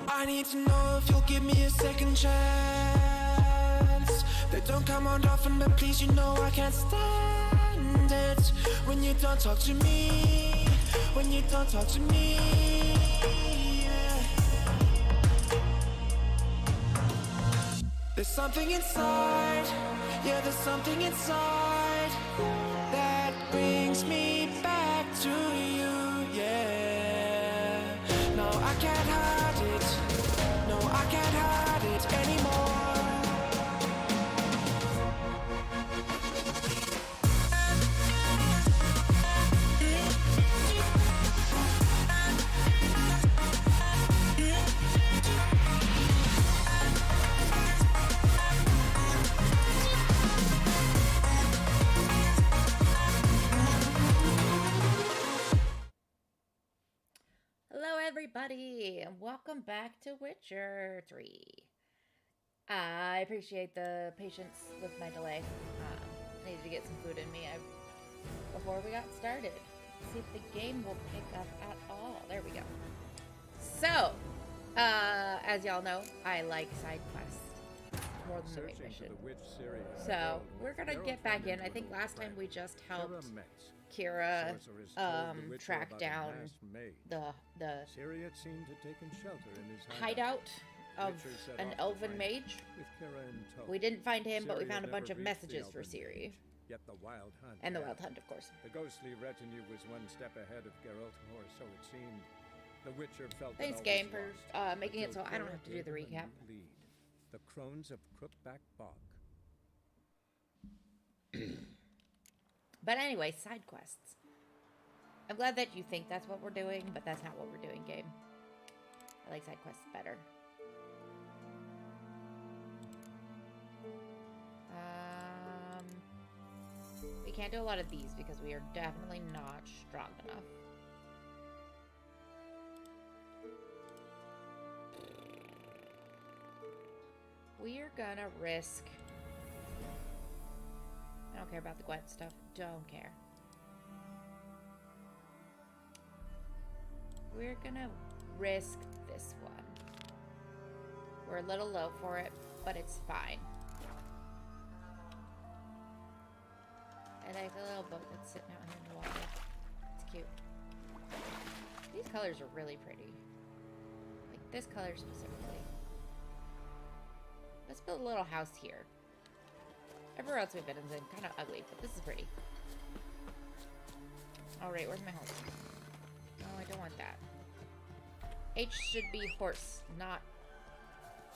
I need to know if you'll give me a second chance. They don't come around often, but please, you know I can't stand it when you don't talk to me. When you don't talk to me, yeah. There's something inside, yeah, there's something inside that brings me back to you, yeah. No, I can't hide it, no, I can't hide it anymore. Hello everybody, and welcome back to Witcher 3. I appreciate the patience with my delay. I needed to get some food in me before we got started. See if the game will pick up at all. There we go. So, as y'all know, I like side quests more than the main mission. So, we're gonna get back in. I think last time we just helped Ciri track down the hideout of an elven mage. We didn't find him, but we found a bunch of messages for Ciri. And the Wild Hunt, of course. The ghostly retinue was one step ahead of Geralt, or so it seemed. The Witcher felt Thanks, game, for making it so I don't have to do the recap. The Crones of Crookback Bog. But anyway, side quests. I'm glad that you think that's what we're doing, but that's not what we're doing, game. I like side quests better. We can't do a lot of these because we are definitely not strong enough. We're gonna risk... I don't care about the Gwent stuff. Don't care. We're gonna risk this one. We're a little low for it, but it's fine. I like the little boat that's sitting out here in the water. It's cute. These colors are really pretty. Like this color specifically. Let's build a little house here. Everywhere else we've been is kind of ugly, but this is pretty. Alright, where's my horse? No, I don't want that. H should be horse, not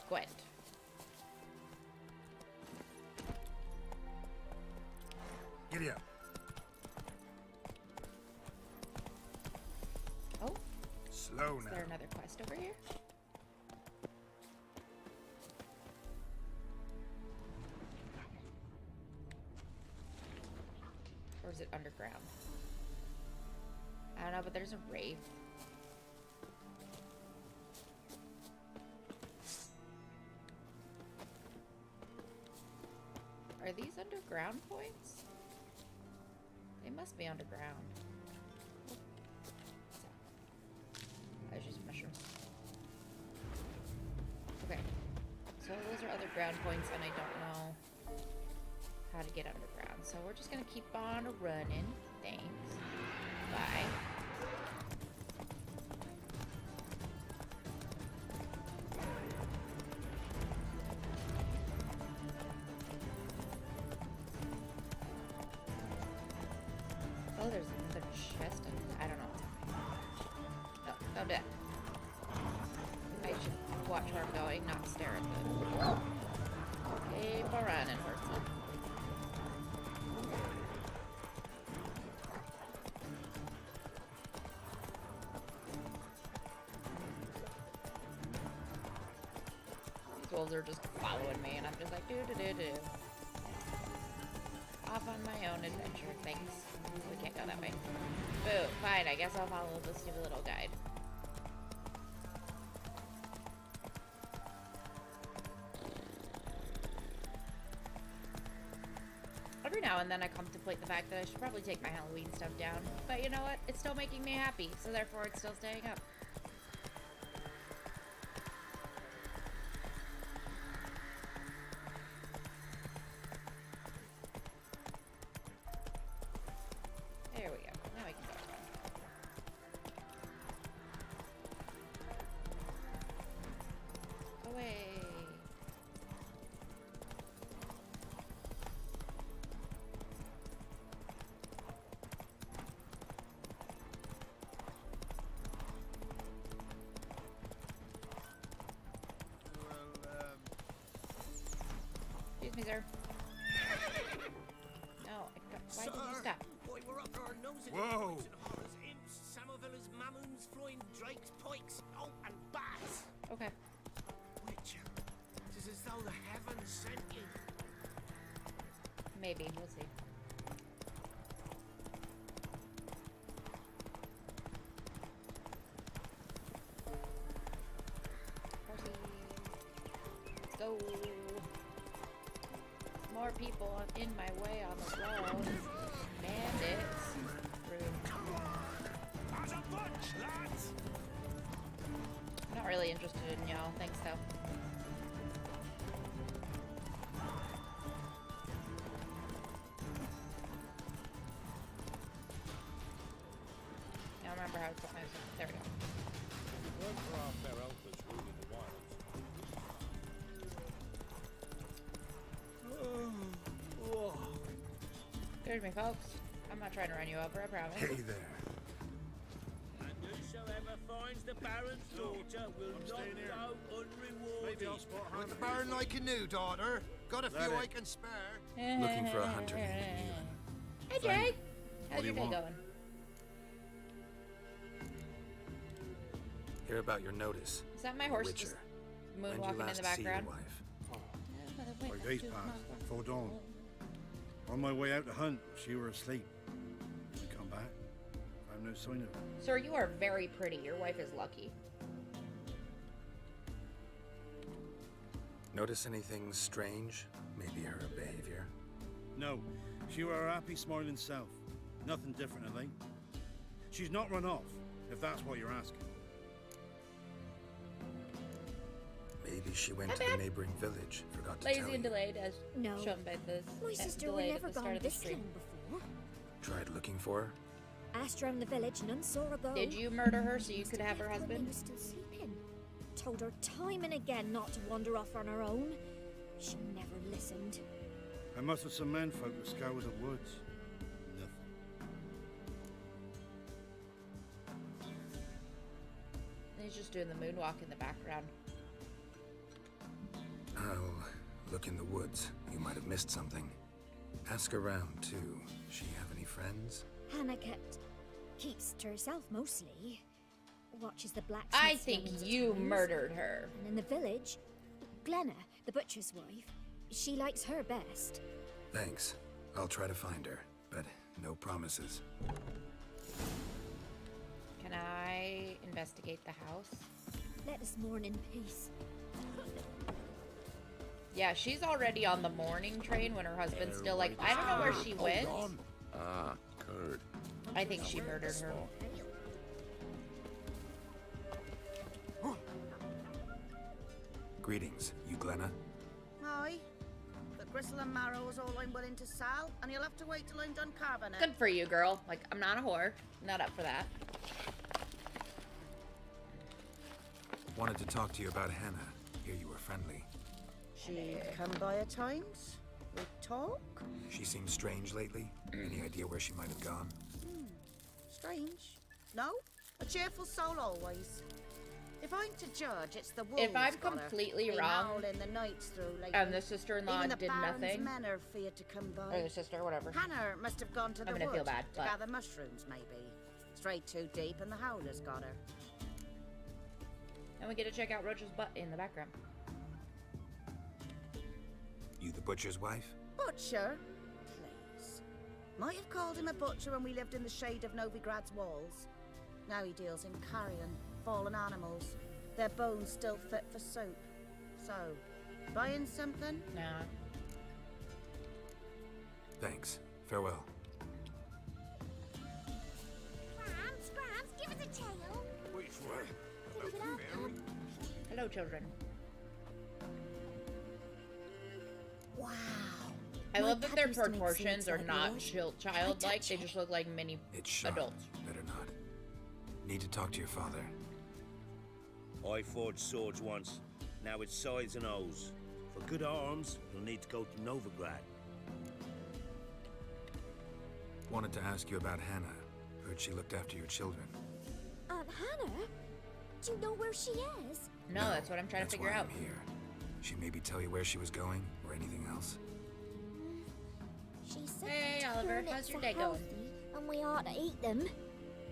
Gwent. Giddy up. Oh? Slow Is now. there another quest over here? Or is it underground? I don't know, but there's a wraith. Are these underground points? They must be underground. That's just mushrooms. Okay. So those are other ground points, and I don't know how to get underground. So we're just gonna keep on running. Thanks. Bye. Oh, there's another chest. I don't know what's happening. Oh, don't do that. I should watch where I'm going, not stare at them. Keep on running, horses. These wolves are just following me, and I'm just like, do. Off on my own adventure. Thanks. We can't go that way. Boo. Fine, I guess I'll follow the stupid little guide. Every now and then I contemplate the fact that I should probably take my Halloween stuff down. But you know what? It's still making me happy, so therefore it's still staying up. me, sir. No, why did you stop? Boy, we're up our noses. Whoa. In horrors, imps, Samovillas, mamoons, flying drakes, pikes, oh, and bats. Okay. Witcher, it is as though the heavens sent you. Maybe. We'll see. Horsey. Go. More people in my way on the road. Bandits. Rude. As a bunch, lads. I'm not really interested in y'all. Thanks, though. I don't remember how to put myself. There we go. Word for our fair elders ruling the wilds. Excuse me, folks. I'm not trying to run you over, I promise. Hey there. And whosoever finds the Baron's daughter will not go unrewarded. What's the Baron like a new daughter? Got a few I can spare. Looking for a hunter named Neelan. Hey, Jay. How's do your you day want? going? Hear about your notice. Is that my horse Witcher. just When did you moonwalking in last the see your background? wife? My days passed, before dawn. On my way out to hunt, she were asleep. I come back, found no sign of her. Sir, you are very pretty. Your wife is lucky. Notice anything strange? Maybe her behavior? No, she were her happy, smiling self. Nothing different, I think. She's not run off, if that's what you're asking. Maybe she went Not to the bad. neighboring village. Forgot to Lazy tell and you. delayed, as No. shown by this. My sister were delayed at never the start gone of the this stream. long before. Tried looking for her? Asked round the village, none saw her go. Did you murder her so you Must could have her left when they husband? were still sleeping. Told her time and again not to wander off on her own. She never listened. I must have some menfolk to scour the woods. Nothing. He's just doing the moonwalk in the background. I'll look in the woods. You might have missed something. Ask around, too. She have any friends? Hannah keeps to herself mostly. Watches the blacksmith's I think goings at you times. murdered her. And in the village, Glenna, the butcher's wife, she likes her best. Thanks. I'll try to find her, but no promises. Can I investigate the house? Let us mourn in peace. Yeah, she's already on the morning train when her husband's still like, I don't know where she went. Ah, Curd. I think she murdered her. Greetings, you Glenna? Aye. But gristle and marrow is all I'm willing to sell, and you'll have to wait till I'm done carving it. Good for you, girl. Like, I'm not a whore. Not up for that. Wanted to talk to you about Hannah. Hear you were friendly. She'd come by at times. We'd talk. She seems strange lately. Any idea where she might have gone? Strange. No? A cheerful soul always. If I'm to judge, it's the wolves. If I'm got her. completely Been wrong, howling the nights through lately. and the sister-in-law Even the did Baron's nothing, men are feared to come by. or the sister, whatever. Hannah must have gone to the I'm gonna wood feel bad, to but- gather mushrooms, maybe. Strayed too deep, and the howlers got her. And we get to check out Roach's butt in the background. You the butcher's wife? Butcher? Please. Might have called him a butcher when we lived in the shade of Novigrad's walls. Now he deals in carrion, fallen animals. Their bones still fit for soup. So, buying something? Nah. Thanks. Farewell. Grams, give us a tail. Which way? We could have them. Hello, children. Wow. I My love that dad their used to make proportions seeds are like not yours. childlike. They touch just it. look like mini It's sharp. adults. Better not. Need to talk to your father. I forged swords once. Now it's sides and O's. For good arms, you'll need to go to Novigrad. Wanted to ask you about Hannah. Heard she looked after your children. Aunt Hannah? Do you know where she is? No, that's what I'm trying to That's figure why out. I'm here. She maybe tell you where she was going or anything else? She said Hey, Oliver, turnips how's your are day going? healthy and we ought to eat them.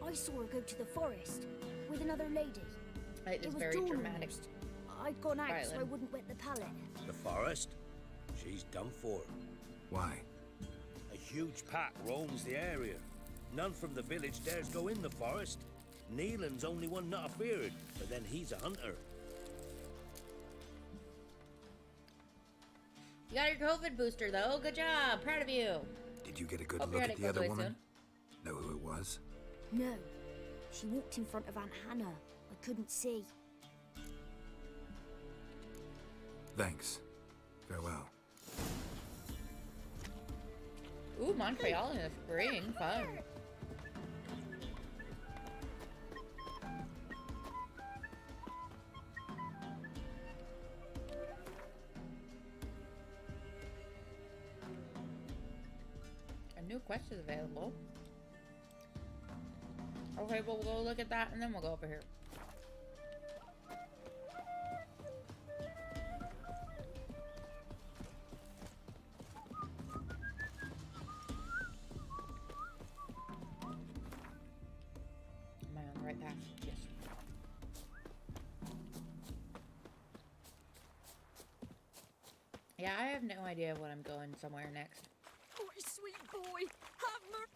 I saw her go to the forest with another lady. It is was very dawn dramatic. almost. I'd gone out so I Rylan. wouldn't wet the palate. The forest? She's done for. Why? A huge pack roams the area. None from the village dares go in the forest. Neelan's only one not afeared, but then he's a hunter. You got your COVID booster, though. Good job. Proud of you. Did you get a good Hope your look at headache the goes other away woman? Know who it was? No. She walked in front of Aunt Hannah. I couldn't see. Thanks. Farewell. Ooh, Montreal in the spring. Fun. A new quest is available. Okay, well, we'll go look at that and then we'll go over here. Am I on the right path? Yes. Yeah, I have no idea when I'm going somewhere next. Oh, sweet boy, have mer-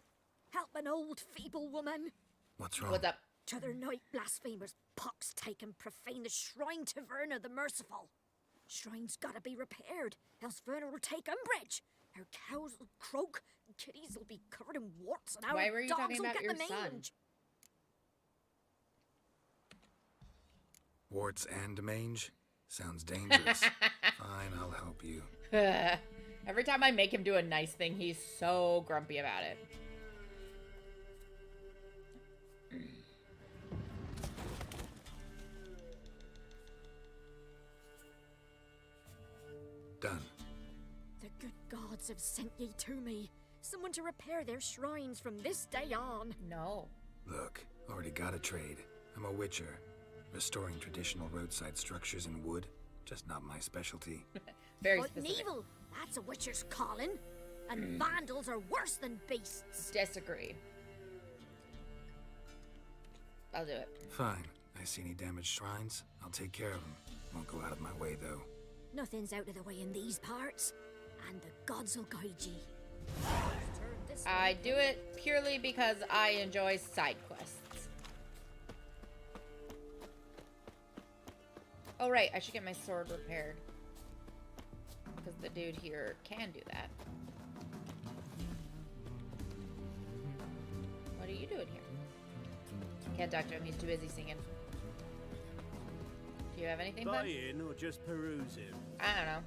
help an old feeble woman. What's wrong? What's up? T'other night blasphemers pox take and profane the shrine to Verna the Merciful. Shrine's gotta be repaired, else Verna will take umbrage. Our cows will croak, kitties will be covered in warts, and our Why were you dogs talking will about get your the son? mange. Warts and mange? Sounds dangerous. Fine, I'll help you. Every time I make him do a nice thing, he's so grumpy about it. Done. The good gods have sent ye to me. Someone to repair their shrines from this day on. No. Look, already got a trade. I'm a witcher. Restoring traditional roadside structures in wood, just not my specialty. Very But specific. evil, that's a witcher's calling. And vandals are worse than beasts. Disagree. I'll do it. Fine. I see any damaged shrines, I'll take care of them. Won't go out of my way, though. Nothing's out of the way in these parts, and the gods will guide ye. Turn this I way. do it purely because I enjoy side quests. Oh right, I should get my sword repaired. Because the dude here can do that. What are you doing here? Can't talk to him, he's too busy singing. Do you have anything, bud? Buying or just perusing? I don't know.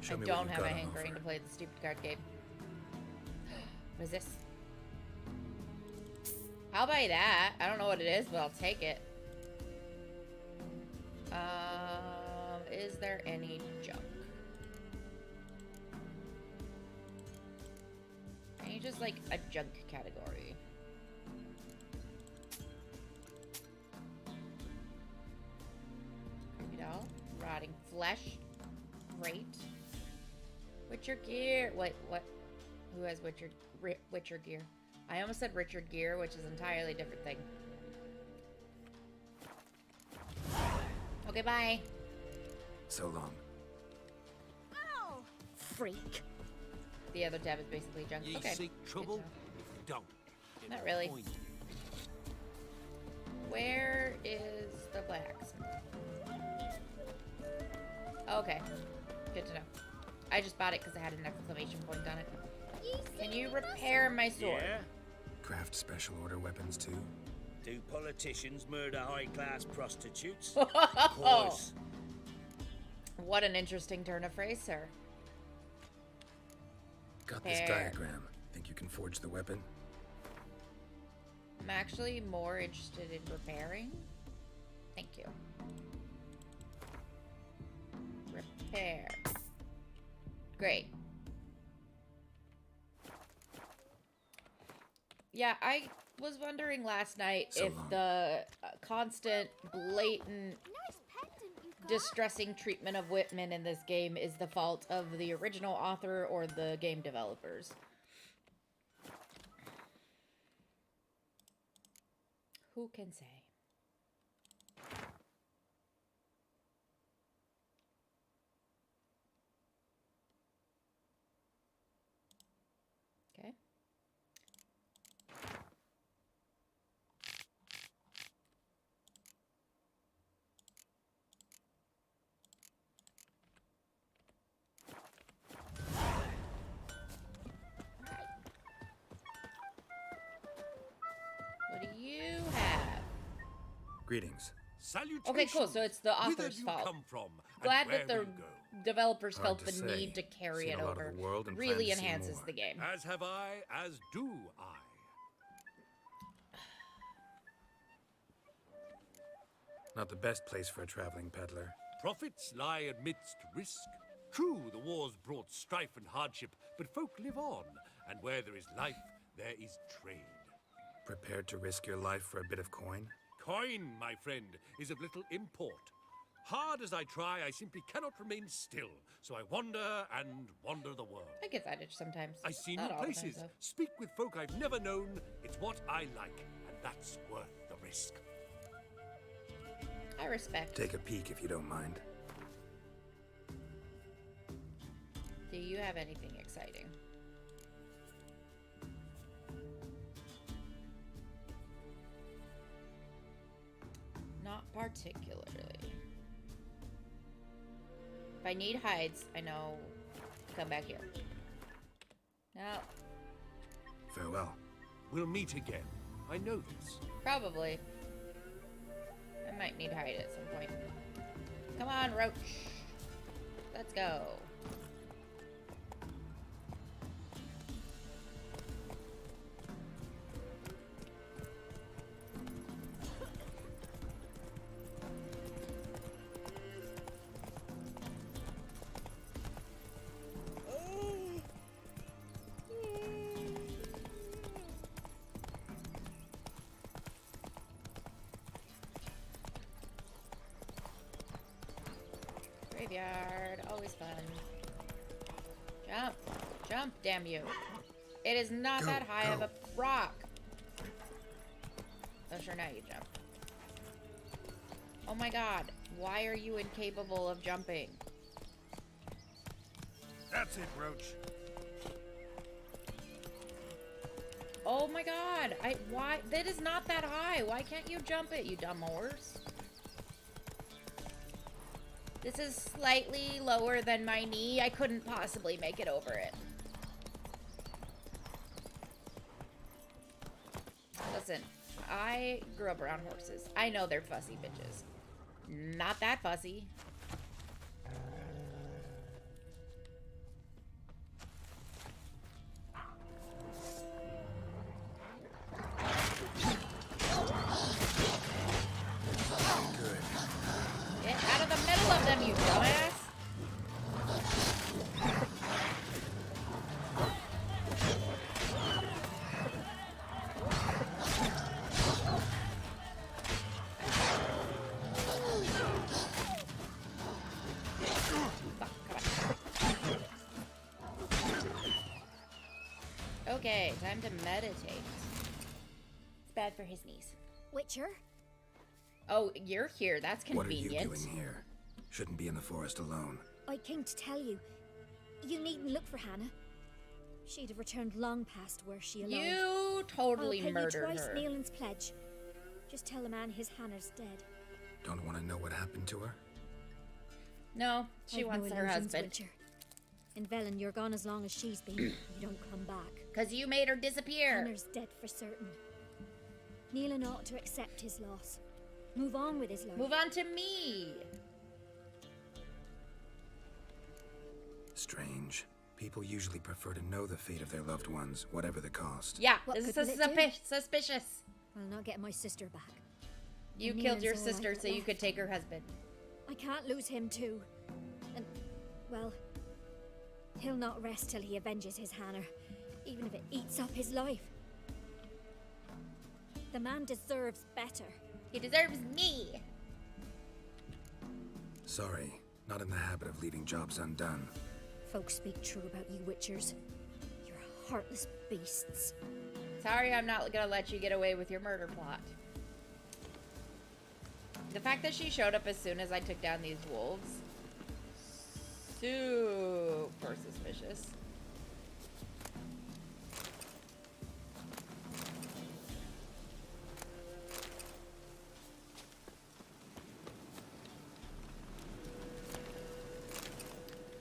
Show I me what don't you've have a got on hankering to offer. play the stupid card game. What is this? I'll buy that. I don't know what it is, but I'll take it. Is there any junk? I need just like a junk category. Creepy doll. Rotting flesh. Great. Witcher gear. Wait, what? Who has Witcher gear? I almost said Richard gear, which is an entirely different thing. Okay, bye. So long. Ow! Freak. The other tab is basically junk. Ye Okay. seek good trouble? to know. Don't. Get Not to really. the point. Where is the blacksmith? Okay. Good to know. I just bought it because I had an exclamation point on it. Can you repair my sword? Yeah? Craft special order weapons, too? Do politicians murder high-class prostitutes? Of course. What an interesting turn of phrase, sir. Got this Repair. diagram. Think you can forge the weapon? I'm actually more interested in repairing. Thank you. Repair. Great. Yeah, I was wondering last night So if long. the constant, blatant Nice pendant you've distressing treatment of women in this game is the fault of the original author or the game developers. Who can say? Okay. What do you have? Greetings. Salutations. Okay, cool. So it's the Whither author's do you fault. come from, and Glad where that the will you go? developers Hard felt to the say. need to carry Seen it a lot of over. the world and Really plan to see enhances more. the game. As have I, as do I. Not the best place for a traveling peddler. Profits lie amidst risk. True, the wars brought strife and hardship, but folk live on, and where there is life, there is trade. Prepared to risk your life for a bit of coin? Coin, my friend, is of little import. Hard as I try, I simply cannot remain still, so I wander and wander the world. I get that itch sometimes. I see Not new all the time, places, though. speak with folk I've never known. It's what I like, and that's worth the risk. I respect. Take a peek if you don't mind. Do you have anything exciting? Not particularly. If I need hides, I know to come back here. No, Farewell. We'll meet again. I know this. probably. I might need hide at some point. Come on, Roach. Let's go. Graveyard, always fun. Jump, jump, damn you. It is not Go, that high of go. a rock. Oh, sure, now you jump. Oh my god, why are you incapable of jumping? That's it, Roach. Oh my god, why, that is not that high. Why can't you jump it, you dumb horse? This is slightly lower than my knee. I couldn't possibly make it over it. Listen, I grew up around horses. I know they're fussy bitches. Not that fussy. Good. Get out of the middle of them, you dumbass! Fuck, come on. Okay, time to meditate. It's bad for his knees. Witcher? Oh, you're here. That's What are convenient. you doing here? Shouldn't be in the forest alone. I came to tell you. You needn't look for Hannah. She'd have returned long past where she alive. You totally I'll pay murdered you twice her. Nealon's pledge. Just tell the man his Hannah's dead. Don't want to know what happened to her? No, she I've no wants her illusions, husband. Witcher. In Velen, you're gone as long as she's been. You don't come back. Because you made her disappear. Hannah's dead for certain. Nealon ought to accept his loss. Move on with his life. Move on to me. Strange. People usually prefer to know the fate of their loved ones, whatever the cost. Yeah, What this is good will it do? suspicious. I'll not get my sister back. You And killed your Nealon's all I sister got so you left. could take her husband. I can't lose him too. And, well, he'll not rest till he avenges his Hannah, even if it eats up his life. The man deserves better. He deserves me. Sorry, not in the habit of leaving jobs undone. Folks speak true about you Witchers. You're heartless beasts. Sorry, I'm not gonna let you get away with your murder plot. The fact that she showed up as soon as I took down these wolves, super suspicious.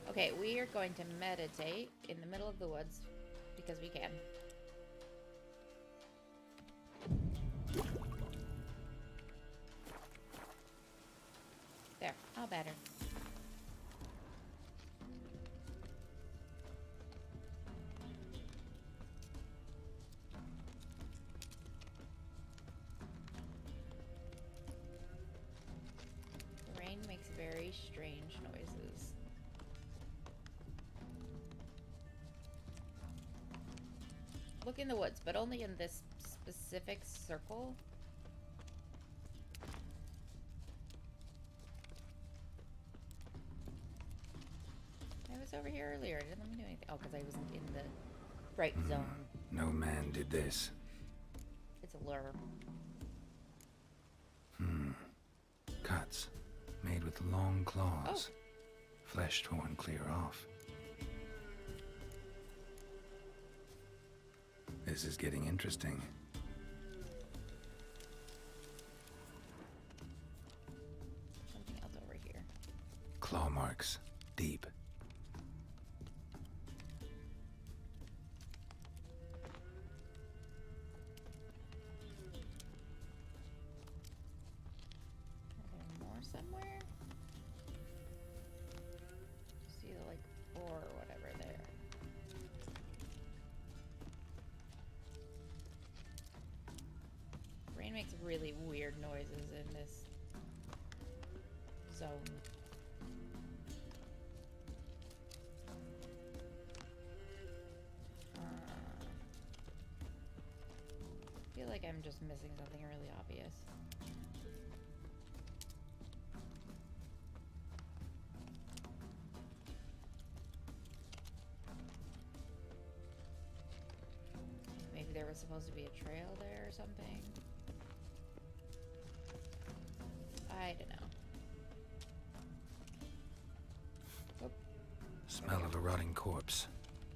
Okay, we are going to meditate in the middle of the woods because we can. There, all better. The rain makes very strange noises. Look in the woods, but only in this specific circle. I was over here earlier. It didn't let me do anything. Oh, because I wasn't in the right zone. No man did this. It's a lure. Cuts, made with long claws. Flesh torn clear off. This is getting interesting. Something else over here. Claw marks, deep. Are there more somewhere? See the like 4 or whatever there. Rain makes really weird noises in this zone. I feel like I'm just missing something really obvious. Maybe there was supposed to be a trail there or something. I don't know. Oh, Smell of a rotting corpse.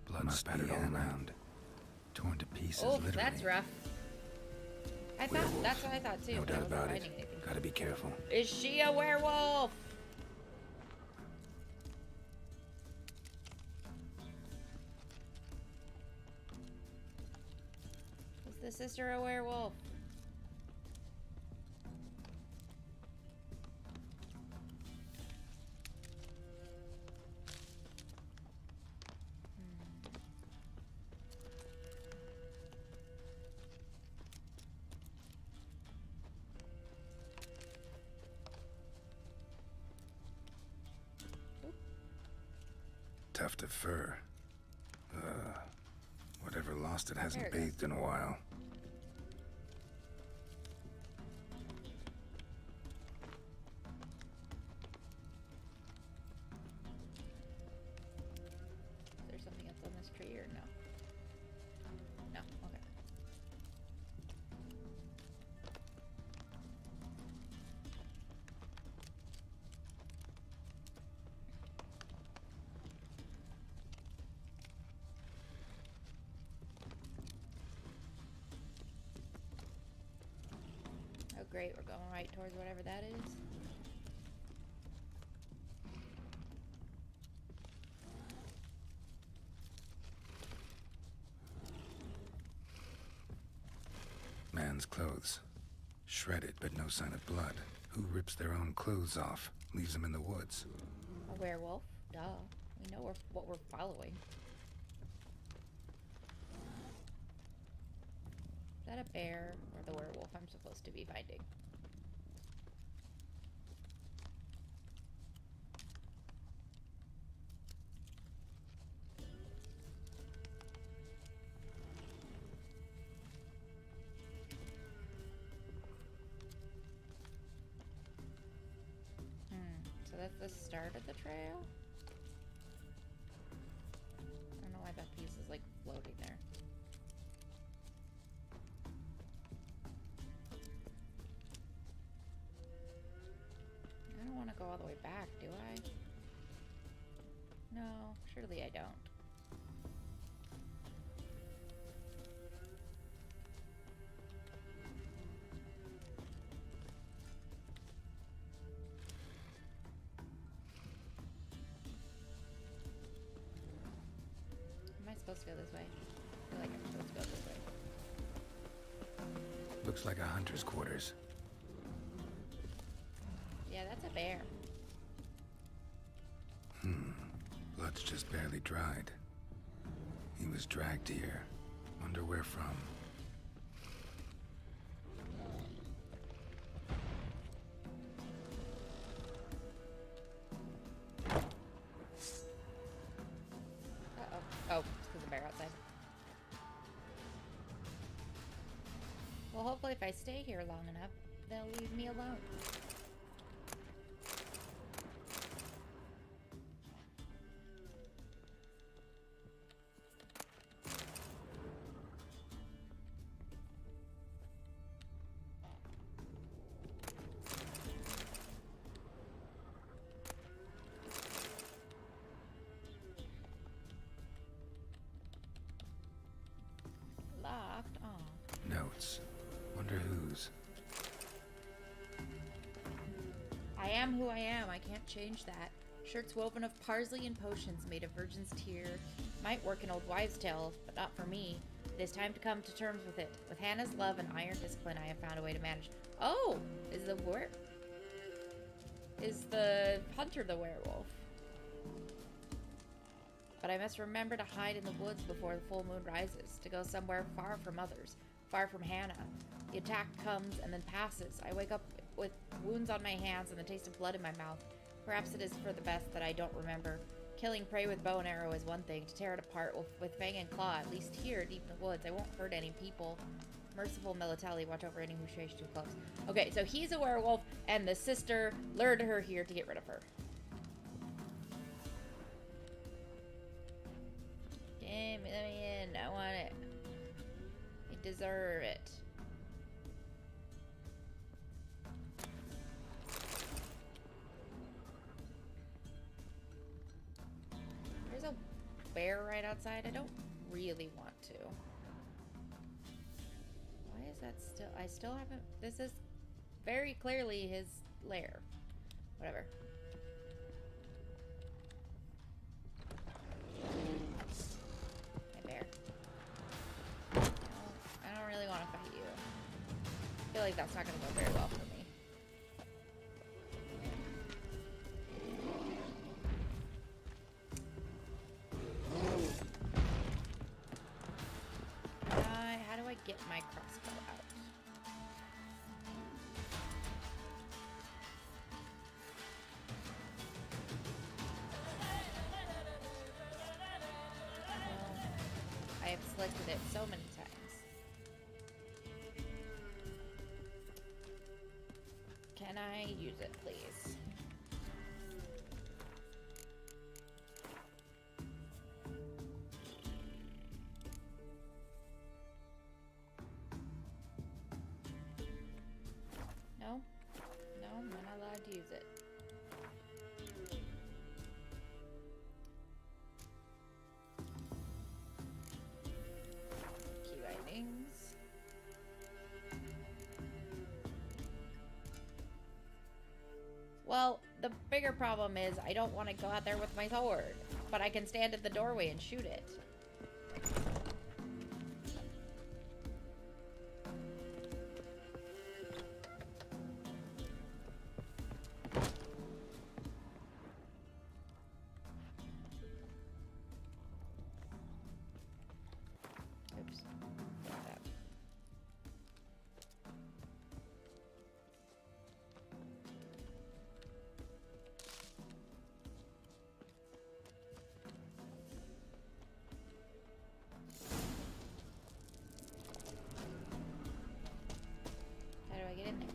Blood spattered all around. Torn to pieces, oh, literally. that's rough. I thought Werewolf. that's what I thought too. No but I doubt wasn't about it. finding anything. Gotta be careful. Is she a werewolf? Is the sister a werewolf? Tuft of fur. Whatever lost it hasn't There it bathed in a while. Is there something else on this tree or no? No, okay. Oh great, we're going right towards whatever that is. Man's clothes. Shredded, but no sign of blood. Who rips their own clothes off? Leaves them in the woods. A werewolf? Duh. We know what we're following. Is that a bear or the werewolf I'm supposed to be finding? So that's the start of the trail? I don't know why that piece is like floating there. I don't want to go all the way back, do I? No, surely I don't. Am I supposed to go this way? I feel like I'm supposed to go this way. Looks like a hunter's quarters. Yeah, that's a bear. Blood's just barely dried. He was dragged here. Wonder where from. Uh-oh. Oh, it's because the bear outside. Well, hopefully if I stay here long enough, they'll leave me alone. Locked on. Notes. Wonder whose. I am who I am. I can't change that. Shirts woven of parsley and potions made of virgin's tear. Might work in old wives' tale, but not for me. It is time to come to terms with it. With Hannah's love and iron discipline, I have found a way to manage. Oh! Is the hunter the werewolf? But I must remember to hide in the woods before the full moon rises, to go somewhere far from others, far from Hannah. The attack comes and then passes. I wake up with wounds on my hands and the taste of blood in my mouth. Perhaps it is for the best that I don't remember. Killing prey with bow and arrow is one thing. To tear it apart with fang and claw, at least here, deep in the woods, I won't hurt any people. Merciful Melitelli, watch over any who strays too close. Okay, so he's a werewolf, and the sister lured her here to get rid of her. Damn, let me in. I want it. I deserve it. There's a bear right outside. I don't really want to. Why is that still? I still haven't. This is very clearly his lair. Whatever. Hey, bear. I don't really want to fight you. I feel like that's not going to go very well for me. How do I get my crossbow out? I have selected it so many times. Can I use it, please? No? No, I'm not allowed to use it. Key bindings. Well, the bigger problem is I don't want to go out there with my sword, but I can stand at the doorway and shoot it. Oops. Like that. How do I get in there?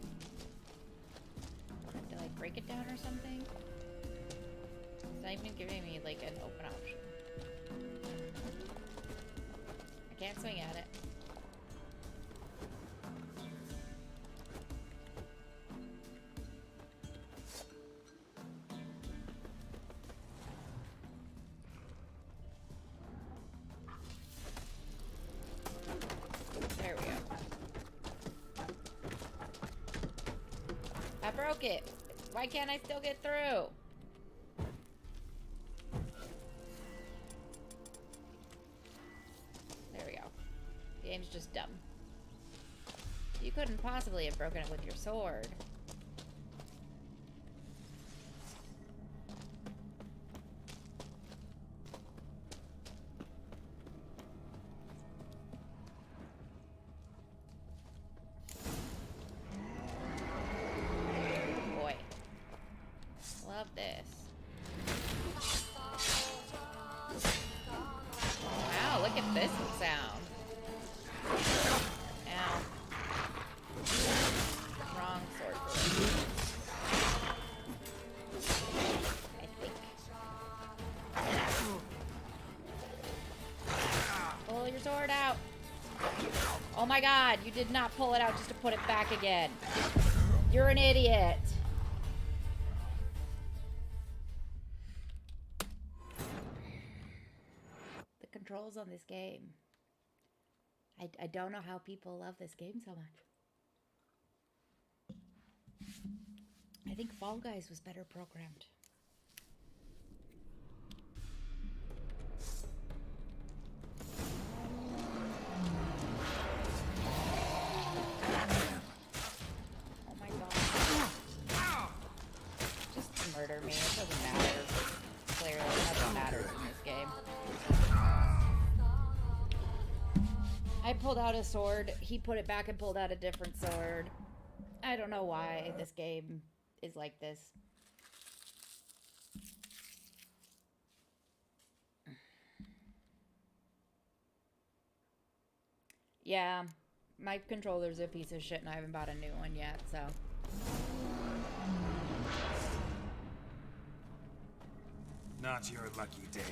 Do I like break it down or something? not even giving me, like, an open option. I can't swing at it. There we go. I broke it. Why can't I still get through? There we go. The game's just dumb. You couldn't possibly have broken it with your sword. Boy. Love this. Wow, look at this sound. Ow. Wrong sword for this. I think. Pull your sword out. Oh my god, you did not pull it out just to put it back again. You're an idiot. The controls on this game. I don't know how people love this game so much. I think Fall Guys was better programmed. Oh my god. Just murder me. It doesn't matter. Clearly, nothing matters in this game. I pulled out a sword. He put it back and pulled out a different sword. I don't know why this game is like this. Yeah, my controller's a piece of shit and I haven't bought a new one yet, so. Not your lucky day.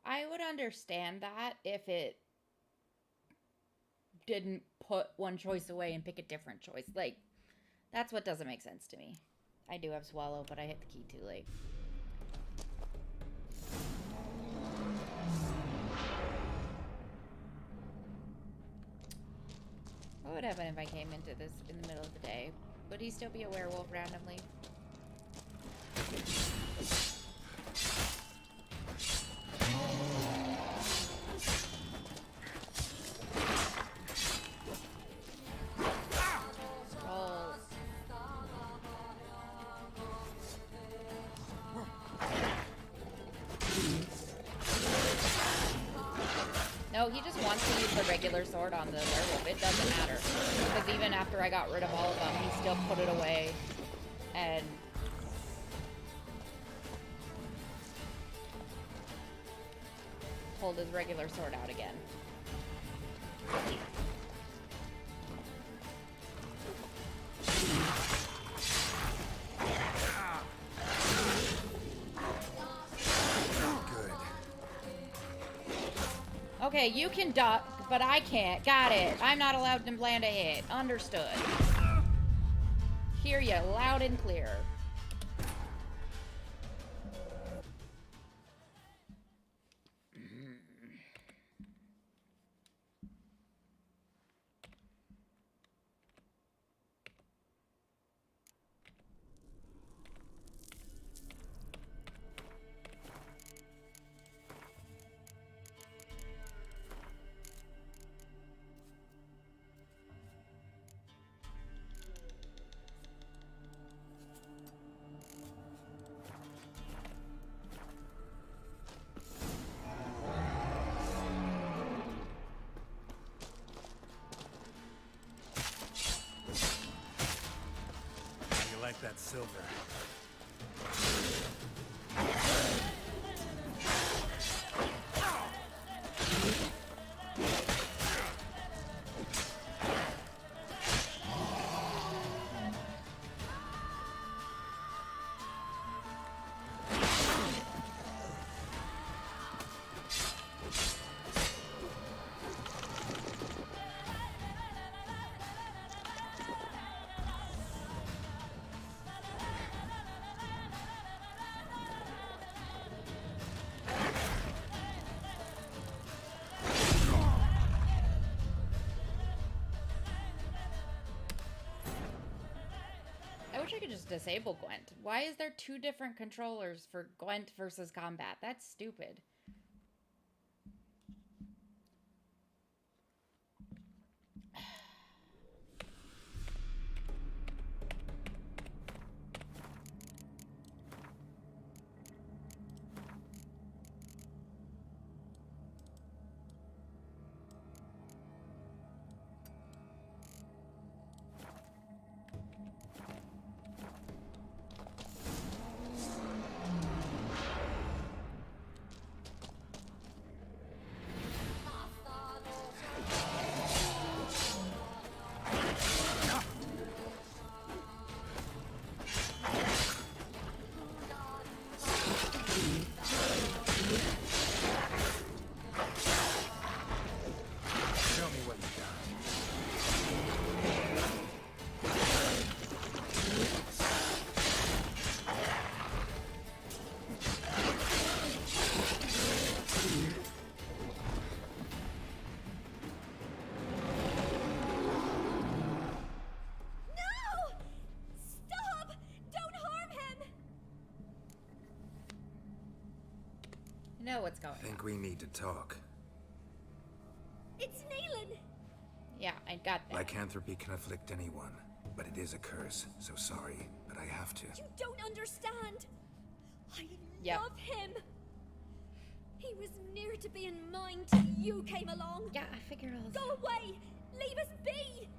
I would understand that if it didn't put one choice away and pick a different choice. Like, that's what doesn't make sense to me. I do have Swallow, but I hit the key too late. What would happen if I came into this in the middle of the day? Would he still be a werewolf randomly? No, he just wants to use the regular sword on the werewolf. It doesn't matter. Because even after I got rid of all of them, he still put it away and pulled his regular sword out again. Okay, you can duck, but I can't. Got it. I'm not allowed to land a hit. Understood. Hear ya loud and clear. You like that silver? I wish I could just disable Gwent. Why is there 2 different controllers for Gwent versus combat? That's stupid. Know what's going on. I think we need to talk. It's Neelan! Yeah, I got that. Lycanthropy can afflict anyone, but it is a curse, so sorry, but I have to. You don't understand! I Yep. love him! He was near to being mine till you came along! Yeah, I figured I was... Go away! Leave us be!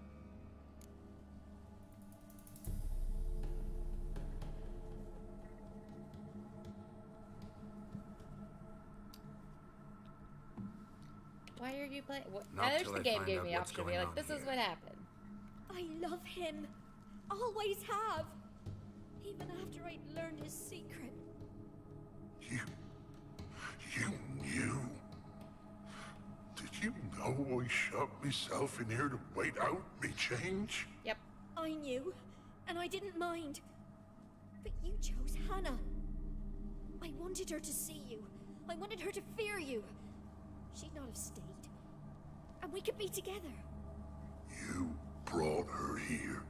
Why are you playing? Not Now there's till the I game find gave out me what's option to be going like, on this is here. what happened. I love him! Always have! Even after I'd learned his secret. You knew? Did you know I shut myself in here to wait out me change? Yep. I knew, and I didn't mind. But you chose Hannah. I wanted her to see you. I wanted her to fear you. She'd not have stayed. And we could be together. You brought her here.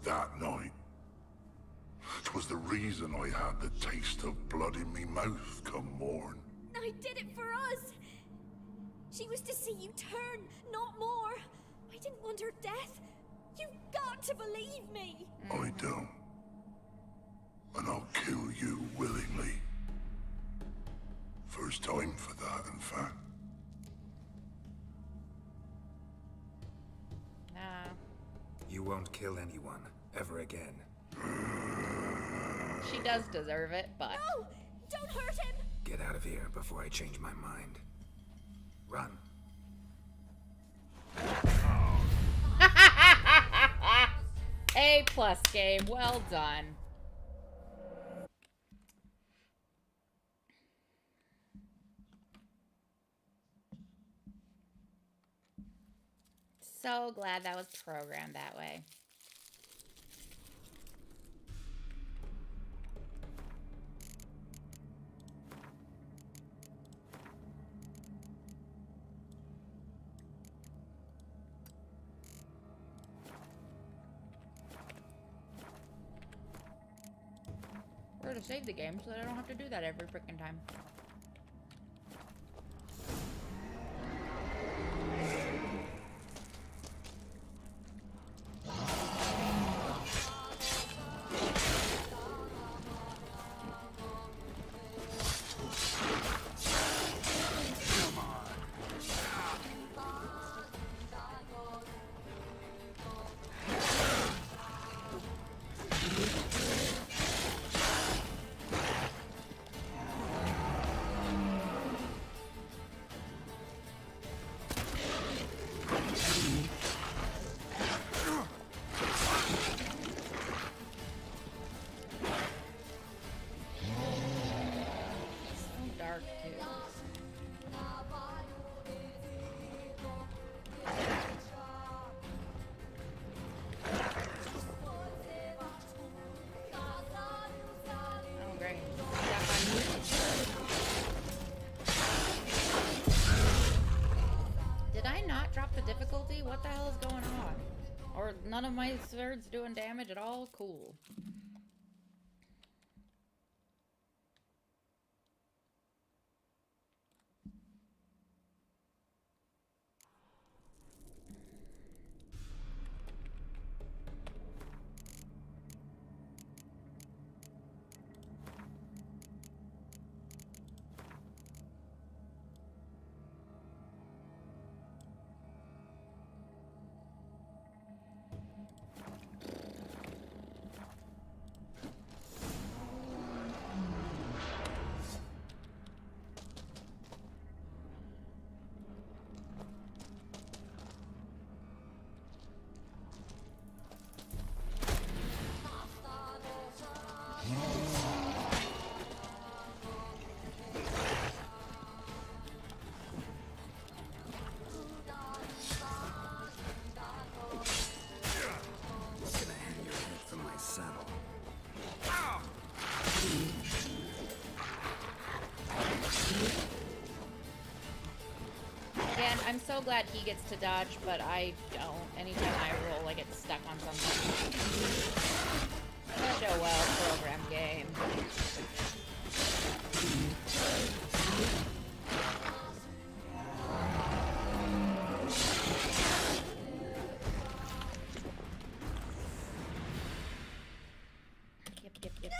That night. 'Twas the reason I had the taste of blood in me mouth come morn. I did it for us. She was to see you turn, not more. I didn't want her death. You've got to believe me. I don't. And I'll kill you willingly. First time for that, in fact. Nah. You won't kill anyone, ever again. She does deserve it, but... No! Don't hurt him! Get out of here before I change my mind. Run. A+ game, well done. so glad that was programmed that way. Or to save the game so that I don't have to do that every freaking time. What the hell is going on? Or none of my swords doing damage at all? Cool. Again, I'm so glad he gets to dodge, but I don't. Anytime I roll, I get stuck on something. Such a well-programmed game. Yep.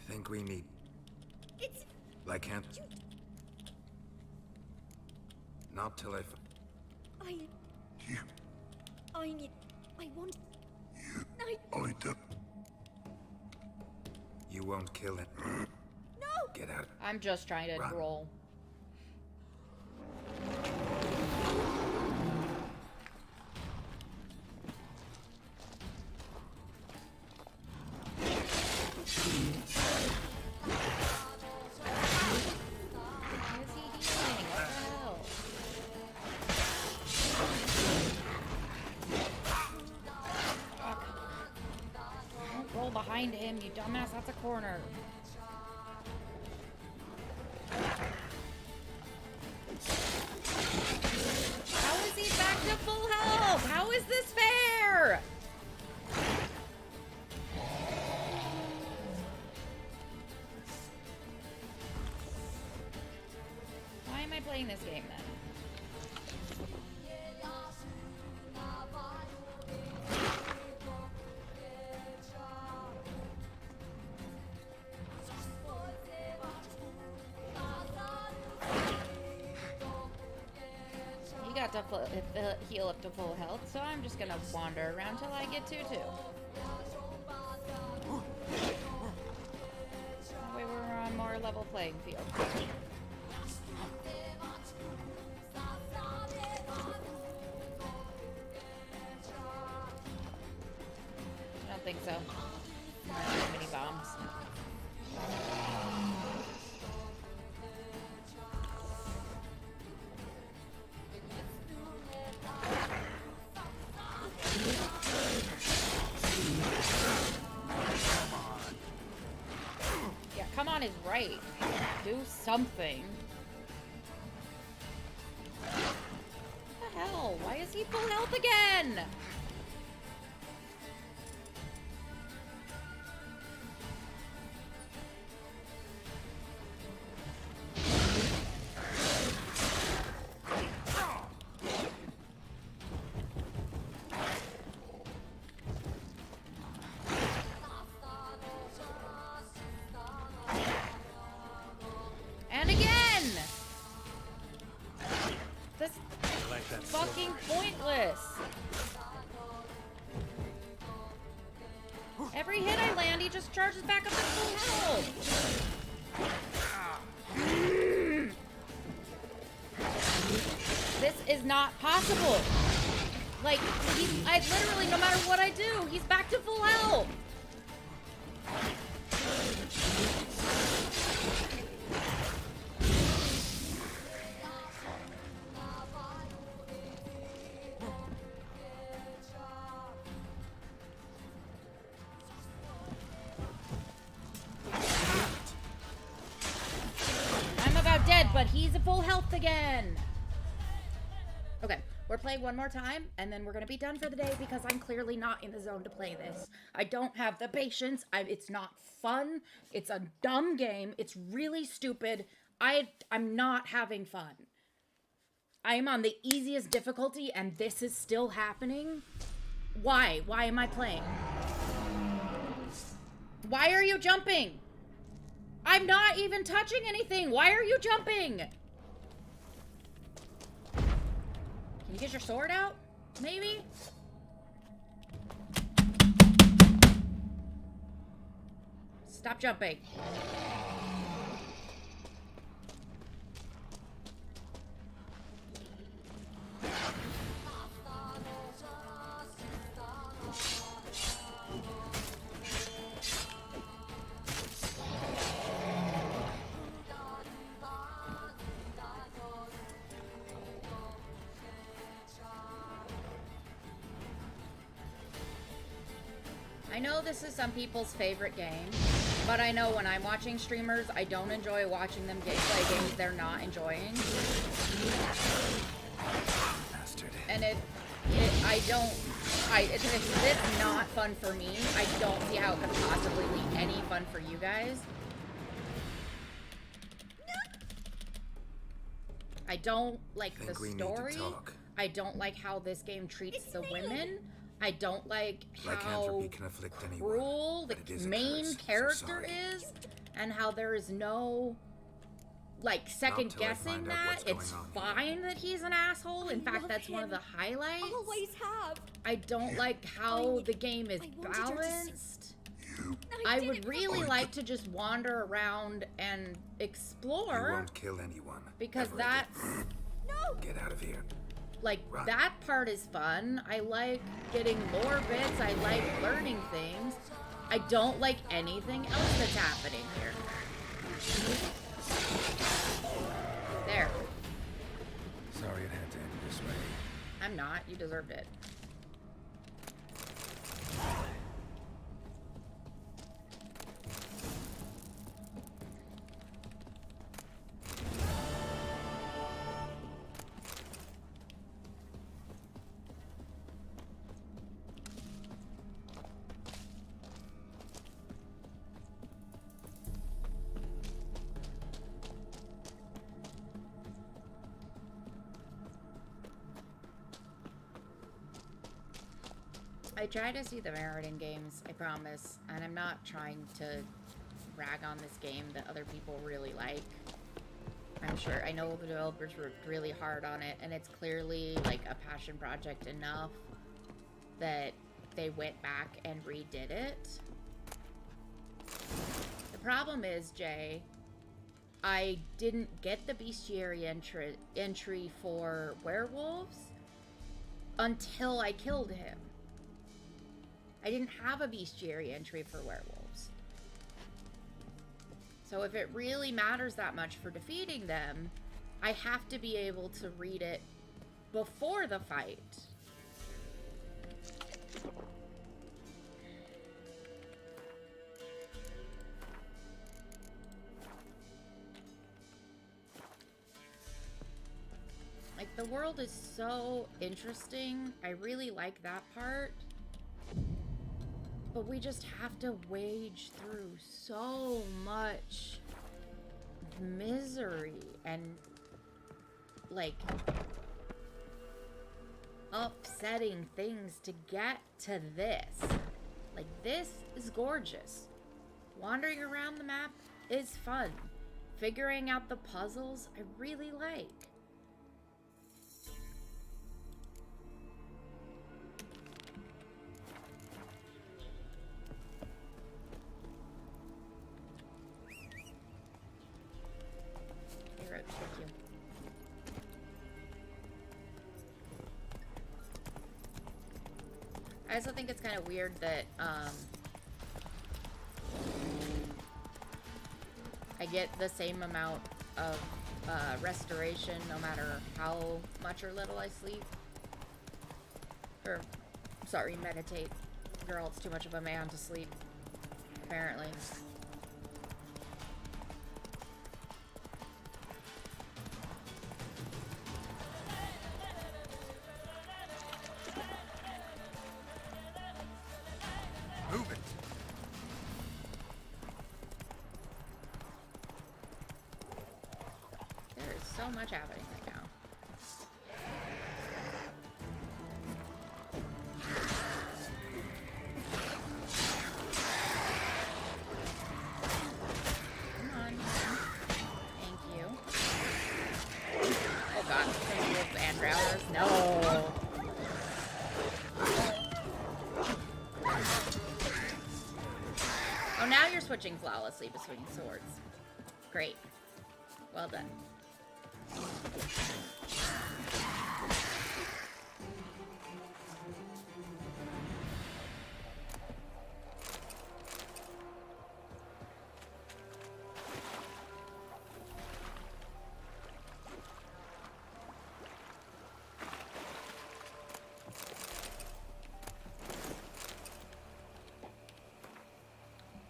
Think we meet. Like him? Not till I want. I do. You won't kill it. No! Get out. I'm just trying to roll. Behind him, you dumbass, that's a corner. How is he back to full health? How is this fair? Why am I playing this game then? To heal up to full health, so I'm just gonna wander around till I get to 2. That way we're on more level playing field. I don't think so. Mini bombs. fight. Do something. What the hell? Why is he full health again? And again! This fucking pointless. Every hit I land, he just charges back up to full health. This is not possible. Like, I literally, no matter what I do, he's back to full health. I'm about dead, but he's at full health again. Okay, we're playing one more time, and then we're gonna be done for the day because I'm clearly not in the zone to play this. I don't have the patience. It's not fun. It's a dumb game. It's really stupid. I'm not having fun. I am on the easiest difficulty, and this is still happening. Why? Why am I playing? Why are you jumping? I'm not even touching anything. Why are you jumping? Can you get your sword out? Maybe? Stop jumping. I know this is some people's favorite game, but I know when I'm watching streamers, I don't enjoy watching them play games they're not enjoying. Bastard. And it's this not fun for me. I don't see how it could possibly be any fun for you guys. I don't like the story. I don't like how this game treats the women. I don't like how cruel the main character is, and how there is no, like, second guessing that. It's fine that he's an asshole. In fact, that's one of the highlights. Always have. I don't like how the game is balanced. I would really like to just wander around and explore. You won't kill anyone. Because that's... No! Get out of here. Like, that part is fun. I like getting more bits. I like learning things. I don't like anything else that's happening here. There. Sorry it had to end this way. I'm not. You deserved it. I try to see the merit in games, I promise, and I'm not trying to rag on this game that other people really like. I'm sure, I know the developers worked really hard on it, and it's clearly like a passion project enough that they went back and redid it. The problem is, Jay, I didn't get the bestiary entry for werewolves until I killed him. I didn't have a bestiary entry for werewolves. So if it really matters that much for defeating them, I have to be able to read it before the fight. the world is so interesting. I really like that part. But we just have to wage through so much misery and, like, upsetting things to get to this. Like, this is gorgeous. Wandering around the map is fun. Figuring out the puzzles, I really like. Hey, Roach, thank you. I also think it's kind of weird that, I get the same amount of restoration no matter how much or little I sleep. Or, sorry, meditate. Geralt's too much of a man to sleep, apparently. Move it. There is so much happening right now. Come on. Thank you. Oh god, thank you, band routers. No. Oh, now you're switching flawlessly between swords. Great. Well done.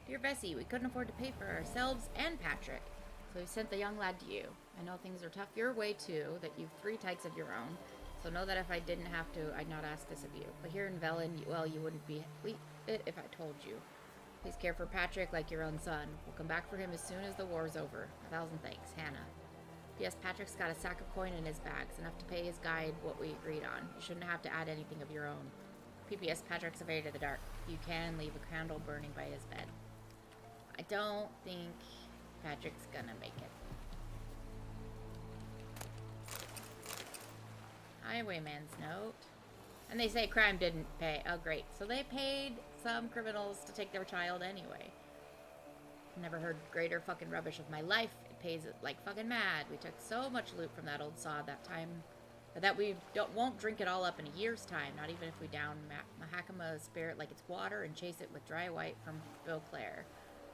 Dear Bessie, we couldn't afford to pay for ourselves and Patrick, so we sent the young lad to you. I know things are tough your way too, that you've 3 tykes of your own, so know that if I didn't have to, I'd not ask this of you. But here in Velen, well, you wouldn't be it if I told you. Please care for Patrick like your own son. We'll come back for him as soon as the war's over. 1,000 thanks, Hannah. P.S. Patrick's got a sack of coin in his bags, enough to pay his guide what we agreed on. You shouldn't have to add anything of your own. P.P.S. Patrick's afraid of the dark. You can leave a candle burning by his bed. I don't think Patrick's gonna make it. Highwayman's note. And they say crime didn't pay. Oh, great. So they paid some criminals to take their child anyway. Never heard greater fucking rubbish of my life. It pays it like fucking mad. We took so much loot from that old sod that time that we won't drink it all up in a year's time, not even if we down Mahakama's spirit like it's water and chase it with dry white from Beauclair.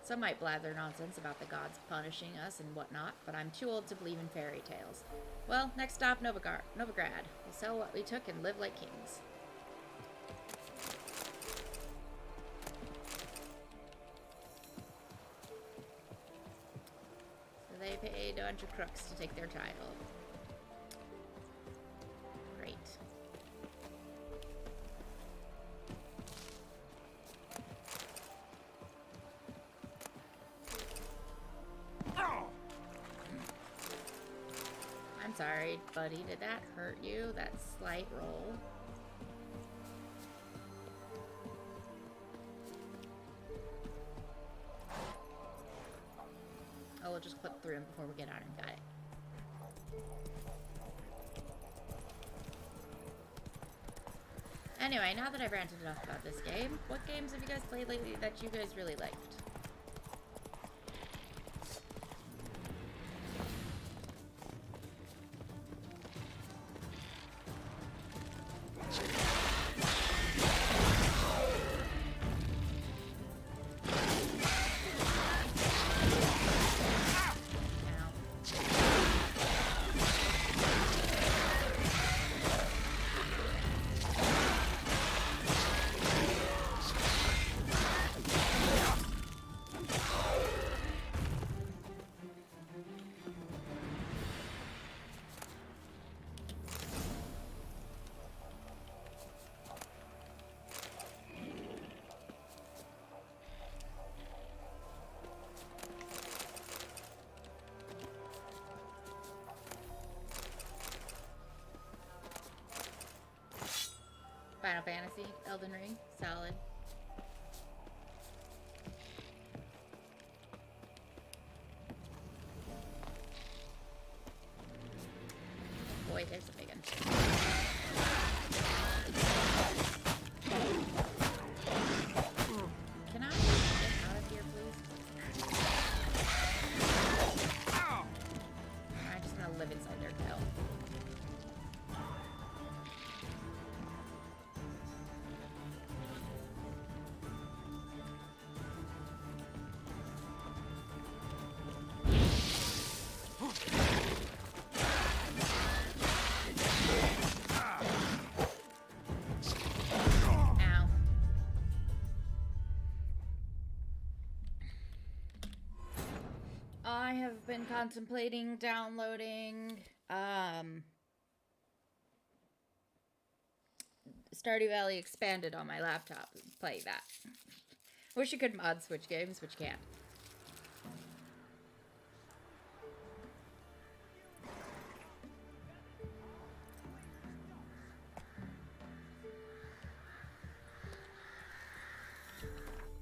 Some might blather nonsense about the gods punishing us and whatnot, but I'm too old to believe in fairy tales. Well, next stop, Novigrad. We'll sell what we took and live like kings. So they paid a bunch of crooks to take their child. Great. I'm sorry, buddy. Did that hurt you? That slight roll? Oh, we'll just clip through him before we get on him. Got it. Anyway, now that I've ranted enough about this game, what games have you guys played lately that you guys really liked? backseat, Elden Ring, solid. Boy, there's a big one. Can I get out of here, please? I'm just gonna live inside their tail. Ow. I have been contemplating downloading Stardew Valley Expanded on my laptop and play that. Wish you could mod Switch games, but you can't.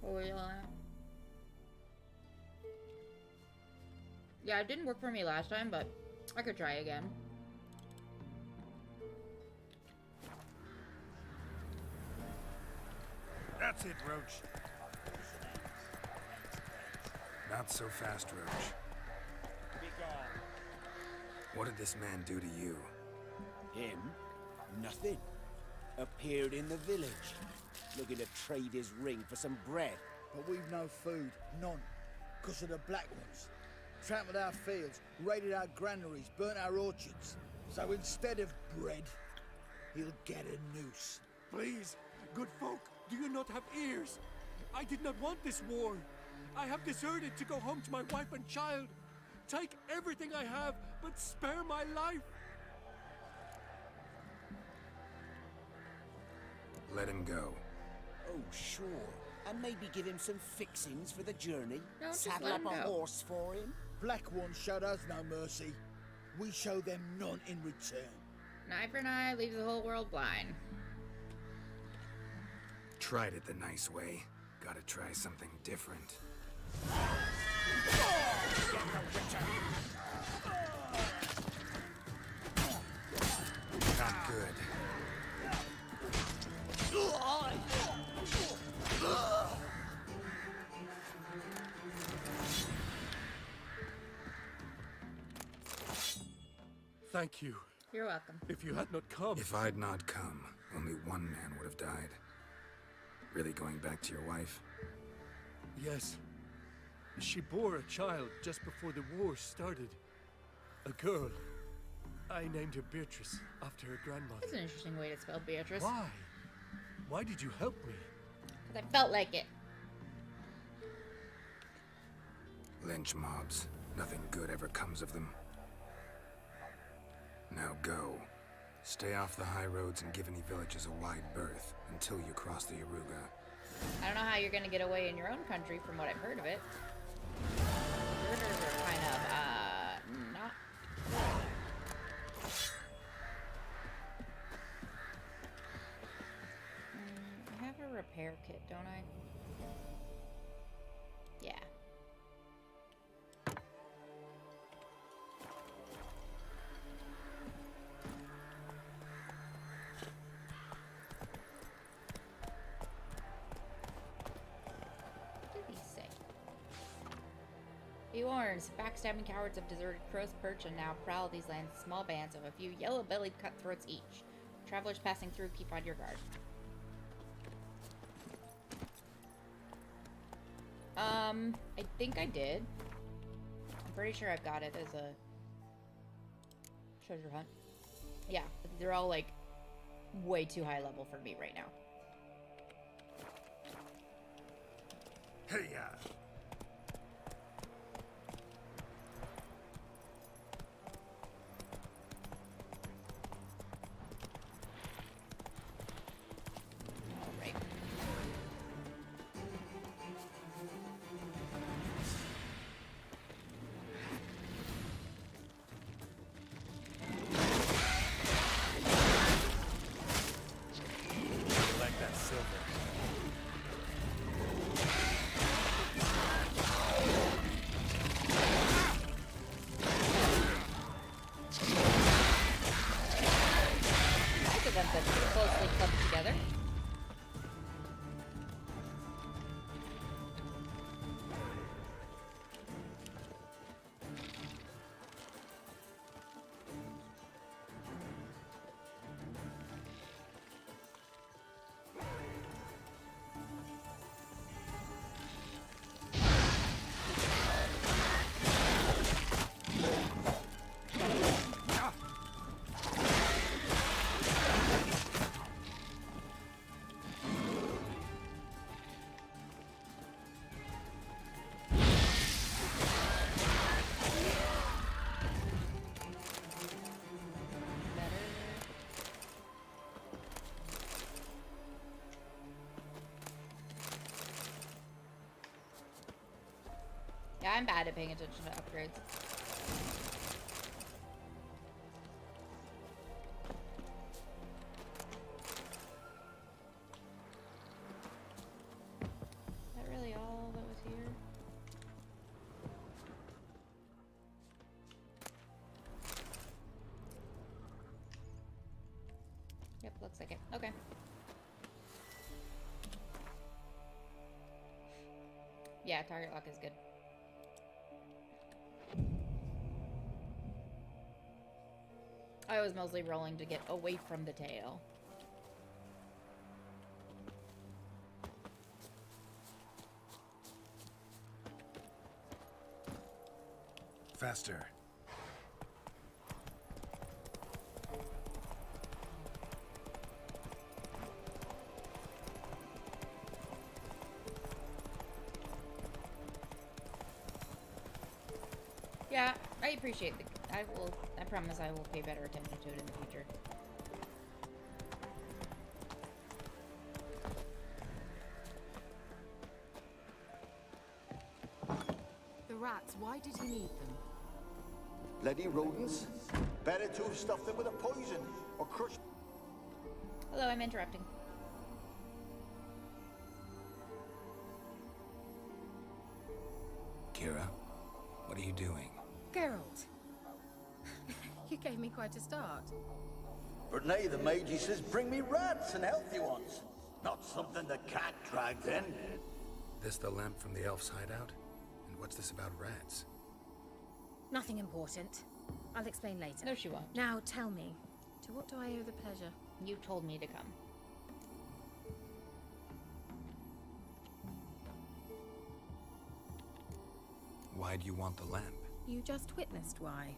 What were you on? Yeah, it didn't work for me last time, but I could try again. That's it, Roach. Not so fast, Roach. Be gone. What did this man do to you? Him? Nothing. Appeared in the village, looking to trade his ring for some bread. But we've no food, none, because of the Black Ones. Trampled our fields, raided our granaries, burnt our orchards. So instead of bread, he'll get a noose. Please, good folk, do you not have ears? I did not want this war. I have deserted to go home to my wife and child. Take everything I have, but spare my life. Let him go. Oh, sure. And maybe give him some fixings for the journey. No, just Saddle let up him a go. horse for him. Black Ones showed us no mercy. We show them none in return. An eye for an eye leaves the whole world blind. Tried it the nice way. Gotta try something different. Not good. Thank you. You're welcome. If you had not come... If I'd not come, only one man would have died. Really going back to your wife? Yes. She bore a child just before the war started. A girl. I named her Beatrice, after her grandmother. That's an interesting way to spell Beatrice. Why? Why did you help me? Because I felt like it. Lynch mobs. Nothing good ever comes of them. Now go. Stay off the high roads and give any villages a wide berth until you cross the Yaruga. I don't know how you're gonna get away in your own country from what I've heard of it. Murders are kind of, not I have a repair kit, don't I? Yeah. What did he say? Be warned, backstabbing cowards of deserted Crow's Perch and now prowl these lands in small bands of a few yellow-bellied cutthroats each. Travelers passing through, keep on your guard. I think I did. I'm pretty sure I've got it as a treasure hunt. Yeah, they're all like way too high level for me right now. Hey, Alright. Like that Look at them pretty closely clubbed together. Yeah, I'm bad at paying attention to upgrades. Is that really all that was here? Yep, looks like it. Okay. Yeah, target lock is good. I was mostly rolling to get away from the tail. Faster. Yeah, I appreciate the... I promise I will pay better attention to it in the future. The rats, why did he need them? Bloody rodents. Better to have stuffed them with a poison or crushed. Hello, I'm interrupting. Kira, what are you doing? Geralt. You gave me quite a start. But nay, the mage says, bring me rats and healthy ones. Not something the cat dragged in. This the lamp from the elf's hideout? And what's this about rats? Nothing important. I'll explain later. No, she won't. Now tell me, to what do I owe the pleasure? You told me to come. Why do you want the lamp? You just witnessed why.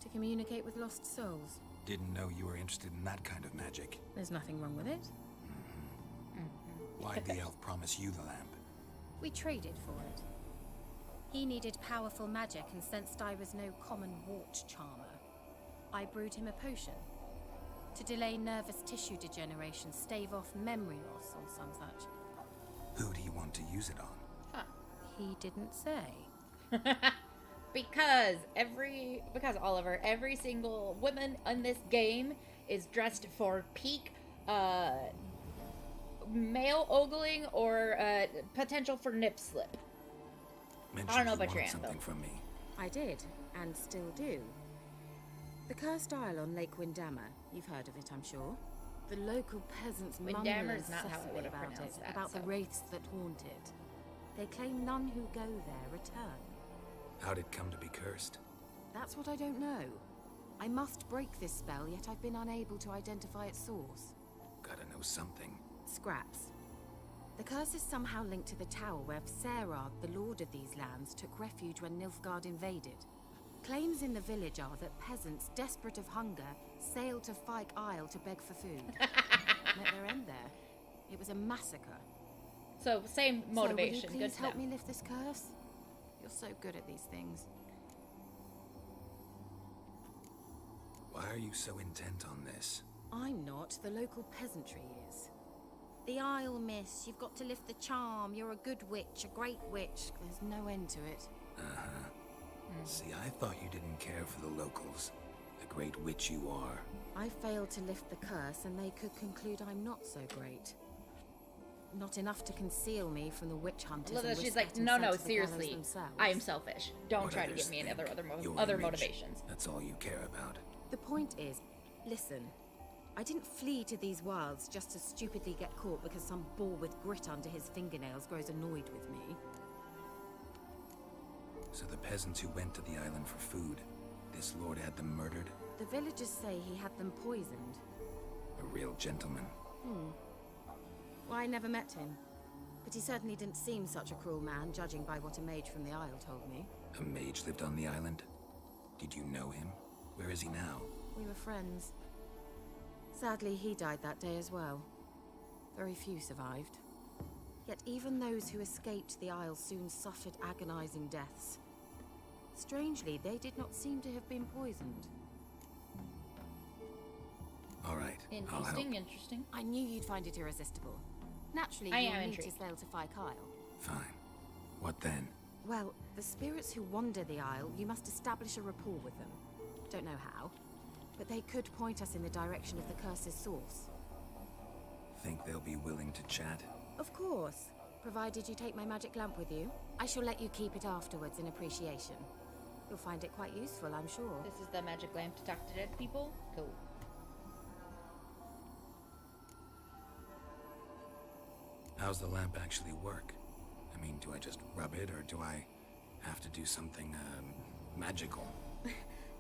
To communicate with lost souls. Didn't know you were interested in that kind of magic. There's nothing wrong with it. Why'd the elf promise you the lamp? We traded for it. He needed powerful magic and sensed I was no common wart charmer. I brewed him a potion. To delay nervous tissue degeneration, stave off memory loss or some such. Who do you want to use it on? Huh. He didn't say. Because Oliver, every single woman in this game is dressed for peak male ogling or potential for nip slip. Mentioned I don't know you about your wanted aunt, something though. from me. I did, and still do. The cursed isle on Lake Windammer. You've heard of it, I'm sure. The local peasants mumble Windammer's not how I would incessantly have about pronounced it, that, about so. the wraiths that haunt it. They claim none who go there return. How'd it come to be cursed? That's what I don't know. I must break this spell, yet I've been unable to identify its source. Gotta know something. Scraps. The curse is somehow linked to the tower where Serag, the lord of these lands, took refuge when Nilfgaard invaded. Claims in the village are that peasants, desperate of hunger, sailed to Fyke Isle to beg for food. Met their end there. It was a massacre. So, same motivation. So will you please help me lift this curse? You're so good at these things. Why are you so intent on this? I'm not. The local peasantry is. The Isle, miss. You've got to lift the charm. You're a good witch, a great witch. There's no end to it. Uh-huh. See, I thought you didn't care for the locals. The great witch you are. I failed to lift the curse, and they could conclude I'm not so great. Not enough to conceal me from the witch hunters. Love that and she's risk like, getting no, sent no, to the gallows seriously, themselves. I am selfish. Don't What try to others give me any think, your other image, motivations. That's all you care about. The point is, listen, I didn't flee to these wilds just to stupidly get caught because some boar with grit under his fingernails grows annoyed with me. So the peasants who went to the island for food, this lord had them murdered? The villagers say he had them poisoned. A real gentleman. Well, I never met him. But he certainly didn't seem such a cruel man, judging by what a mage from the Isle told me. A mage lived on the island? Did you know him? Where is he now? We were friends. Sadly, he died that day as well. Very few survived. Yet even those who escaped the Isle soon suffered agonizing deaths. Strangely, they did not seem to have been poisoned. All right, I'll help. Interesting. I knew you'd find it irresistible. Naturally, I you'll am need intrigued. to sail to Phi Kyle. Fine. What then? Well, the spirits who wander the Isle, you must establish a rapport with them. Don't know how, but they could point us in the direction of the curse's source. Think they'll be willing to chat? Of course, provided you take my magic lamp with you. I shall let you keep it afterwards in appreciation. You'll find it quite useful, I'm sure. This is the magic lamp to talk to dead people? Cool. How's the lamp actually work? I mean, do I just rub it, or do I have to do something, magical?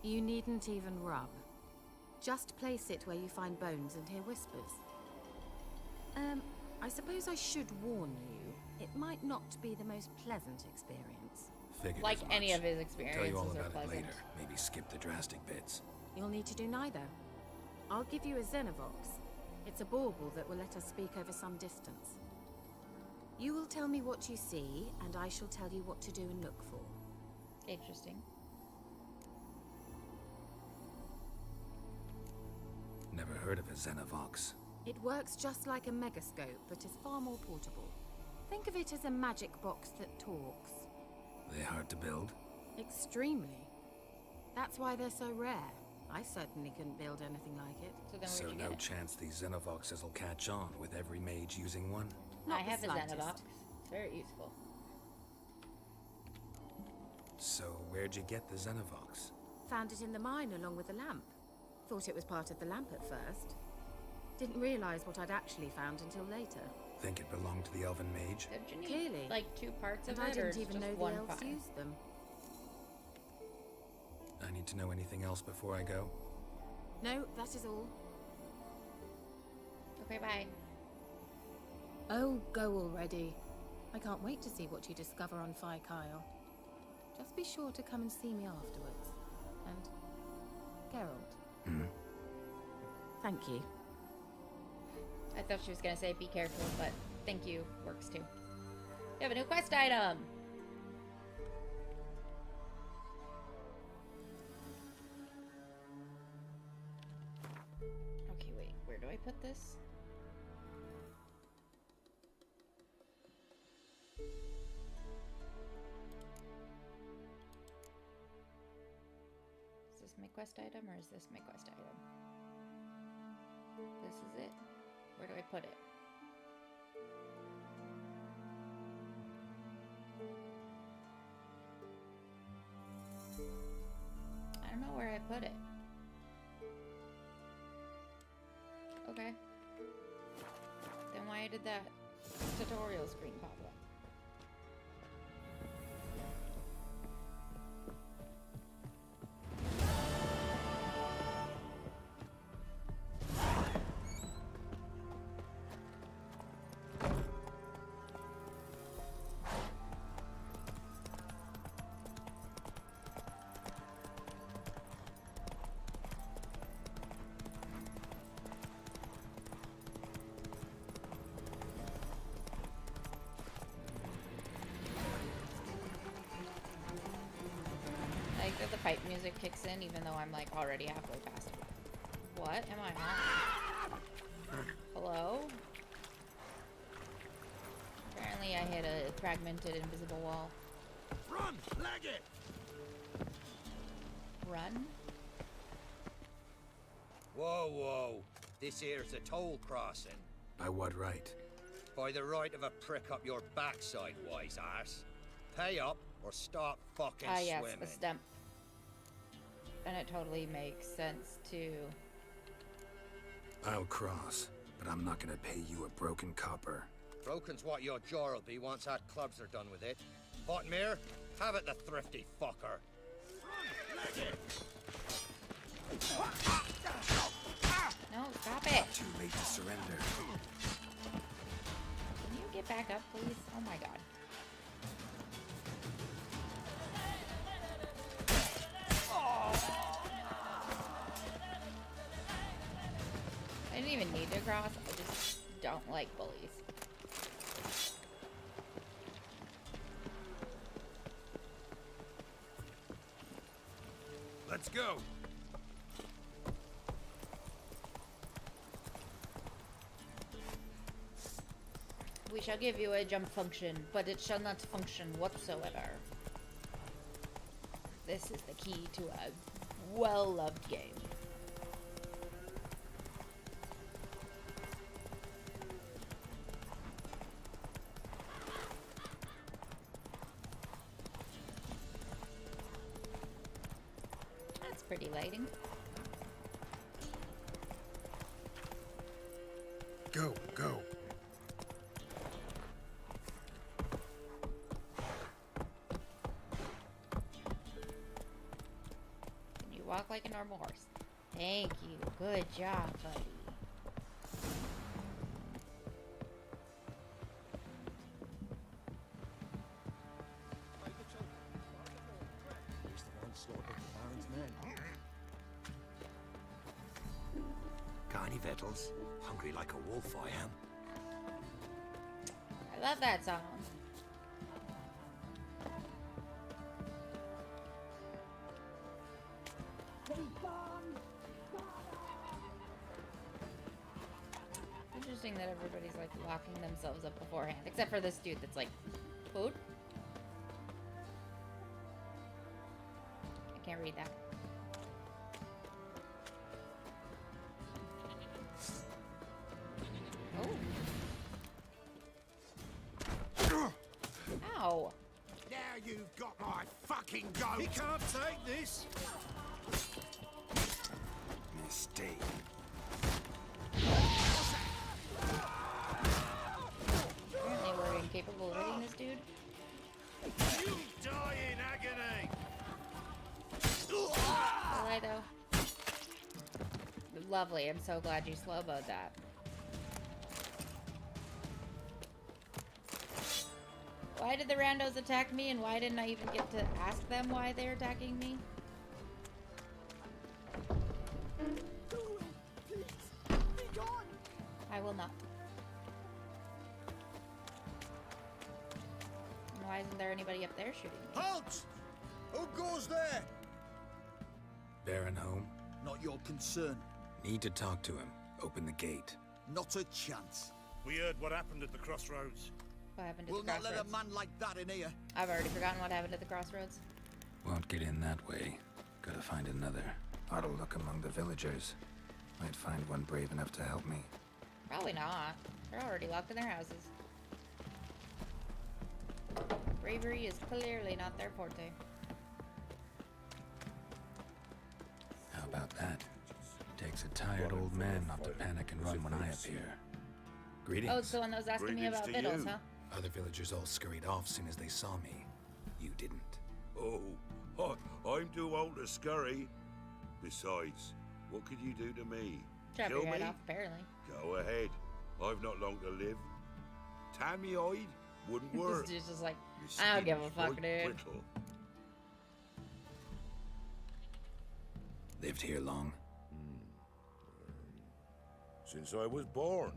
You needn't even rub. Just place it where you find bones and hear whispers. I suppose I should warn you, it might not be the most pleasant experience. Figured Like as any much. of his experiences Tell you all are about pleasant. it later. Maybe skip the drastic bits. You'll need to do neither. I'll give you a Xenovox. It's a bauble that will let us speak over some distance. You will tell me what you see, and I shall tell you what to do and look for. Interesting. Never heard of a Xenovox. It works just like a megascope, but is far more portable. Think of it as a magic box that talks. They hard to build? Extremely. That's why they're so rare. I certainly couldn't build anything like it. So then So where'd you no get it? chance these Xenovoxes will catch on with every mage using one? Not I the have a slightest. Xenobox. It's very useful. So where'd you get the Xenovox? Found it in the mine along with the lamp. Thought it was part of the lamp at first. Didn't realize what I'd actually found until later. Think it belonged to the elven mage? Don't you need Clearly. like two parts And of I it, or didn't even just know the one elves part? used them. I need to know anything else before I go? No, that is all. Okay, bye. Oh, go already. I can't wait to see what you discover on Phi Kyle. Just be sure to come and see me afterwards. And Geralt. Thank you. I thought she was gonna say be careful, but thank you works too. You have a new quest item! Okay, wait, where do I put this? Is this my quest item, or is this my quest item? This is it. Where do I put it? I don't know where I put it. Okay. Then why did that tutorial screen pop up? I like that the pipe music kicks in even though I'm like already halfway past it. What am I on? Hello? Apparently I hit a fragmented invisible wall. Run! Lag it! Run? Whoa, whoa. This here's a toll crossing. By what right? By the right of a prick up your backside, wise ass. Pay up or start fucking Ah, yes, swimming. a stump. And it totally makes sense to... I'll cross, but I'm not gonna pay you a broken copper. Broken's what your jaw'll be once that clubs are done with it. Bottomere, have it, the thrifty fucker. No, stop it! Too late to surrender. Can you get back up, please? Oh my god. I didn't even need to cross, I just don't like bullies. Let's go. We shall give you a jump function, but it shall not function whatsoever. This is the key to a well-loved game. That's pretty lighting. Go, go. Can you walk like a normal horse? Thank you. Good job, buddy. Got any victuals? Hungry like a wolf, I am. I love that song. Interesting that everybody's like locking themselves up beforehand, except for this dude that's like, food? I can't read that. Oh. Ow. Now you've got my fucking goat. He can't take this. Mistake. Apparently we're incapable of hitting this dude. You die in agony. Hello, though. Lovely. I'm so glad you slow-bowed that. Why did the randos attack me, and why didn't I even get to ask them why they're attacking me? I will not. And why isn't there anybody up there shooting me? Halt! Who goes there? Baron home? Not your concern. Need to talk to him. Open the gate. Not a chance. We heard what happened at the crossroads. What happened at We'll the not crossroads? let a man like that in here. I've already forgotten what happened at the crossroads. Won't get in that way. Gotta find another. Ought to look among the villagers. Might find one brave enough to help me. Probably not. They're already locked in their houses. Bravery is clearly not their forte. How about that? Takes a tired old man not to panic and run when I appear. Greetings. Oh, it's the one that was asking me about vittles, huh? Other villagers all scurried off soon as they saw me. You didn't. Oh, I'm too old to scurry. Besides, what could you do to me? Chop Kill your head me? off, apparently. Go ahead. I've not long to live. Tammy-eyed wouldn't work. This dude's just like, Your I don't give a skin's fuck, quite dude. brittle. Lived here long? Since I was born.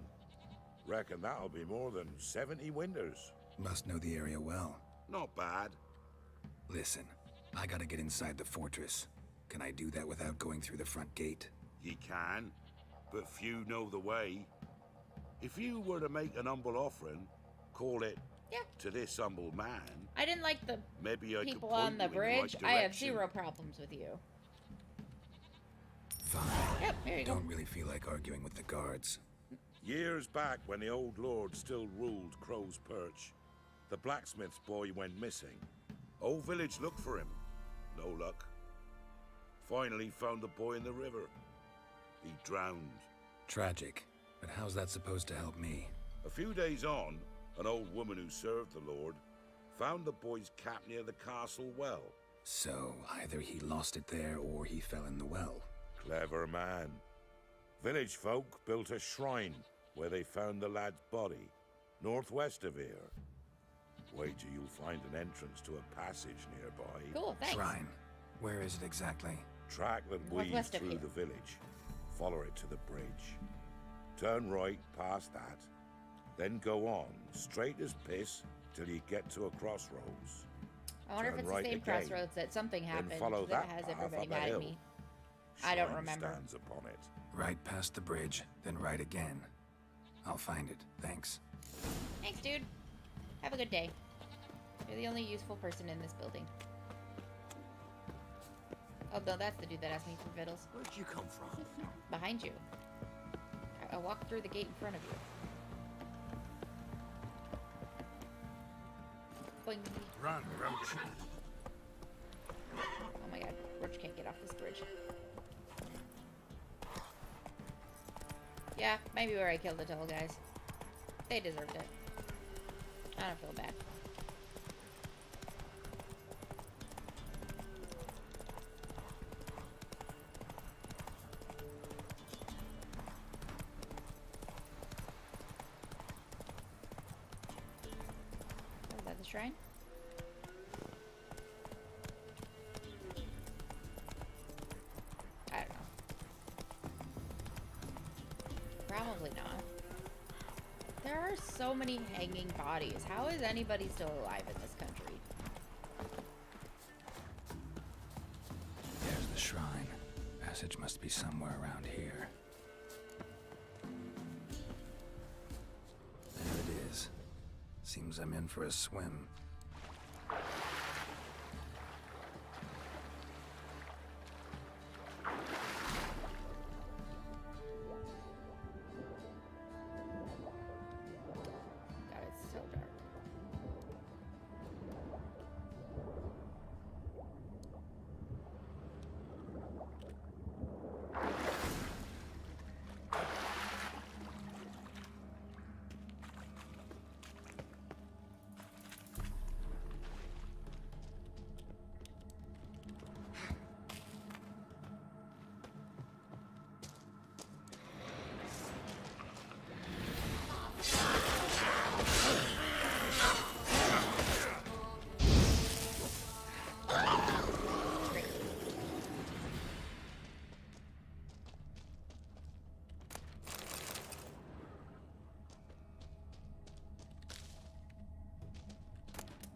Reckon that'll be more than 70 winters. Must know the area well. Not bad. Listen, I gotta get inside the fortress. Can I do that without going through the front gate? Ye can, but few know the way. If you were to make an humble offering, call it to this humble man. I didn't like the Maybe I people could point on the you in bridge. right I have direction. 0 problems with you. Fine. Yep, here you go. Don't really feel like arguing with the guards. Years back, when the old lord still ruled Crow's Perch, the blacksmith's boy went missing. Whole village looked for him. No luck. Finally found the boy in the river. He drowned. Tragic. But how's that supposed to help me? A few days on, an old woman who served the lord found the boy's cap near the castle well. So, either he lost it there or he fell in the well. Clever man. Village folk built a shrine where they found the lad's body, northwest of here. Wait till you'll find an entrance to a passage nearby. Cool, thanks. Shrine. Where is it exactly? Track that weaves Northwest of through here. the village. Follow it to the bridge. Turn right past that. Then go on, straight as piss, till you get to a crossroads. I wonder if Turn it's right the same again. crossroads that something happened follow that that has path everybody up a mad hill. at me. I don't Shrine remember. stands upon it. Right past the bridge, then right again. I'll find it. Thanks. Thanks, dude. Have a good day. You're the only useful person in this building. Oh, no, that's the dude that asked me for vittles. Where'd you come from? Behind you. I walked through the gate in front of you. Boing. Run, Roach. Oh my god, Roach can't get off this bridge. Yeah, maybe where I killed the tall guys. They deserved it. I don't feel bad. Is that the shrine? I don't know. Probably not. There are so many hanging bodies. How is anybody still alive in this country? There's the shrine. Passage must be somewhere around here. There it is. Seems I'm in for a swim. God, it's so dark.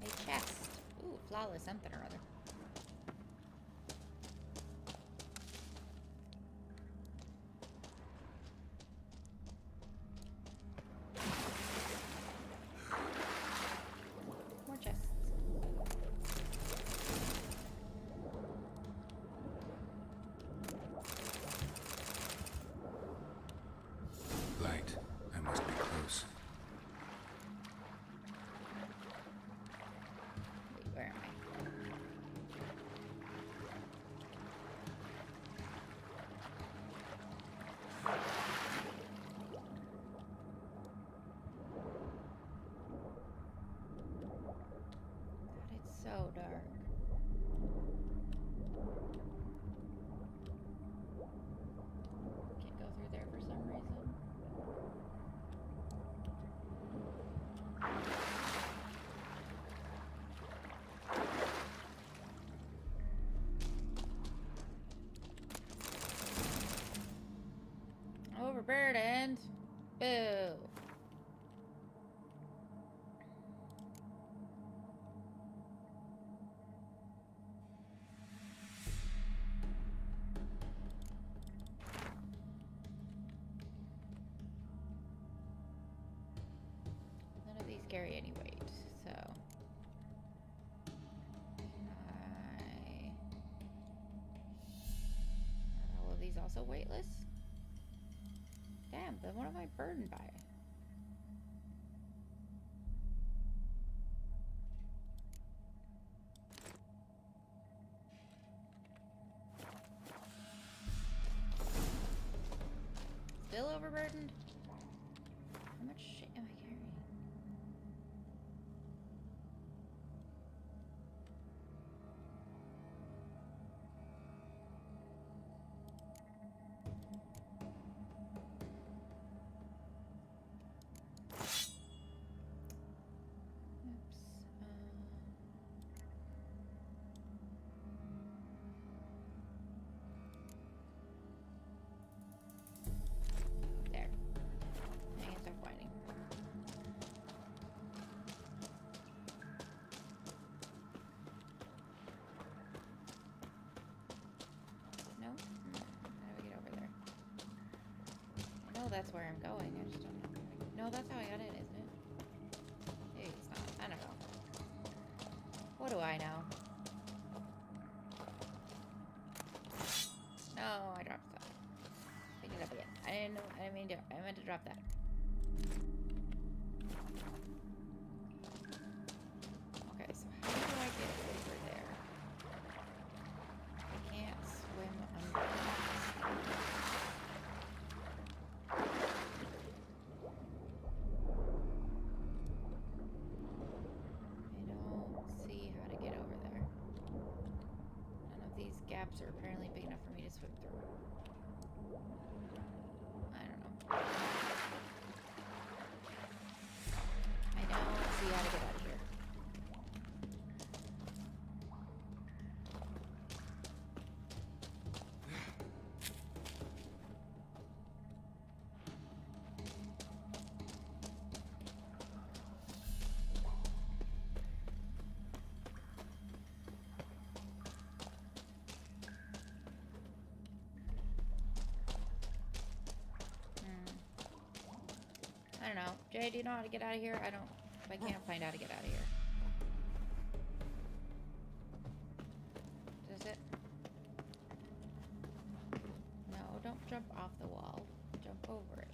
A chest. Ooh, flawless something or other. More chests. Light. I must be close. Wait, where am I? God, it's so dark. Can't go through there for some reason. Overburdened. Boo. None of these carry any weight, so are all of these also weightless? Damn, then what am I burdened by? Still overburdened? How much shit am I carrying? There. I can stop whining. No? How do I get over there? I know that's where I'm going, I just don't know. No, that's how I got in, isn't it? Maybe it's not. I don't know. What do I know? No, I dropped stuff. Pick it up again. I didn't mean to. I meant to drop that. Okay, so how do I get over there? I can't swim under this. I don't see how to get over there. None of these gaps are apparently big enough for me to swim through. I don't know. I don't see how to get out of here. I don't know. Jay, do you know how to get out of here? I don't. I can't find how to get out of here. Does it? No, don't jump off the wall. Jump over it.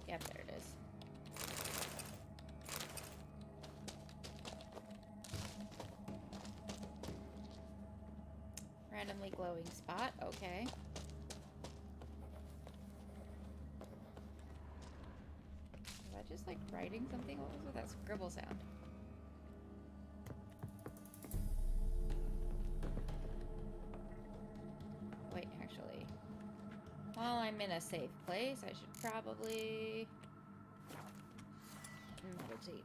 Yep, there it is. Randomly glowing spot. Okay. Was I just like writing something? What was with that scribble sound? Wait, actually. While I'm in a safe place, I should probably meditate.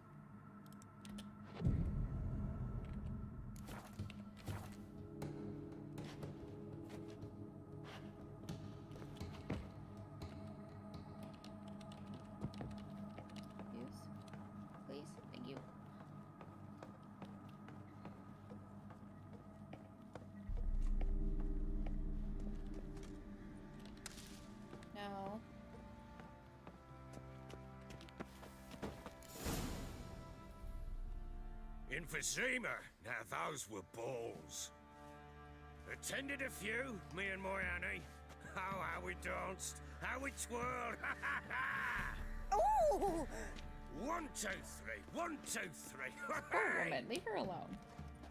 Please? Thank you. No. Emphysema. Now those were balls. Attended a few, me and my Annie. Oh, how we danced, how we twirled. Oh! 1, 2, 3. 1, 2, 3. Poor woman, leave her alone.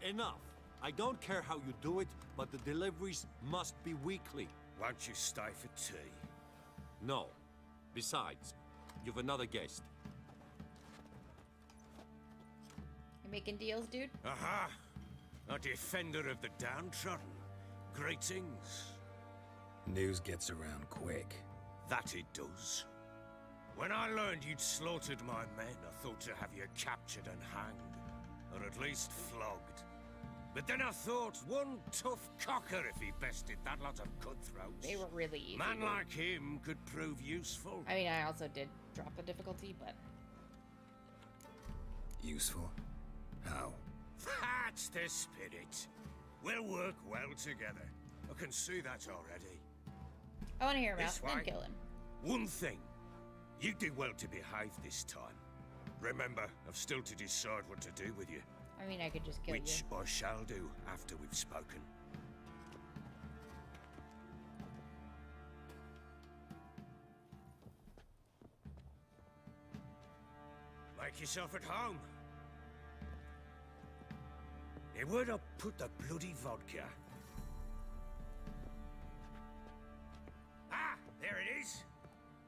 Enough. I don't care how you do it, but the deliveries must be weekly. Won't you stay for tea? No. Besides, you've another guest. You making deals, dude? Aha! A defender of the downtrodden. Greetings. News gets around quick. That it does. When I learned you'd slaughtered my men, I thought to have you captured and hanged. Or at least flogged. But then I thought, one tough cocker if he bested that lot of cutthroats. They were really easy. Man like him could prove useful. I mean, I also did drop the difficulty, but... Useful? How? That's the spirit. We'll work well together. I can see that already. I want to hear about This him. Then way. kill him. One thing. You do well to behave this time. Remember, I've still to decide what to do with you. I mean, I could just kill Which you. I shall do after we've spoken. Make yourself at home. Hey, where'd I put the bloody vodka? Ah, there it is.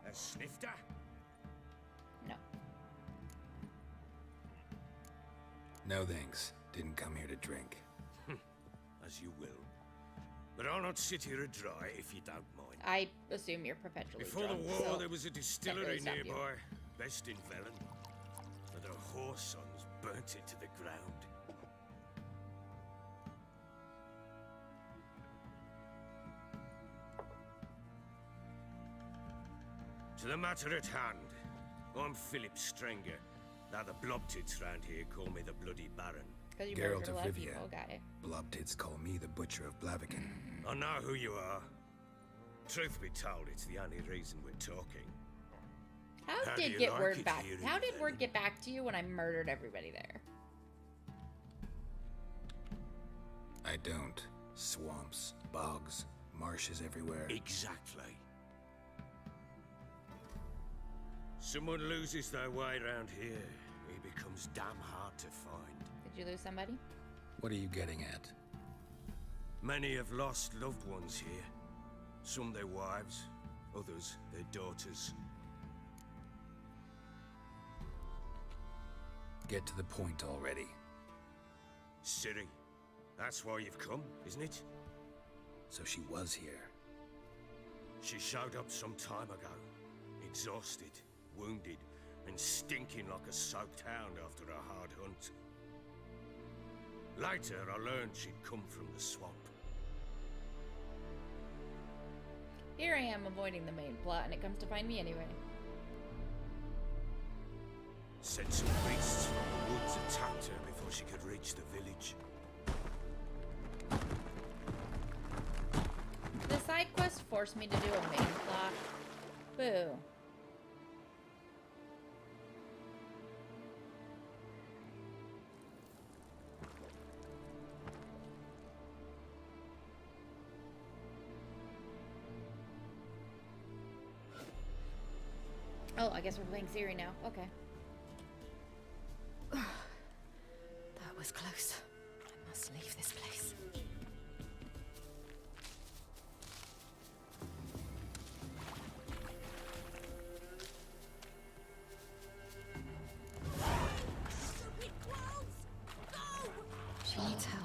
A snifter. No. No thanks. Didn't come here to drink. As you will. But I'll not sit here and dry if you don't mind. I assume you're perpetually Before drunk, the war, so there was a can't distillery really stop you. nearby, best in Velen. But their whore sons burnt it to the ground. To the matter at hand, I'm Philip Strenger. Now the blobtits round here call me the Bloody Baron. Because you Geralt murdered a of lot of Rivia. people, got it. Blobtits call me the Butcher of Blaviken. I know who you are. Truth be told, it's the only reason we're talking. How do did you get like word it back? here in How did Velen? word get back to you when I murdered everybody there? I don't. Swamps, bogs, marshes everywhere. Exactly. Someone loses their way around here, he becomes damn hard to find. Did you lose somebody? What are you getting at? Many have lost loved ones here. Some their wives, others their daughters. Get to the point already. Ciri, that's why you've come, isn't it? So she was here. She showed up some time ago, exhausted, wounded, and stinking like a soaked hound after a hard hunt. Later, I learned she'd come from the swamp. Here I am avoiding the main plot, and it comes to find me anyway. Said some beasts from the woods attacked her before she could reach the village. The side quest forced me to do a main plot. Boo. Oh, I guess we're playing Ciri now. Okay. That was close. I must leave this place. She needs help.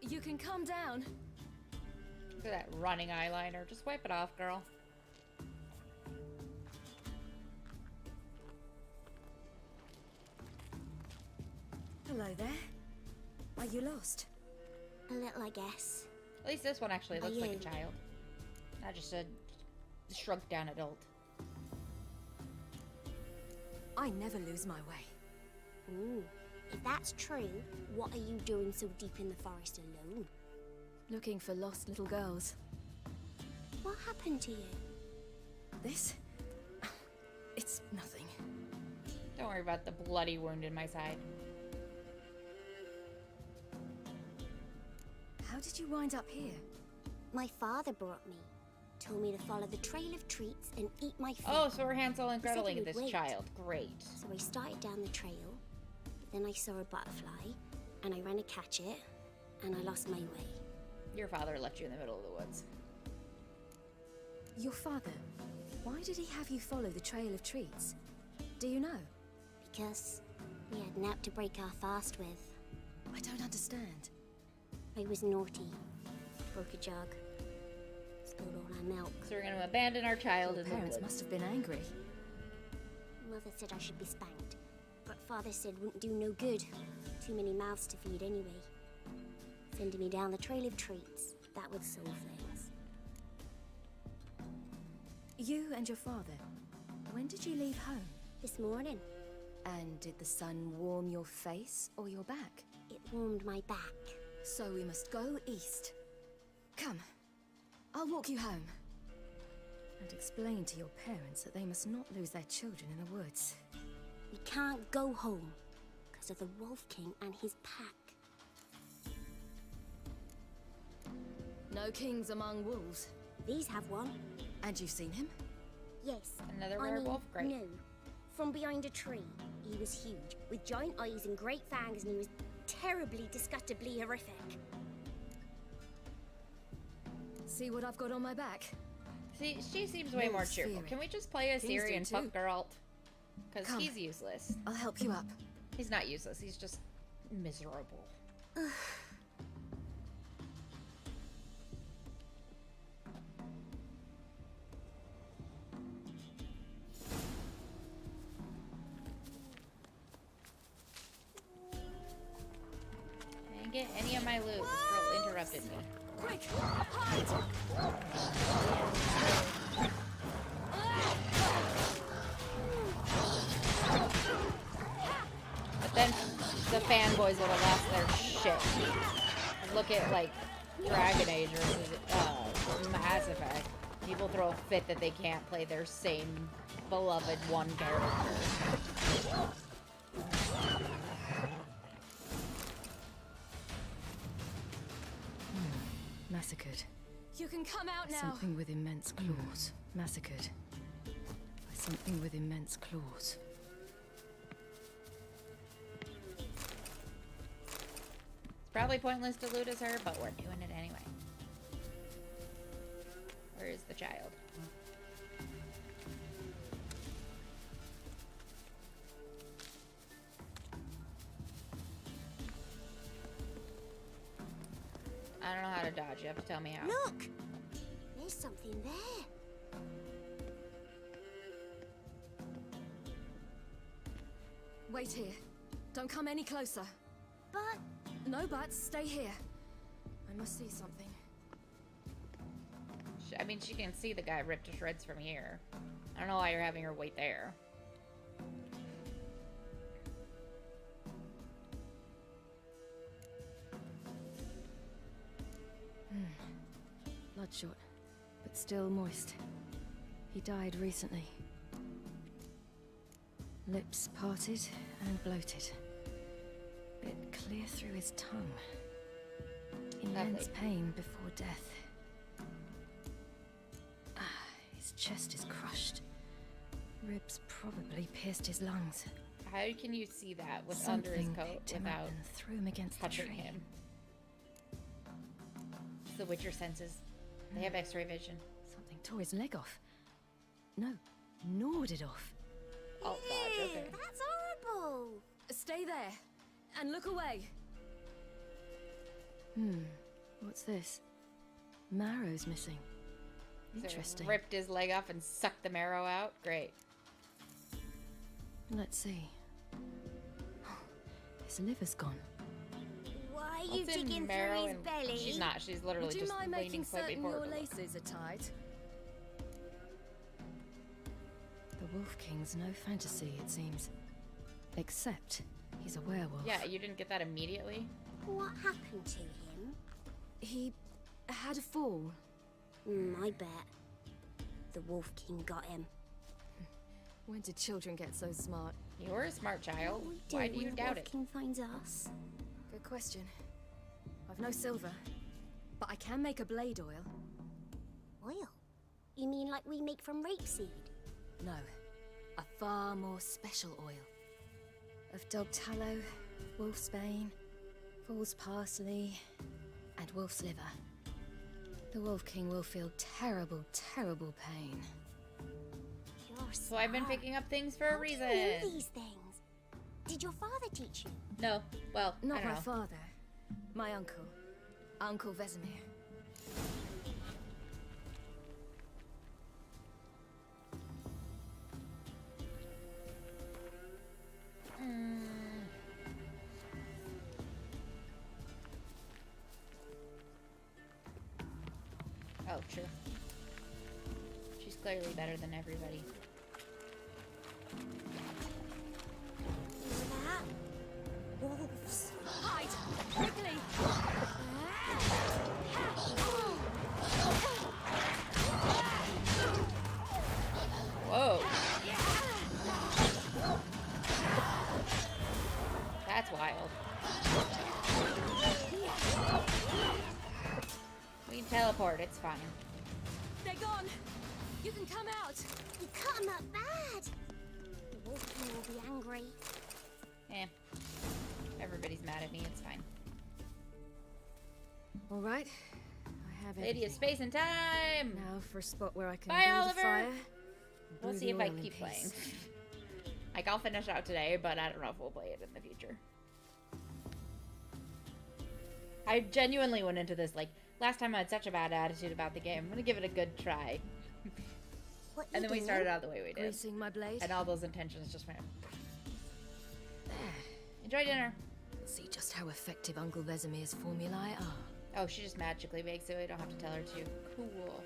You can calm down. Look at that running eyeliner. Just wipe it off, girl. Hello there. Are you lost? A little, I guess. At least this one actually looks Are like a you? child. Not just a shrunk down adult. I never lose my way. Ooh. If that's true, what are you doing so deep in the forest alone? Looking for lost little girls. What happened to you? This? It's nothing. Don't worry about the bloody wound in my side. How did you wind up here? My father brought me. Told me to follow the trail of treats and eat my food. Oh, so we're Hansel and He said he Greteling would this wait. child. Great. So I started down the trail, but then I saw a butterfly, and I ran to catch it, and I lost my way. Your father left you in the middle of the woods. Your father? Why did he have you follow the trail of treats? Do you know? Because we had nap to break our fast with. I don't understand. I was naughty. Broke a jug. Spilled all our milk. So we're gonna abandon our child Your in the parents woods. must have been angry. Mother said I should be spanked, but father said wouldn't do no good. Too many mouths to feed anyway. Sending me down the trail of treats. That would solve things. You and your father. When did you leave home? This morning. And did the sun warm your face or your back? It warmed my back. So we must go east. Come. I'll walk you home. And explain to your parents that they must not lose their children in the woods. We can't go home because of the Wolf King and his pack. No kings among wolves. These have one. And you've seen him? Yes. Another I werewolf? mean, Great. no. From behind a tree. He was huge, with giant eyes and great fangs, and he was terribly, disgustingly horrific. See what I've got on my back? See, she seems way more cheerful. Can we just play as Kings Ciri do and too. fuck Geralt? Because Come. he's useless. I'll help you up. He's not useless. He's just miserable. I didn't get any of my loot. This girl interrupted me. Quick! Hide! But then the fanboys would have lost their shit. Look at, like, Dragon Age versus Mass Effect. People throw a fit that they can't play their same beloved one character. Massacred. You can come out now. Something with immense claws. Massacred. By something with immense claws. It's probably pointless to loot as her, but we're doing it anyway. Where is the child? I don't know how to dodge. You have to tell me how. Look! There's something there. Wait here. Don't come any closer. But... No buts. Stay here. I must see something. I mean, she can see the guy ripped to shreds from here. I don't know why you're having her wait there. Bloodshot, but still moist. He died recently. Lips parted and bloated. Bit clear through his tongue. Immense pain before death. His chest is crushed. Ribs probably pierced his lungs. How can you see that with Something under his coat picked him up without and threw him against the touching tree. him? It's the Witcher senses. They have X-ray vision. Something tore his leg off. No, gnawed it off. Oh, dodge, okay. That's horrible! Stay there, and look away. What's this? Marrow's missing. So Interesting. ripped his leg off and sucked the marrow out? Great. Let's see. His liver's gone. Why are you What's in digging marrow through his and- belly? She's not. She's literally Would you just mind leaning making slightly certain forward. your to look. laces are tied? The Wolf King's no fantasy, it seems. Except he's a werewolf. Yeah, you didn't get that immediately? What happened to him? He had a fall. I bet. The Wolf King got him. When did children get so smart? You were a smart child. What Why do do you when the doubt Wolf it? King finds us? Good question. I've no silver, but I can make a blade oil. Oil? You mean like we make from rapeseed? No, a far more special oil. Of dog tallow, wolf's bane, fool's parsley, and wolf's liver. The Wolf King will feel terrible, terrible pain. You're So I've been picking up things for a reason. How do you know these things? Did your father teach you? No. Well, I Not don't my know. father. My uncle. Uncle Vesemir. Oh, true. She's clearly better than everybody. Wolves. Hide! Quickly! Teleport, it's fine. They're gone. You can come out. You cut him up bad. The Wolf King will be angry. Eh. Everybody's mad at me, it's fine. All right. I have Lady of everything. Space and Time! Now for a spot where I can Bye, build Oliver! a fire. We'll brew see the if I oil in keep peace. playing. Like, I'll finish out today, but I don't know if we'll play it in the future. I genuinely went into this, like, last time I had such a bad attitude about the game. I'm gonna give it a good try. And then we started out the way we did. Greasing my blade. And all those intentions just went... Enjoy dinner. See just how effective Uncle Vesemir's formulae are. Oh, she just magically makes it. We don't have to tell her to. Cool.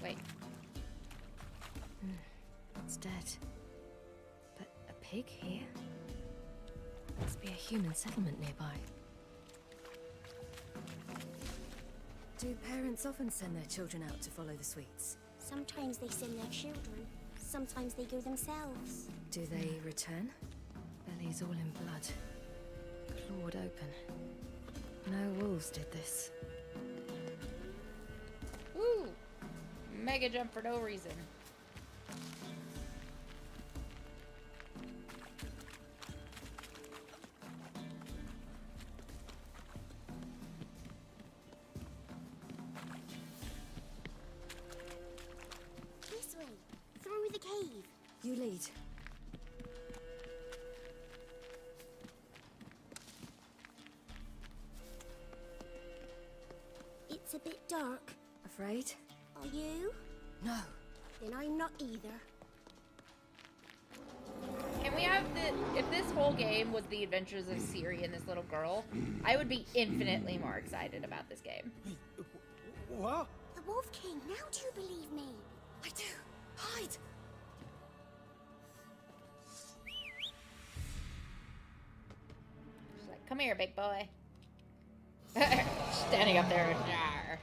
Wait. It's dead. But a pig here? Must be a human settlement nearby. Do parents often send their children out to follow the sweets? Sometimes they send their children. Sometimes they go themselves. Do they return? Bellies all in blood. Clawed open. No wolves did this. Woo! Mega jump for no reason. This way. Through the cave. You lead. It's a bit dark. Afraid? Are you? No. Then I'm not either. Can we have the... If this whole game was the adventures of Ciri and this little girl, I would be infinitely more excited about this game. What? The Wolf King, now do you believe me? I do. Hide! She's like, come here, big boy. Standing up there. Yarr.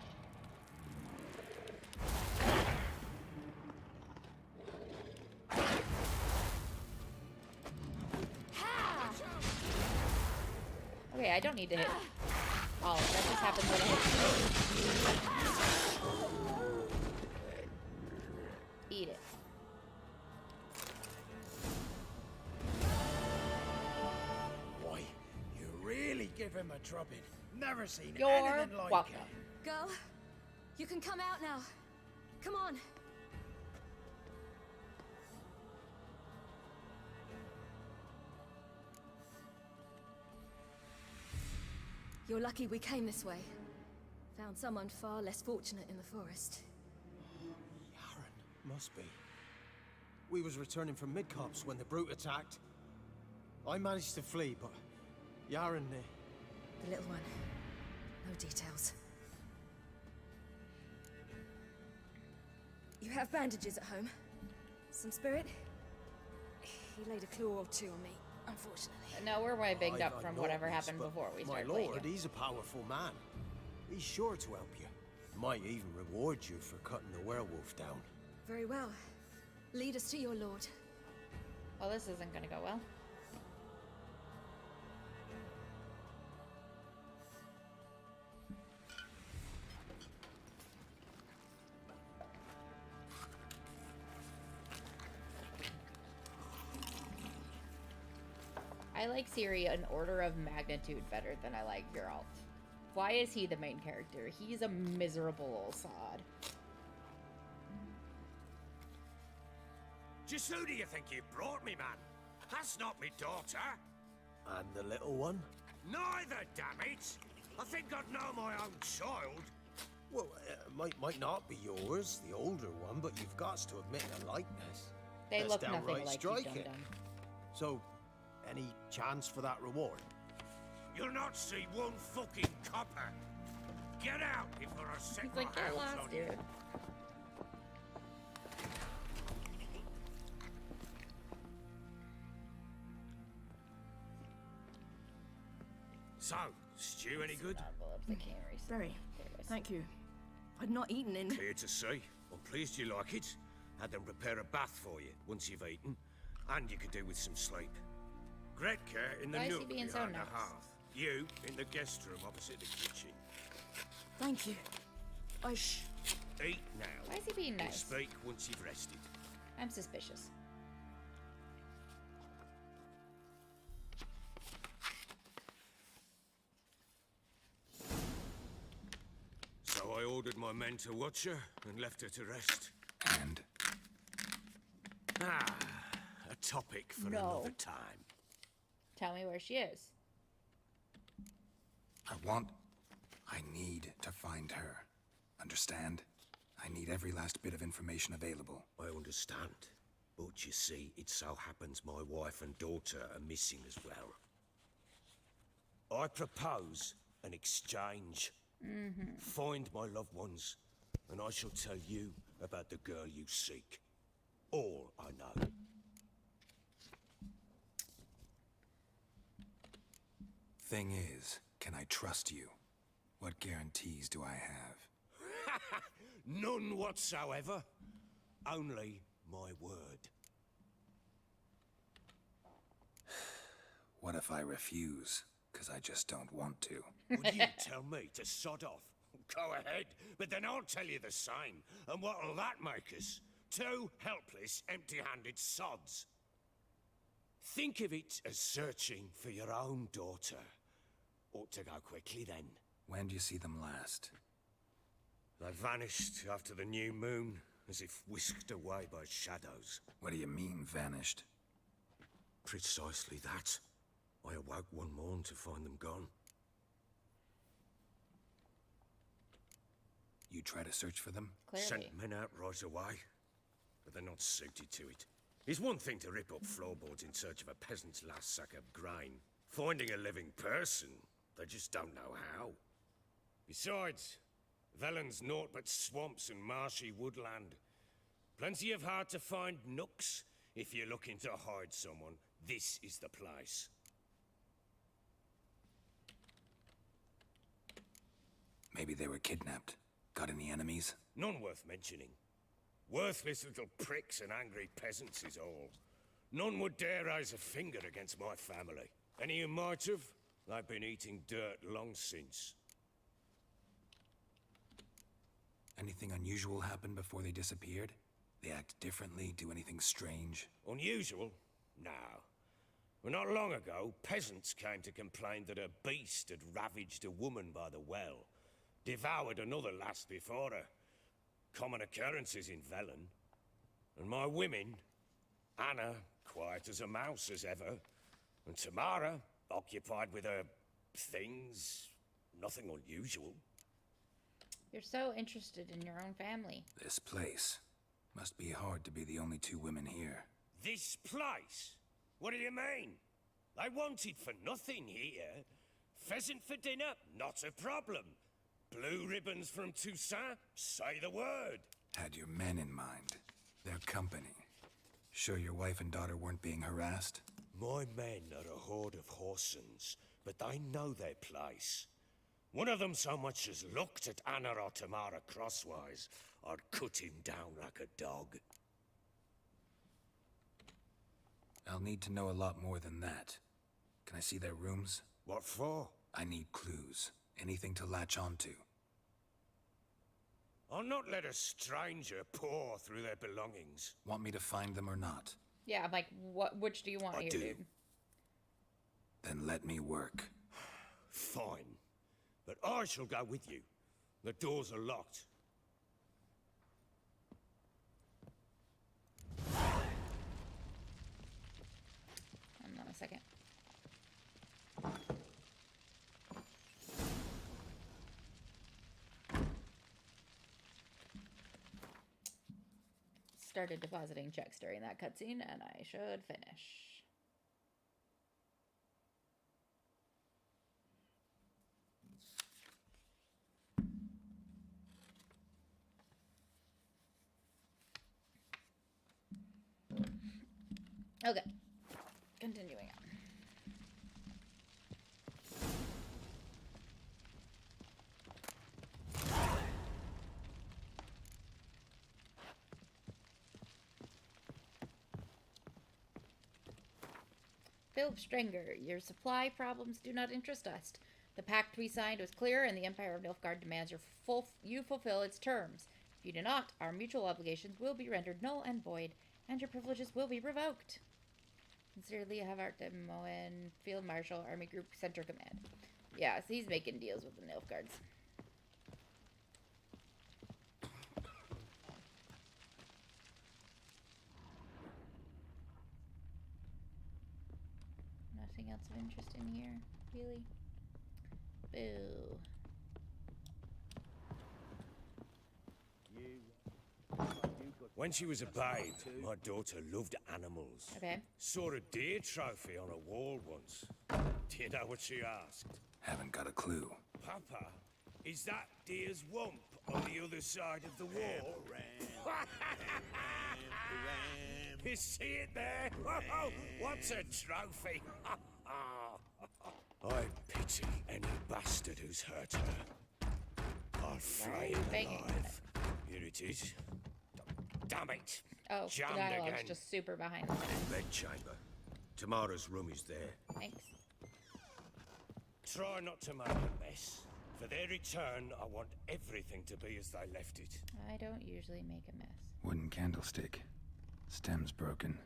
Okay, I don't need to hit all of it. That just happens when I hit. Eat it. Boy, you really give him a drubbing. Never seen You're anything like welcome. it. Girl, you can come out now. Come on. You're lucky we came this way. Found someone far less fortunate in the forest. Yaren, must be. We was returning from Midcops when the brute attacked. I managed to flee, but Yaren... The little one. No details. You have bandages at home? Some spirit? He laid a claw or two on me, unfortunately. No, we're way bigged up I've from whatever noticed, happened but before we my started playing. lord, he's a powerful man. He's sure to help you. Might even reward you for cutting the werewolf down. Very well. Lead us to your lord. Well, this isn't gonna go well. I like Ciri an order of magnitude better than I like Geralt. Why is he the main character? He's a miserable old sod. Just who do you think you brought me, man? That's not me daughter. And the little one? Neither, damn it! I think I'd know my own child. Well, might not be yours, the older one, but you've got to admit a likeness. They That's look nothing downright like you, striking. dum-dum. So, any chance for that reward? You'll not see one fucking copper. Get out before I set He's my like, get hands lost, on you. dude. So, stew any good? Very. Thank you. I'd not eaten in... Clear to see. I'm pleased you like it. Had them prepare a bath for you once you've eaten, and you could do with some sleep. Gretka in the Why is he nook being behind so the nice? hearth. You in the guest room opposite the kitchen. Thank you. Eat now. Why is he being and nice? Speak once you've rested. I'm suspicious. So I ordered my men to watch her and left her to rest. And? Ah, a topic for No. another time. Tell me where she is. I need to find her. Understand? I need every last bit of information available. I understand. But you see, it so happens my wife and daughter are missing as well. I propose an exchange. Find my loved ones, and I shall tell you about the girl you seek. All I know. Thing is, can I trust you? What guarantees do I have? None whatsoever. Only my word. What if I refuse? Because I just don't want to. Would you tell me to sod off? Go ahead, but then I'll tell you the same. And what'll that make us? Two helpless, empty-handed sods. Think of it as searching for your own daughter. Ought to go quickly then. When do you see them last? They vanished after the new moon, as if whisked away by shadows. What do you mean, vanished? Precisely that. I awoke one morn to find them gone. You try to search for them? Clearly. Sent men out right away, but they're not suited to it. It's one thing to rip up floorboards in search of a peasant's last sack of grain. Finding a living person, they just don't know how. Besides, Velen's naught but swamps and marshy woodland. Plenty of hard-to-find nooks. If you're looking to hide someone, this is the place. Maybe they were kidnapped. Got any enemies? None worth mentioning. Worthless little pricks and angry peasants is all. None would dare raise a finger against my family. Any who might have, they've been eating dirt long since. Anything unusual happen before they disappeared? They act differently, do anything strange? Unusual? No. Well, not long ago, peasants came to complain that a beast had ravaged a woman by the well. Devoured another lass before her. Common occurrences in Velen. And my women, Anna, quiet as a mouse as ever, and Tamara, occupied with her things, nothing unusual. You're so interested in your own family. This place. Must be hard to be the only two women here. This place? What do you mean? They wanted for nothing here. Pheasant for dinner? Not a problem. Blue ribbons from Toussaint? Say the word. Had your men in mind. Their company. Sure your wife and daughter weren't being harassed? My men are a horde of whoresons, but they know their place. One of them so much as looked at Anna or Tamara crosswise, I'd cut him down like a dog. I'll need to know a lot more than that. Can I see their rooms? What for? I need clues. Anything to latch onto. I'll not let a stranger pour through their belongings. Want me to find them or not? Yeah, I'm like, which do you want I here, do. dude? Then let me work. Fine. But I shall go with you. The doors are locked. Hold on a second. Started depositing checks during that cutscene, and I should finish. Okay, continuing on. Philip Strenger, your supply problems do not interest us. The pact we signed was clear, and the Empire of Nilfgaard demands you fulfill its terms. If you do not, our mutual obligations will be rendered null and void, and your privileges will be revoked. Sincerely, Havart de Moen, Field Marshal, Army Group Center Command. Yeah, so he's making deals with the Nilfgaards. Nothing else of interest in here, really? Boo. When she was a babe, my daughter loved animals. Okay. Saw a deer trophy on a wall once. Do you know what she asked? Haven't got a clue. Papa, is that deer's wump on the other side of the wall? You see it there? Whoa, what's a trophy? I pity any bastard who's hurt her. I'll flay him alive. Here it is. Damn it! Oh, Jammed the dialogue's again. just super behind the Bedchamber. Tamara's room is there. Thanks. Try not to make a mess. For their return, I want everything to be as they left it. I don't usually make a mess. Wooden candlestick. Stem's broken.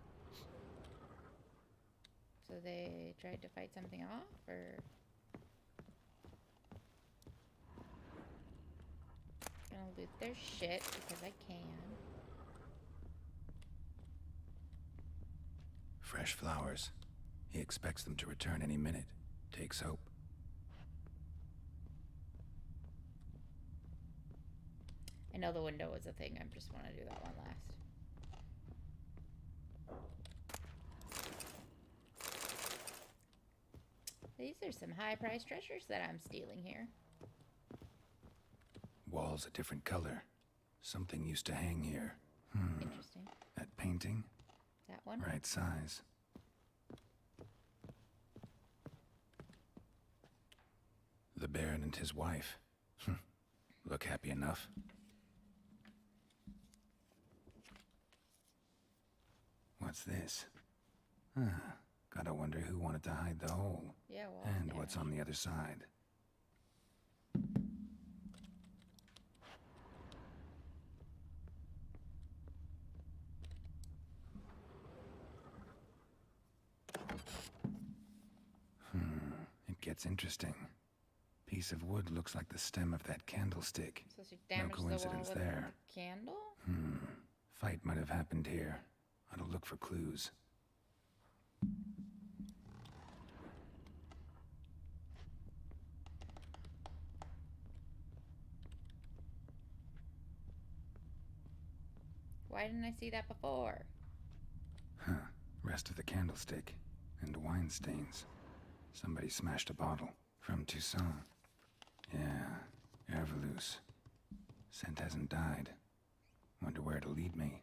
So they tried to fight something off, or? Gonna loot their shit because I can. Fresh flowers. He expects them to return any minute. Takes hope. I know the window was a thing. I just want to do that one last. These are some high-priced treasures that I'm stealing here. Walls a different color. Something used to hang here. Interesting. That painting? That one? Right size. The Baron and his wife. Look happy enough. What's this? Gotta wonder who wanted to hide the hole. Yeah, well, and what's on the other side. It gets interesting. Piece of wood looks like the stem of that candlestick. So she No damaged coincidence the wall with there. the candle? Fight might have happened here. Ought to look for clues. Why didn't I see that before? Rest of the candlestick. And wine stains. Somebody smashed a bottle. From Toussaint. Yeah, Herveloos. Scent hasn't died. Wonder where it'll lead me.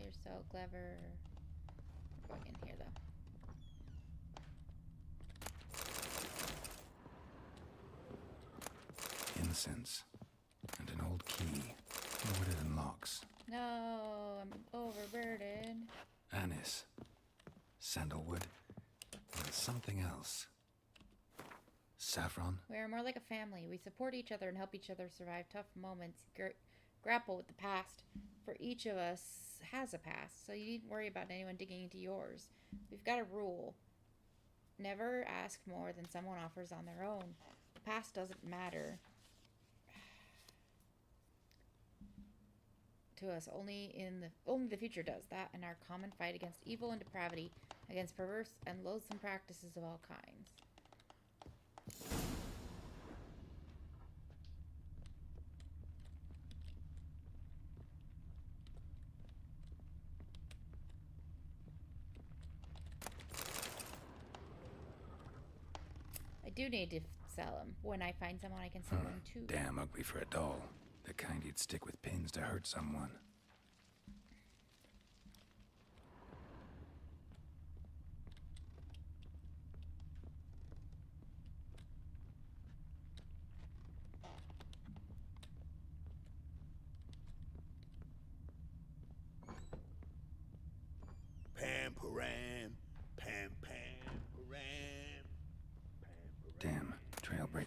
You're so clever. We're going in here, though. Incense. And an old key. Wonder what it unlocks. No, I'm overburdened. Anise. Sandalwood. And something else. Saffron. We are more like a family. We support each other and help each other survive tough moments, grapple with the past. For each of us has a past, so you needn't worry about anyone digging into yours. We've got a rule. Never ask more than someone offers on their own. The past doesn't matter to us. Only the future does. That and our common fight against evil and depravity, against perverse and loathsome practices of all kinds. I do need to sell them. When I find someone I can sell them to. Damn ugly for a doll. The kind you'd stick with pins to hurt someone.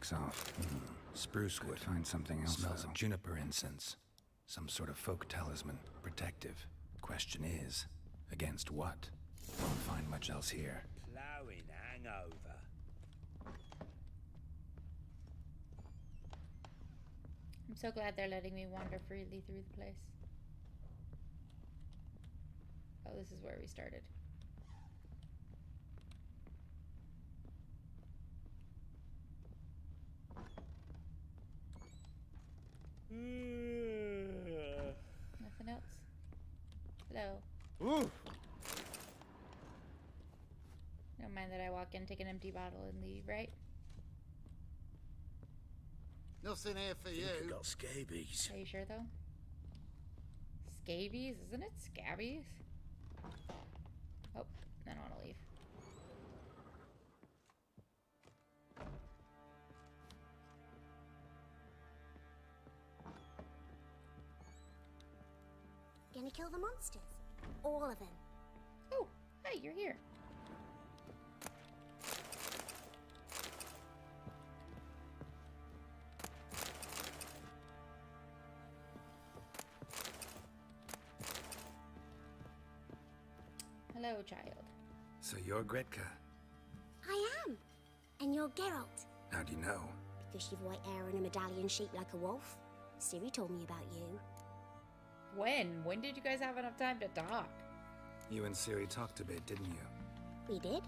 sticks off. Spruce wood. Find something else. Smells of juniper incense. Some sort of folk talisman. Protective. Question is, against what? Won't find much else here. Ploughing hangover. I'm so glad they're letting me wander freely through the place. Oh, this is where we started. Nothing else? Hello. Ooh. Don't mind that I walk in, take an empty bottle, and leave, right? Nothing here for you. I got scabies. Are you sure, though? Scabies? Isn't it scabies? Oh, I don't want to leave. Gonna kill the monsters? All of them. Oh, hi, you're here. Hello, child. So you're Gretka. I am. And you're Geralt. How do you know? Because you've white hair and a medallion shaped like a wolf. Ciri told me about you. When? When did you guys have enough time to talk? You and Ciri talked a bit, didn't you? We did?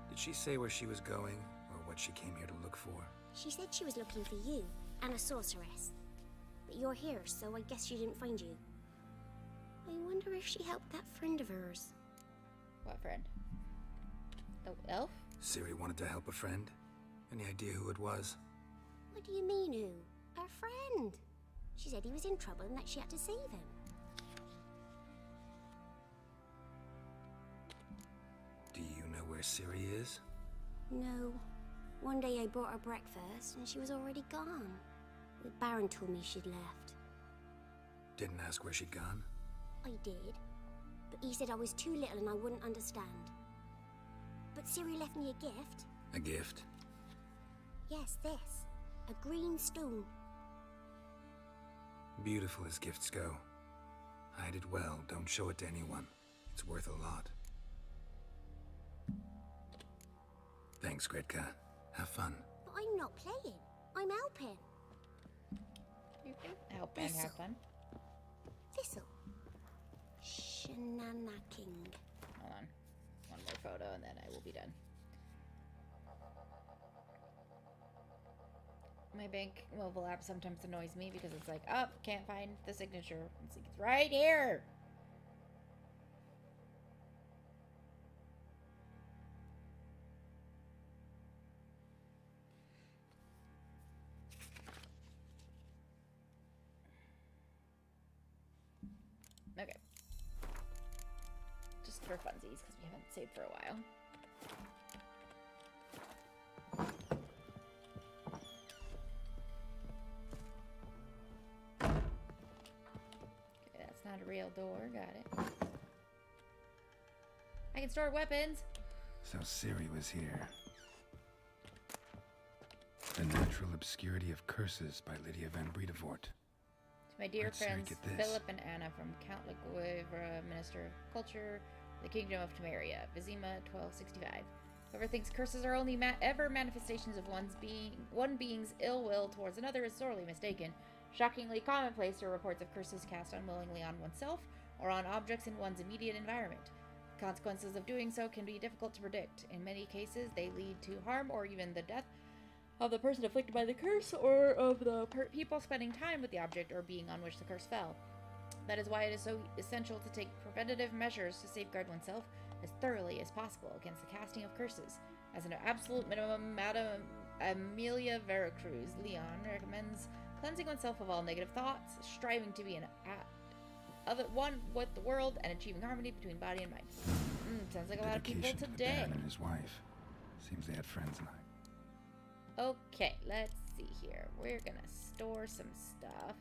Did she say where she was going, or what she came here to look for? She said she was looking for you, and a sorceress. But you're here, so I guess she didn't find you. I wonder if she helped that friend of hers. What friend? The elf? Ciri wanted to help a friend? Any idea who it was? What do you mean, who? Her friend. She said he was in trouble and that she had to save him. Do you know where Ciri is? No. One day I brought her breakfast and she was already gone. The Baron told me she'd left. Didn't ask where she'd gone? I did. But he said I was too little and I wouldn't understand. But Ciri left me a gift. A gift? Yes, this. A green stone. Beautiful as gifts go. Hide it well, don't show it to anyone. It's worth a lot. Thanks, Gretka. Have fun. But I'm not playing. I'm helping. You can help and have fun. Thistle. Shanana King. Hold on. One more photo and then I will be done. My bank mobile app sometimes annoys me because it's like, oh, can't find the signature. It's like, it's right here. Okay. Just for funsies, because we haven't saved for a while. Okay, that's not a real door. Got it. I can store weapons. So Ciri was here. The Natural Obscurity of Curses by Lydia van Bredevoort. To my dear Where'd Ciri friends get this? Philip and Anna from Count Laguevra, Minister of Culture, the Kingdom of Temeria, Vizima 1265. Whoever thinks curses are only ever manifestations of one being's ill will towards another is sorely mistaken. Shockingly commonplace are reports of curses cast unwillingly on oneself or on objects in one's immediate environment. The consequences of doing so can be difficult to predict. In many cases, they lead to harm or even the death of the person afflicted by the curse, or of the people spending time with the object or being on which the curse fell. That is why it is so essential to take preventative measures to safeguard oneself as thoroughly as possible against the casting of curses. As an absolute minimum, Madame Amelia Veracruz Leon recommends cleansing oneself of all negative thoughts, striving to be one with the world, and achieving harmony between body and mind. Sounds like a lot of people Dedication to the today. Baron and his wife. Seems they had friends in Okay, let's see here. We're gonna store some stuff.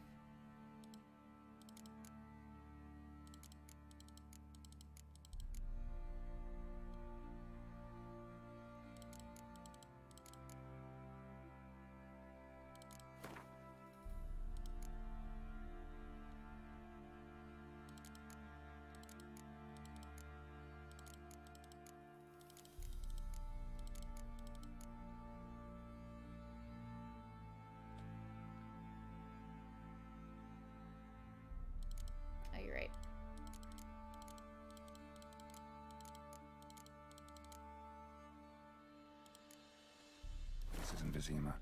in Vizima.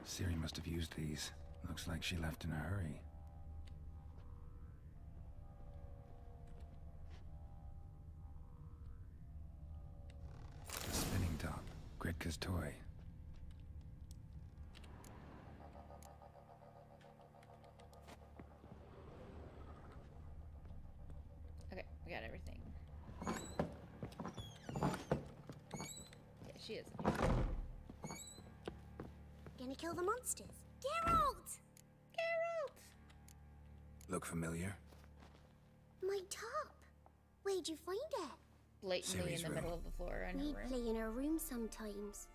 Ciri must have used these. Looks like she left in a hurry. The spinning top. Gretka's toy. Okay, we got everything. Yeah, she is. Gonna kill the monsters. Geralt! Geralt! Look familiar? My top. Where'd you find it? Blatantly Ciri's in the middle of the floor in her We'd room. play in her room sometimes.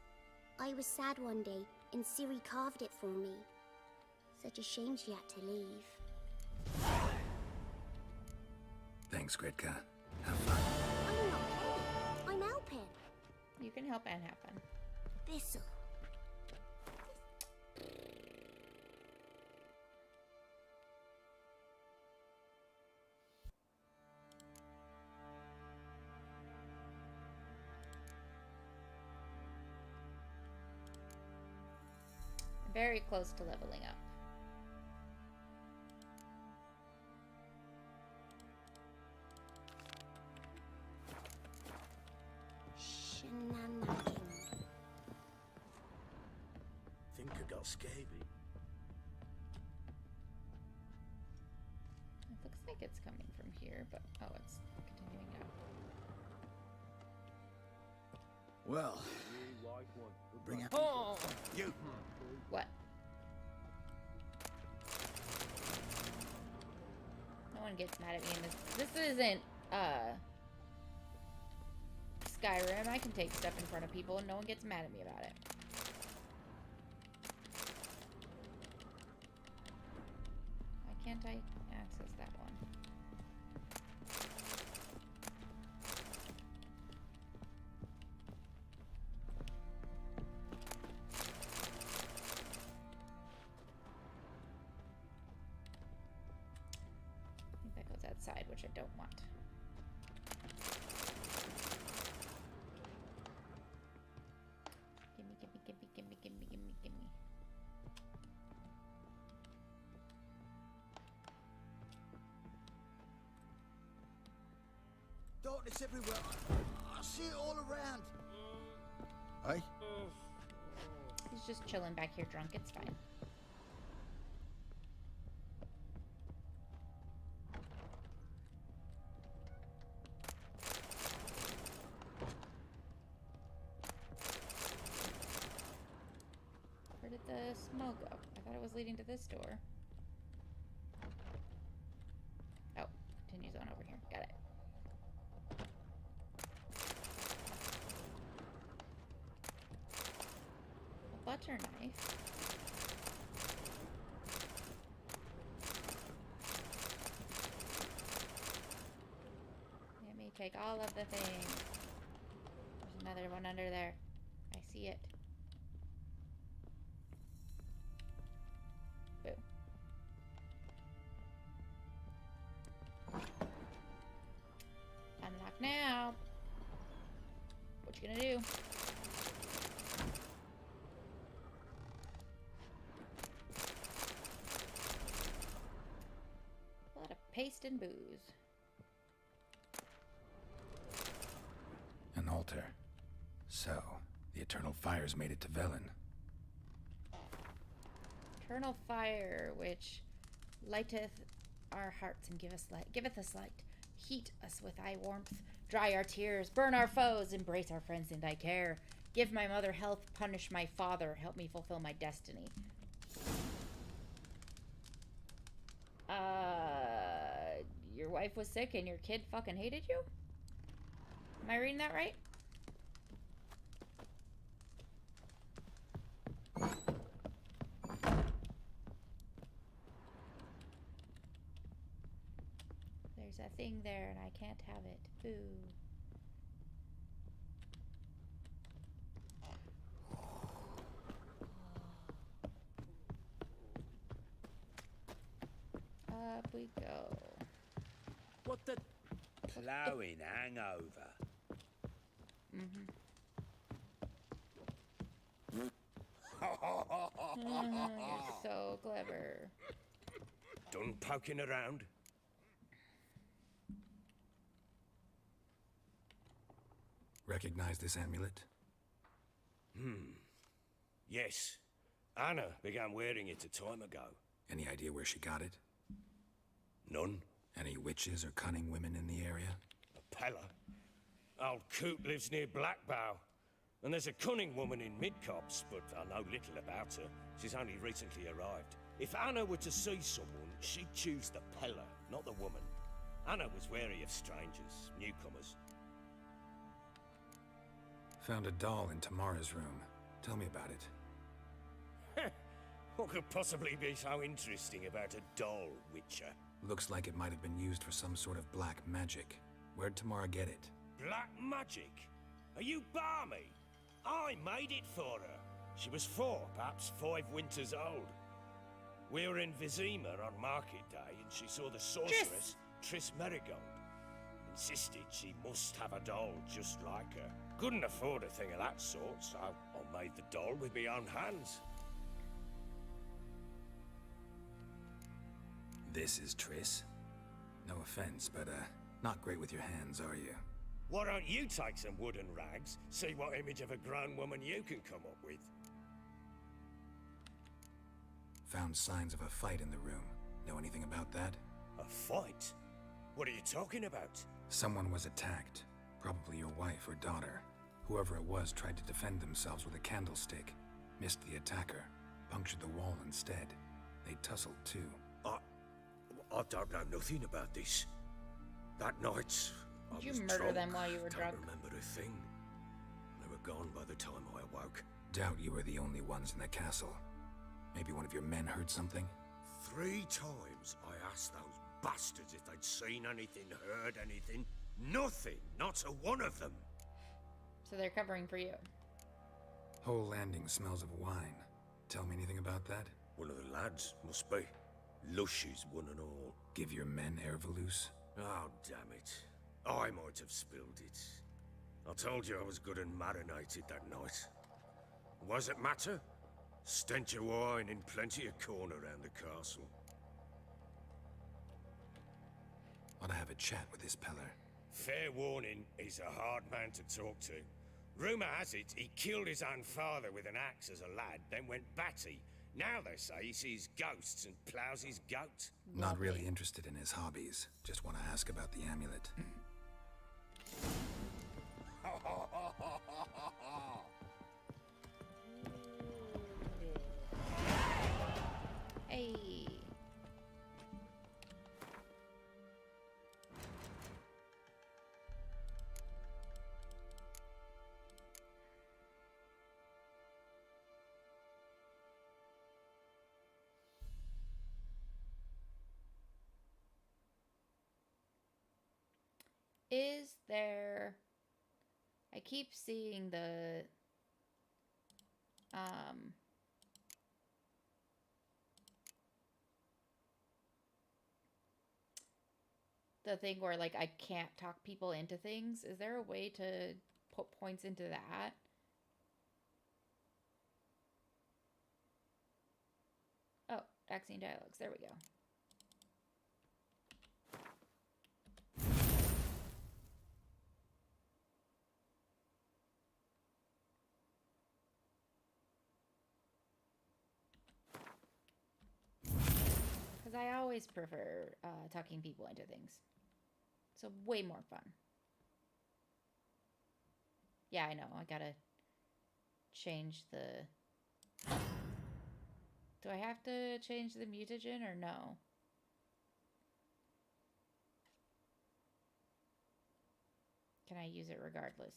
I was sad one day, and Ciri carved it for me. Such a shame she had to leave. Thanks, Gretka. Have fun. I'm not helping. I'm helping. You can help and have fun. This'll. Very close to leveling up. Shenanigans. Think I got scaby. It looks like it's coming from here, but oh, it's continuing out. Well, bring out. Oh! You. What? No one gets mad at me in this. This isn't, Skyrim. I can take stuff in front of people and no one gets mad at me about it. Why can't I access that one? I think that goes outside, which I don't want. Gimme, gimme, gimme, gimme, gimme, gimme, gimme. Darkness everywhere. I see it all around. Hey? He's just chilling back here drunk. It's fine. Where did the smoke go? I thought it was leading to this door. Oh, continues on over here. Got it. A butter knife. Let me take all of the things. There's another one under there. I see it. Boo. Unlock now. What you gonna do? A lot of paste and booze. An altar. So, the eternal fires made it to Velen. Eternal fire, which lighteth our hearts and giveth us light. Heat us with thy warmth. Dry our tears. Burn our foes. Embrace our friends in thy care. Give my mother health. Punish my father. Help me fulfill my destiny. Your wife was sick and your kid fucking hated you? Am I reading that right? There's a thing there and I can't have it. Boo. Up we go. What the plowing hangover? Mm-hmm. You're so clever. Done poking around? Recognize this amulet? Yes. Anna began wearing it a time ago. Any idea where she got it? None. Any witches or cunning women in the area? A Pella. Old Coot lives near Blackbow. And there's a cunning woman in Midcopse, but I know little about her. She's only recently arrived. If Anna were to see someone, she'd choose the Pella, not the woman. Anna was wary of strangers, newcomers. Found a doll in Tamara's room. Tell me about it. What could possibly be so interesting about a doll, Witcher? Looks like it might have been used for some sort of black magic. Where'd Tamara get it? Black magic? Are you balmy? I made it for her. She was 4, perhaps 5 winters old. We were in Vizima on market day, and she saw the sorceress, Triss Merigold. Insisted she must have a doll just like her. Couldn't afford a thing of that sort, so I made the doll with my own hands. This is Triss. No offense, but not great with your hands, are you? Why don't you take some wooden rags, see what image of a grown woman you can come up with? Found signs of a fight in the room. Know anything about that? A fight? What are you talking about? Someone was attacked. Probably your wife or daughter. Whoever it was tried to defend themselves with a candlestick. Missed the attacker. Punctured the wall instead. They tussled too. I don't know nothing about this. That night, Did you murder them while you were drunk? Don't remember a thing. They were gone by the time I awoke. Doubt you were the only ones in the castle. Maybe one of your men heard something? 3 times I asked those bastards if they'd seen anything, heard anything. Nothing. Not a one of them. So they're covering for you. Whole landing smells of wine. Tell me anything about that? One of the lads, must be. Lushes, one and all. Give your men Ervalus? Oh, damn it. I might have spilled it. I told you I was good and marinated that night. What does it matter? Stench of wine in plenty of corn around the castle. Ought to have a chat with this Peller. Fair warning, he's a hard man to talk to. Rumour has it he killed his own father with an axe as a lad, then went batty. Now they say he sees ghosts and ploughs his goat. Not really interested in his hobbies. Just want to ask about the amulet. Hey. Is there... I keep seeing the... the thing where, like, I can't talk people into things. Is there a way to put points into that? Oh, vaccine dialogues. There we go. Because I always prefer talking people into things. So way more fun. Yeah, I know. I gotta change the... Do I have to change the mutagen or no? Can I use it regardless?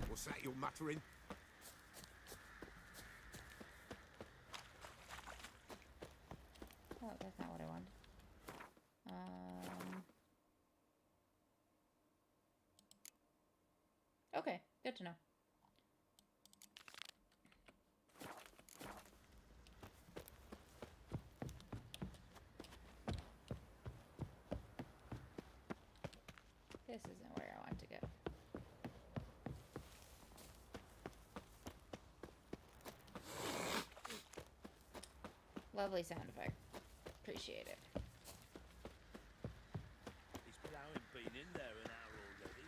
What's that you're muttering? Oh, that's not what I wanted. Okay, good to know. This isn't where I want to go. Lovely sound effect. Appreciate it. He's plowing been in there an hour already.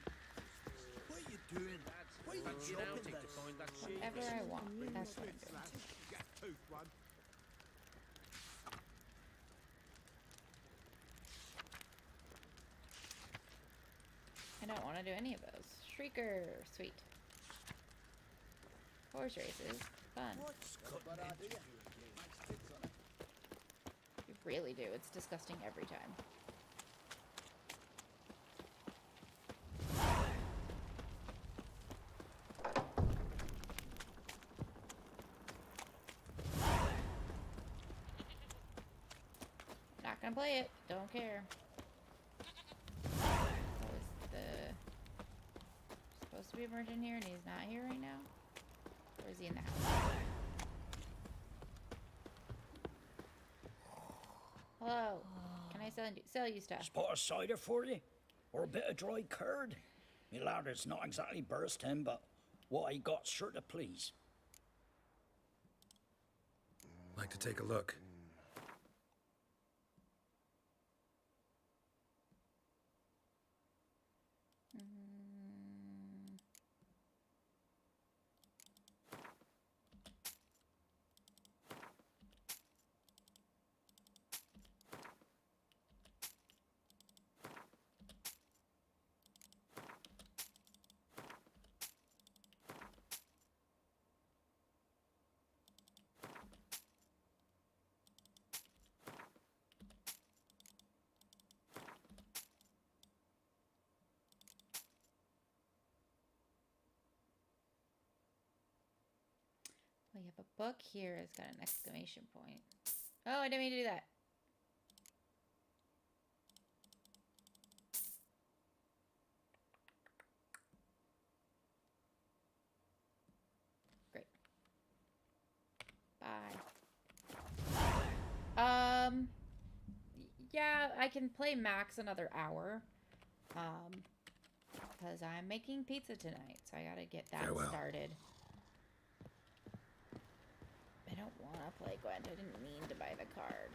What are you doing? What are you chopping to find that sheep. Whatever I want. That's what I'm doing. Get tooth one. I don't want to do any of those. Shrieker. Sweet. Horse races. Fun. You really do. It's disgusting every time. Not gonna play it. Don't care. That was supposed to be a merchant here and he's not here right now? Or is he in the house? Hello. Can I sell you stuff? Spot of cider for you? Or a bit of dry curd? Me larder's not exactly bursting, but what I got's sure to please. Like to take a look. We have a book here. It's got an exclamation point. Oh, I didn't mean to do that. Great. Bye. Yeah, I can play max another hour. Because I'm making pizza tonight, so I gotta get that started. I don't want to play Gwent. I didn't mean to buy the card.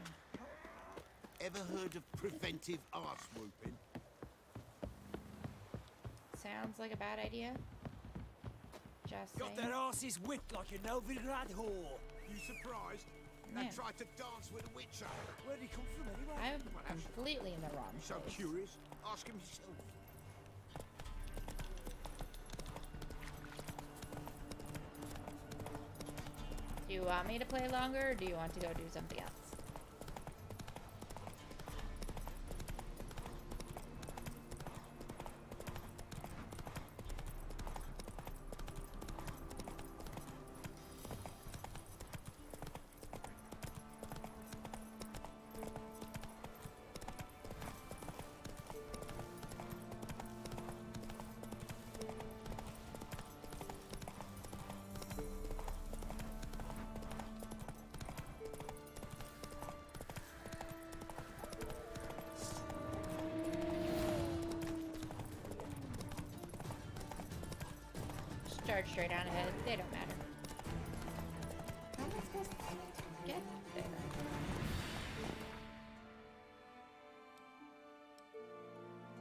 Ever heard of preventive arse whooping? Sounds like a bad idea. Just Got saying. their asses whipped like a Novigrad whore. You surprised? They Yeah. tried to dance with a witcher. Where'd he come from anyway? I'm completely in the wrong So place. curious. Ask him yourself. Do you want me to play longer, or do you want to go do something else? Charge straight on ahead. They don't matter. How am I supposed to get there?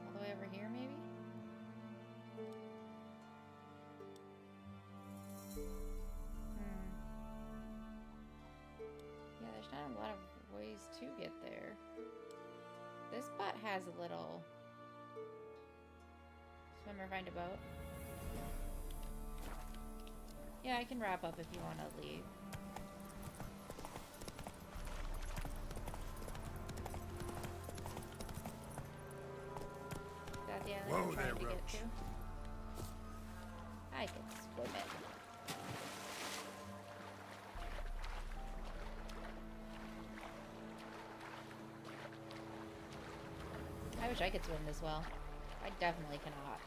All the way over here, maybe? Yeah, there's not a lot of ways to get there. This spot has a little... Swim or find a boat. Yeah, I can wrap up if you want to leave. Is that the island I'm trying to get to? I can swim it. I wish I could swim this well. I definitely cannot.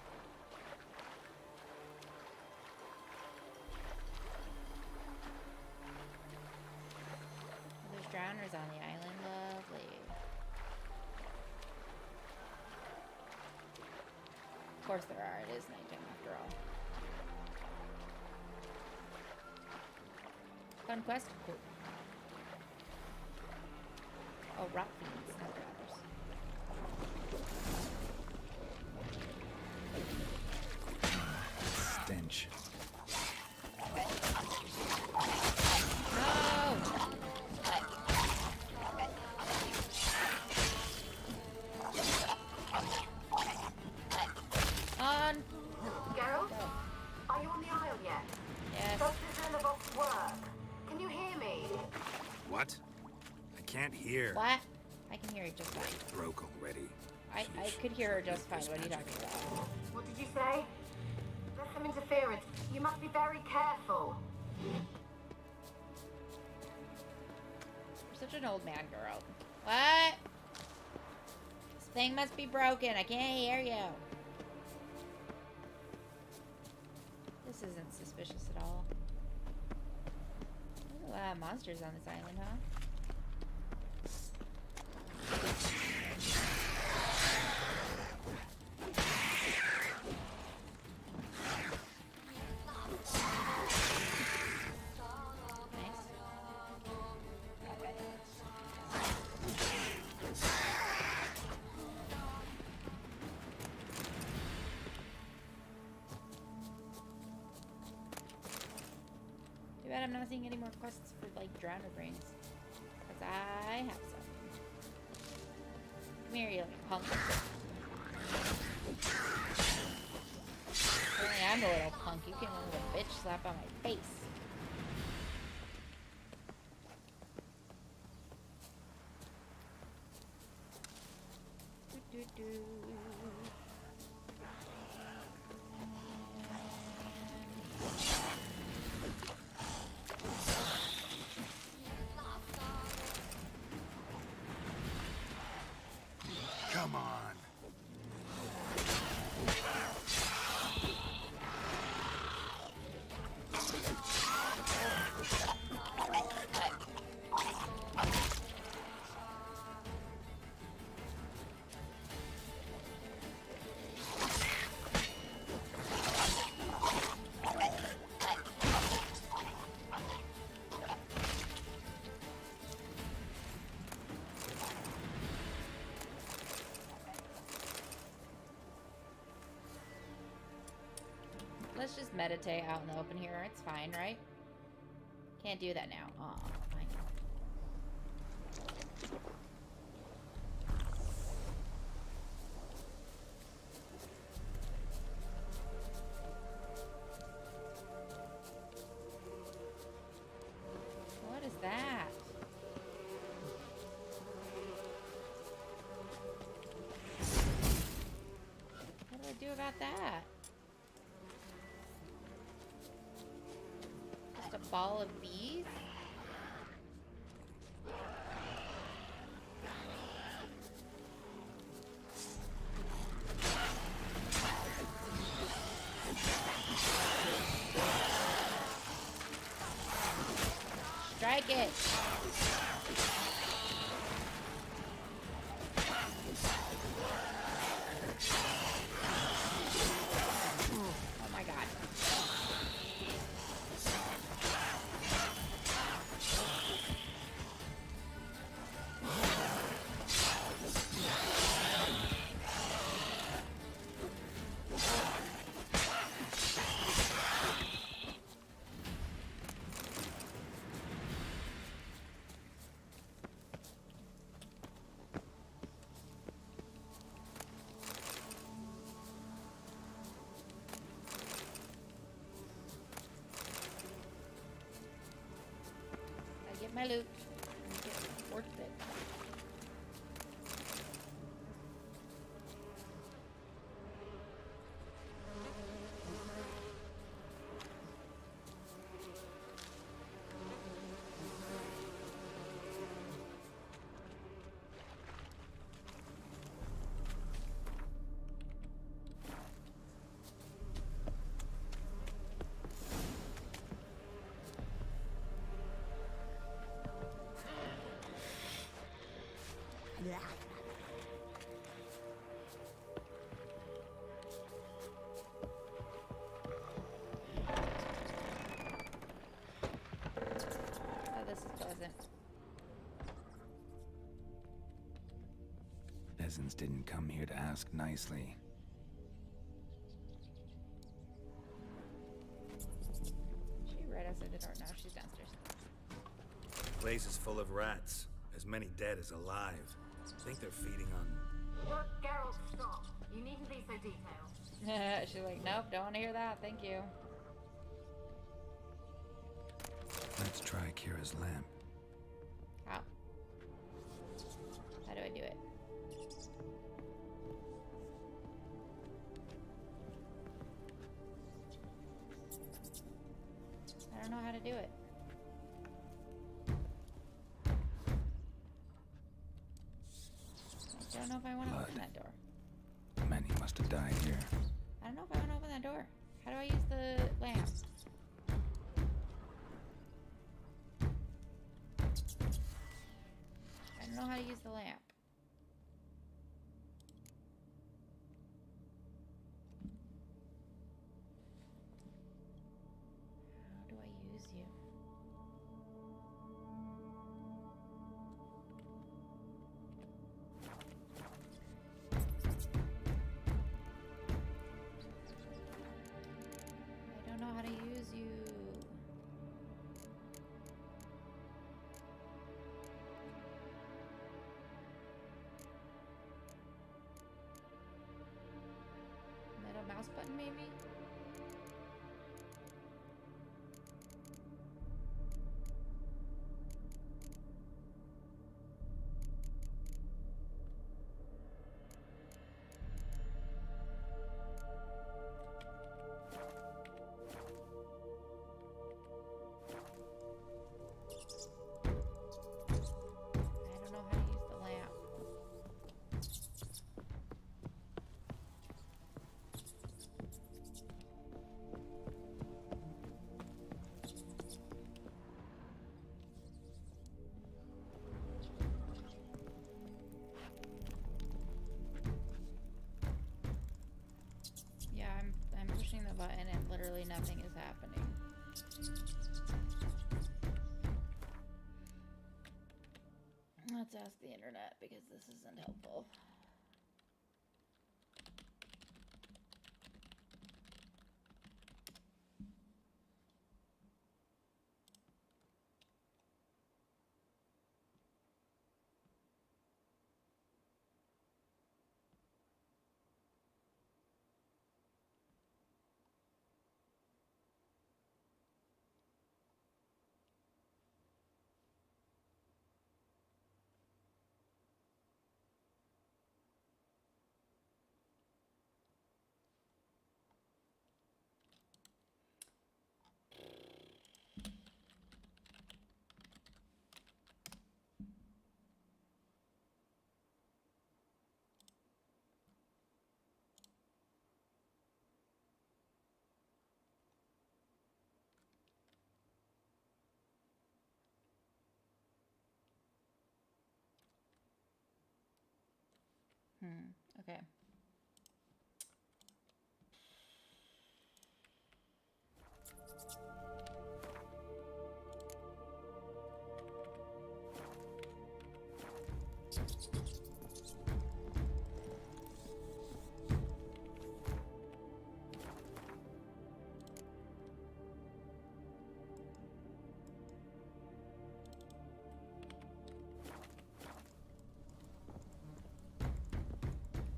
There's drowners on the island. Lovely. Of course there are. It is nighttime after all. Fun quest? Cool. Oh, rock fiends, not grabbers. Stench. On! Geralt? Are you on the aisle yet? Yes. Does the Zilla box work? Can you hear me? What? I can't hear. What? I can hear you just fine. It broke already. I could hear her just fine. What are you talking about? What did you say? There's some interference. You must be very careful. You're such an old man, girl. What? This thing must be broken. I can't hear you. This isn't suspicious at all. Ooh, monsters on this island, huh? Too bad I'm not seeing any more quests for, like, drowner brains. Because I have some. Come here, you little punk. Apparently I'm a little punk. You came in with a bitch slap on my face. Do-do-do. Come on. Let's just meditate out in the open here. It's fine, right? Can't do that now. Aw, fine. What is that? What do I do about that? Just a ball of bees? Strike it! Oh my god. I get my loot. Make it worth it. peasants didn't come here to ask nicely. She read us in the door. No, she's downstairs. Place is full of rats. As many dead as alive. Think they're feeding on... Look, Geralt, stop. You needn't be so detailed. She's like, nope, don't want to hear that. Thank you. Let's try Kira's lamp. How? How do I do it? I don't know how to do it. I don't know if I want to open that door. Many must have died here. I don't know if I want to open that door. How do I use the lamp? I don't know how to use the lamp. How do I use you? I don't know how to use you. Middle mouse button, maybe? I don't know how to use the lamp. Yeah, I'm pushing the button and literally nothing is happening. Let's ask the internet because this isn't helpful. Okay.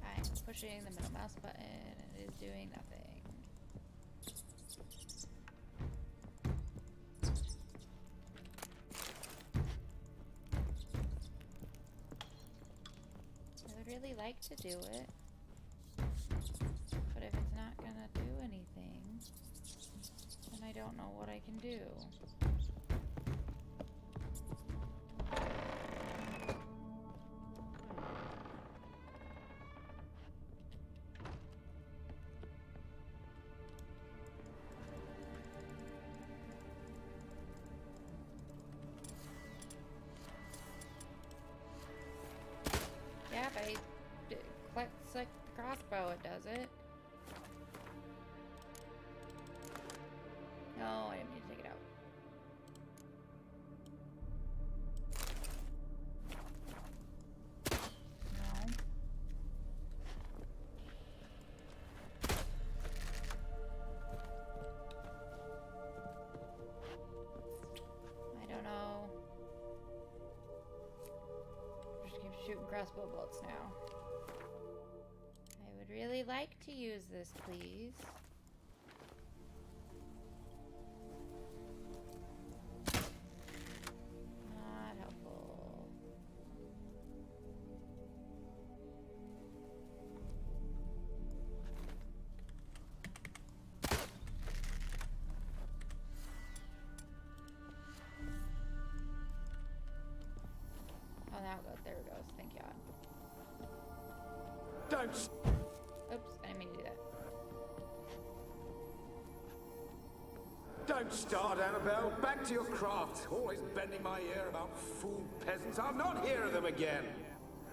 I'm pushing the middle mouse button and it is doing nothing. I would really like to do it, but if it's not gonna do anything, then I don't know what I can do. Yeah, if I click the crossbow, it does it. No, I didn't mean to take it out. No. crossbow bolts now. I would really like to use this, please. Not helpful. Oh, now it goes. There it goes. Thank God. Don't. Oops, I didn't mean to do that. Don't start, Annabelle. Back to your craft. Always bending my ear about fool peasants. I'll not hear of them again.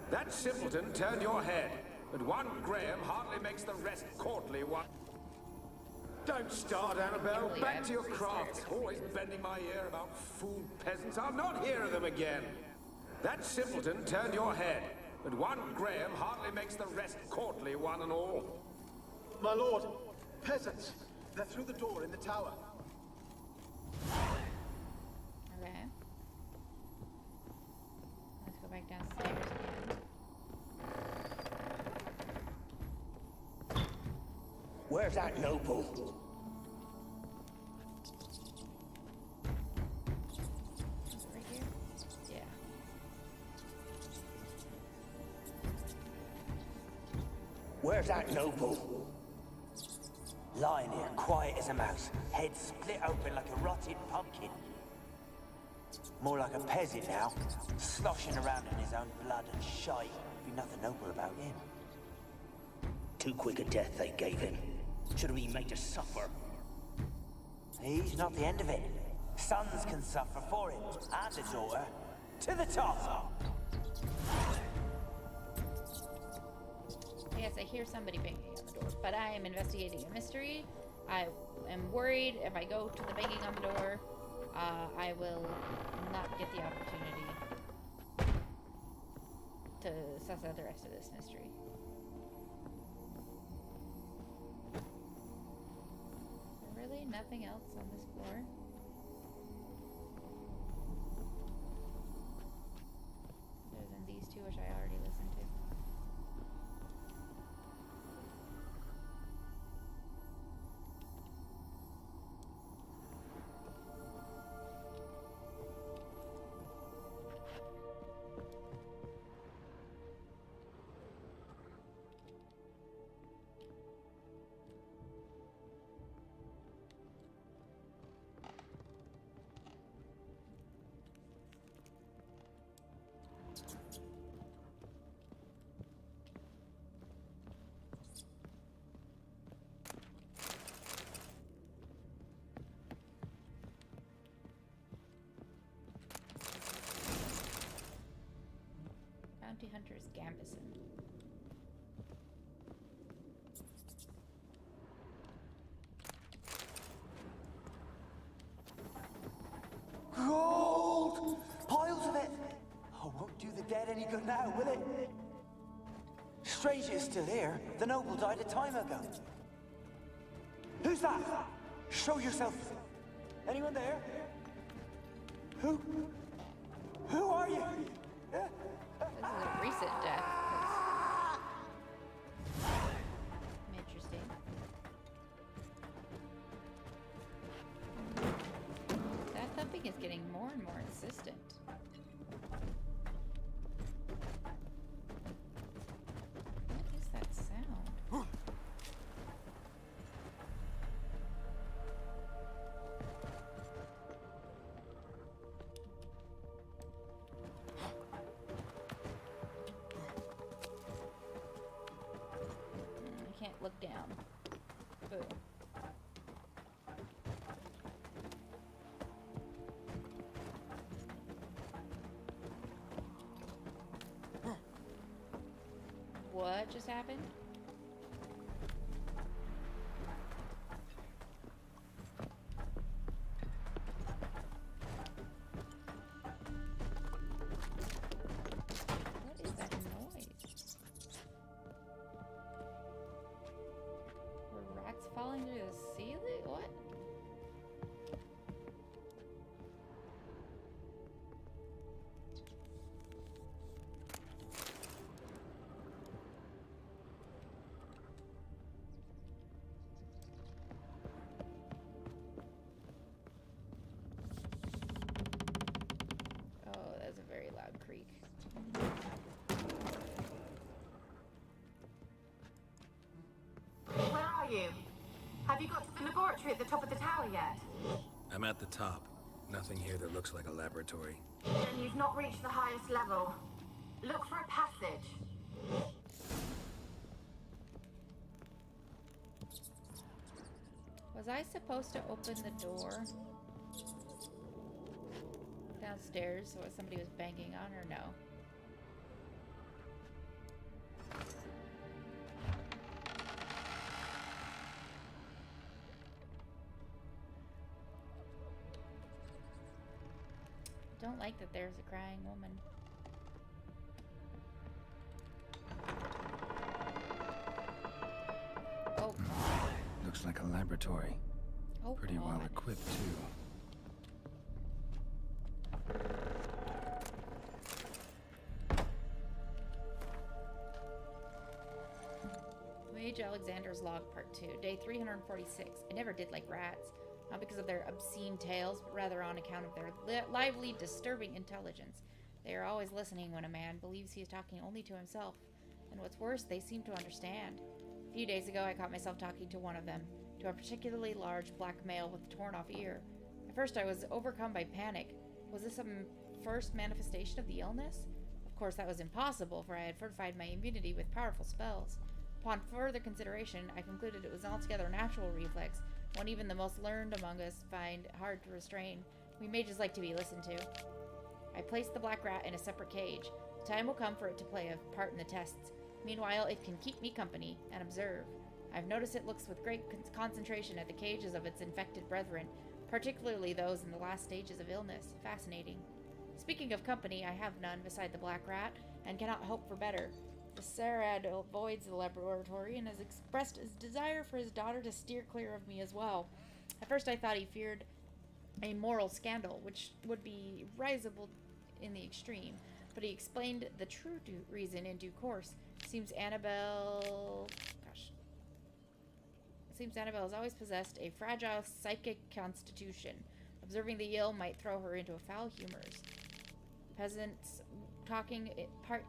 That simpleton turned your head, but one Graham hardly makes the rest courtly one. Don't start, Annabelle. Back to your craft. Always bending my ear about fool peasants. I'll not hear of them again. That simpleton turned your head, but one Graham hardly makes the rest courtly, one and all. My lord, peasants. They're through the door in the tower. Okay. Let's go back downstairs again. Where's that noble? Right here? Yeah. Where's that noble? Lying here, quiet as a mouse, head split open like a rotted pumpkin. More like a peasant now, sloshing around in his own blood and shite. Be nothing noble about him. Too quick a death they gave him. Should have been made to suffer. He's not the end of it. Sons can suffer for him, and a daughter. To the top! Yes, I hear somebody banging on the door, but I am investigating a mystery. I am worried if I go to the banging on the door, I will not get the opportunity to suss out the rest of this mystery. Really? Nothing else on this floor? Other than these two, which I already listened to. Bounty Hunter's Gambison. Gold! Piles of it! Oh, won't do the dead any good now, will it? Strange it's still here. The noble died a time ago. Who's that? Show yourself. Anyone there? Who? Who are you? This is a recent death. Interesting. That thumping is getting more and more insistent. What is that sound? I can't look down. Boo. What just happened? What is that noise? Were rats falling through the ceiling? What? you? Have you got to the laboratory at the top of the tower yet? I'm at the top. Nothing here that looks like a laboratory. Then you've not reached the highest level. Look for a passage. Was I supposed to open the door downstairs so somebody was banging on, or no? Don't like that there's a crying woman. Oh god. Looks like a laboratory. Oh, pretty god. well equipped too. Mage Alexander's Log Part 2, Day 346. I never did like rats. Not because of their obscene tales, but rather on account of their lively, disturbing intelligence. They are always listening when a man believes he is talking only to himself. And what's worse, they seem to understand. A few days ago, I caught myself talking to one of them, to a particularly large black male with a torn-off ear. At first, I was overcome by panic. Was this some first manifestation of the illness? Of course, that was impossible, for I had fortified my immunity with powerful spells. Upon further consideration, I concluded it was an altogether natural reflex, one even the most learned among us find hard to restrain. We mages like to be listened to. I placed the black rat in a separate cage. The time will come for it to play a part in the tests. Meanwhile, it can keep me company and observe. I've noticed it looks with great concentration at the cages of its infected brethren, particularly those in the last stages of illness. Fascinating. Speaking of company, I have none beside the black rat, and cannot hope for better. The Sarad avoids the laboratory and has expressed his desire for his daughter to steer clear of me as well. At first I thought he feared a moral scandal, which would be risible in the extreme, but he explained the true reason in due course. Seems Annabelle has always possessed a fragile psychic constitution. Observing the ill might throw her into foul humors. Peasants